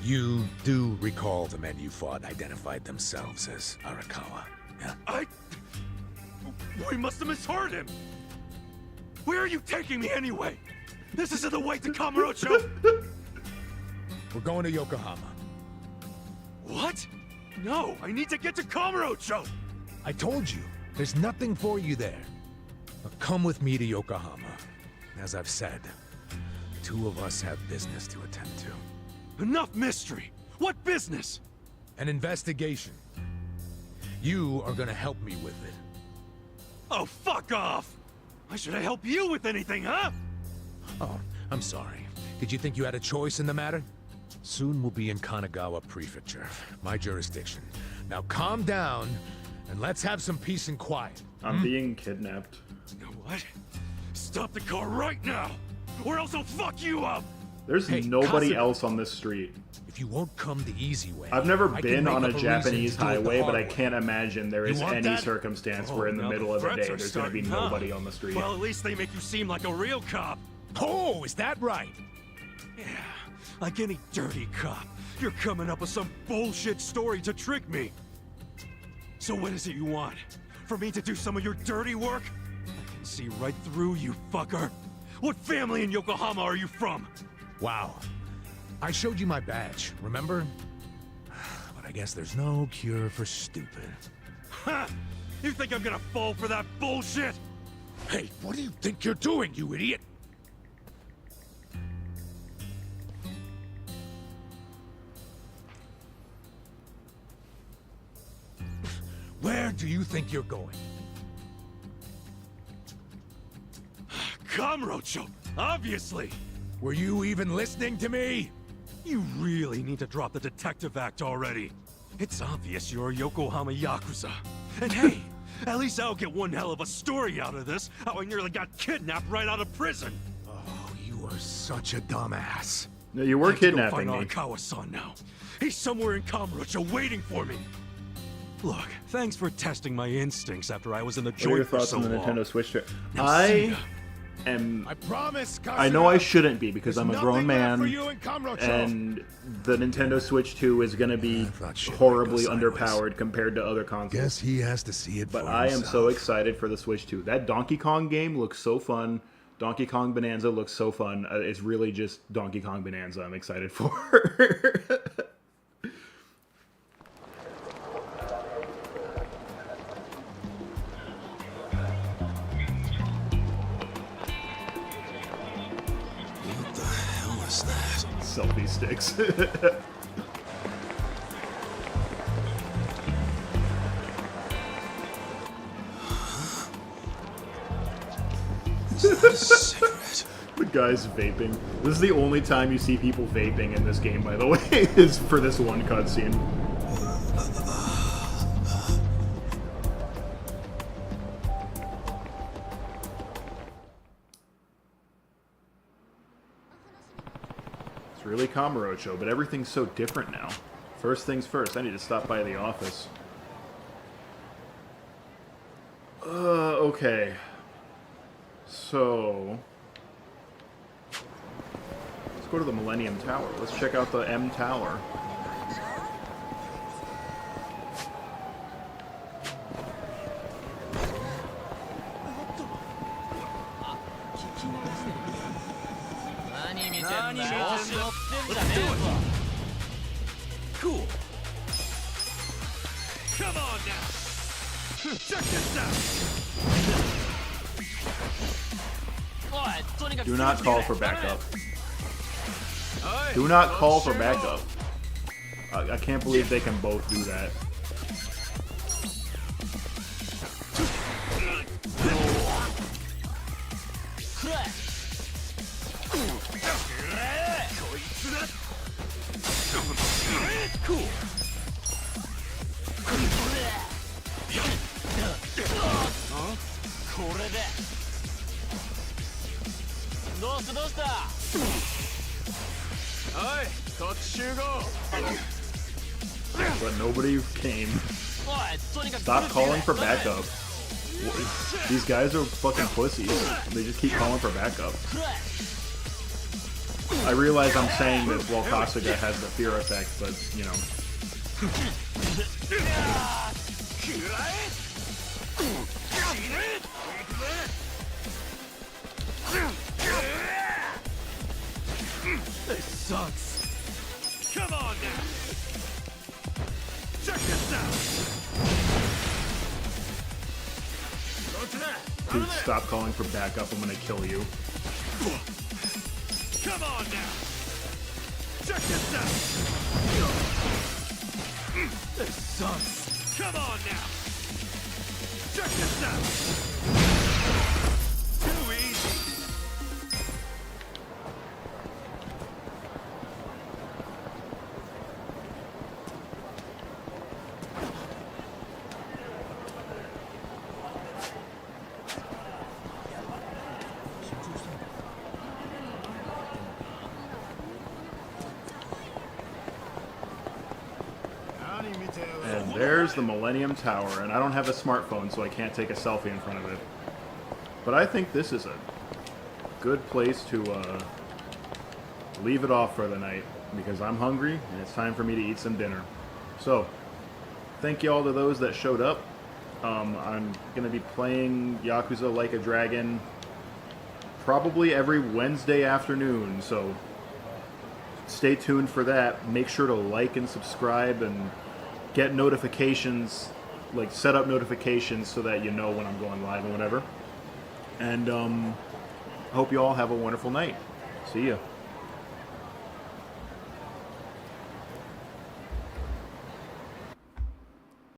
You do recall the men you fought identified themselves as Arakawa, yeah? We must have misheard him! Where are you taking me anyway? This isn't the way to Kamurocho! We're going to Yokohama. What? No, I need to get to Kamurocho! I told you, there's nothing for you there. But come with me to Yokohama. As I've said, the two of us have business to attend to. Enough mystery! What business? An investigation. You are gonna help me with it. Oh, fuck off! Why should I help you with anything, huh? Oh, I'm sorry. Did you think you had a choice in the matter? Soon we'll be in Kanagawa Prefecture, my jurisdiction. Now calm down, and let's have some peace and quiet. I'm being kidnapped. You know what? Stop the car right now, or else I'll fuck you up! There's nobody else on this street. If you won't come the easy way, I've never I can been make on a up reason Japanese to do it the highway, but hard I way. can't imagine there is want any that? circumstance Oh, where in the now middle of the threats day are there's going to be starting, huh? nobody on the street. Well, at least they make you seem like a real cop. Oh, is that right? Yeah, like any dirty cop. You're coming up with some bullshit story to trick me. So what is it you want? For me to do some of your dirty work? I can see right through you, fucker. What family in Yokohama are you from? Wow. I showed you my badge, remember? But I guess there's no cure for stupid. Ha! You think I'm gonna fall for that bullshit? Hey, what do you think you're doing, you idiot? Where do you think you're going? Kamurocho, obviously! Were you even listening to me? You really need to drop the detective act already. It's obvious you're a Yokohama Yakuza. And hey, at least I'll get one hell of a story out of this, how I nearly got kidnapped right out of prison. Oh, you are such a dumbass. No, you were I have to go kidnapping find me. Arakawa-san now. He's somewhere in Kamurocho waiting for me. Look, thanks for testing my instincts after I was in the What are your joint for thoughts so on the long. Nintendo Switch? Now, I am. I promise, I know I shouldn't be because There's I'm a grown nothing left man, for you in Kamurocho. and the Nintendo Switch 2 is going to be horribly underpowered compared to other consoles. Guess he has to see it But for I am himself. so excited for the Switch 2. That Donkey Kong game looks so fun. Donkey Kong Bonanza looks so fun. It's really just Donkey Kong Bonanza I'm excited for. What the hell is that? Selfie sticks. Is that a cigarette? The guy's vaping. This is the only time you see people vaping in this game, by the way, is for this one cutscene. It's really Kamurocho, but everything's so different now. First things first, I need to stop by the office. Okay. So... let's go to the Millennium Tower. Let's check out the M Tower. Let's do it! Cool. Come on now! Check this out! Do not call for backup. Do not call for backup. I can't believe they can both do that. Cool. But nobody came. Stop calling for backup. These guys are fucking pussies. They just keep calling for backup. I realize I'm saying this while Kasuga has the fear effect, but, you know. This sucks. Come on now. Check this out. Dude, stop calling for backup. I'm gonna kill you. Come on now. Check this out. This sucks. Come on now. Check this out. Too easy. And there's the Millennium Tower, and I don't have a smartphone, so I can't take a selfie in front of it. But I think this is a good place to leave it off for the night, because I'm hungry, and it's time for me to eat some dinner. So, thank you all to those that showed up. I'm going to be playing Yakuza Like a Dragon probably every Wednesday afternoon, so stay tuned for that. Make sure to like and subscribe and get notifications, like set up notifications so that you know when I'm going live and whatever. And I hope you all have a wonderful night. See ya.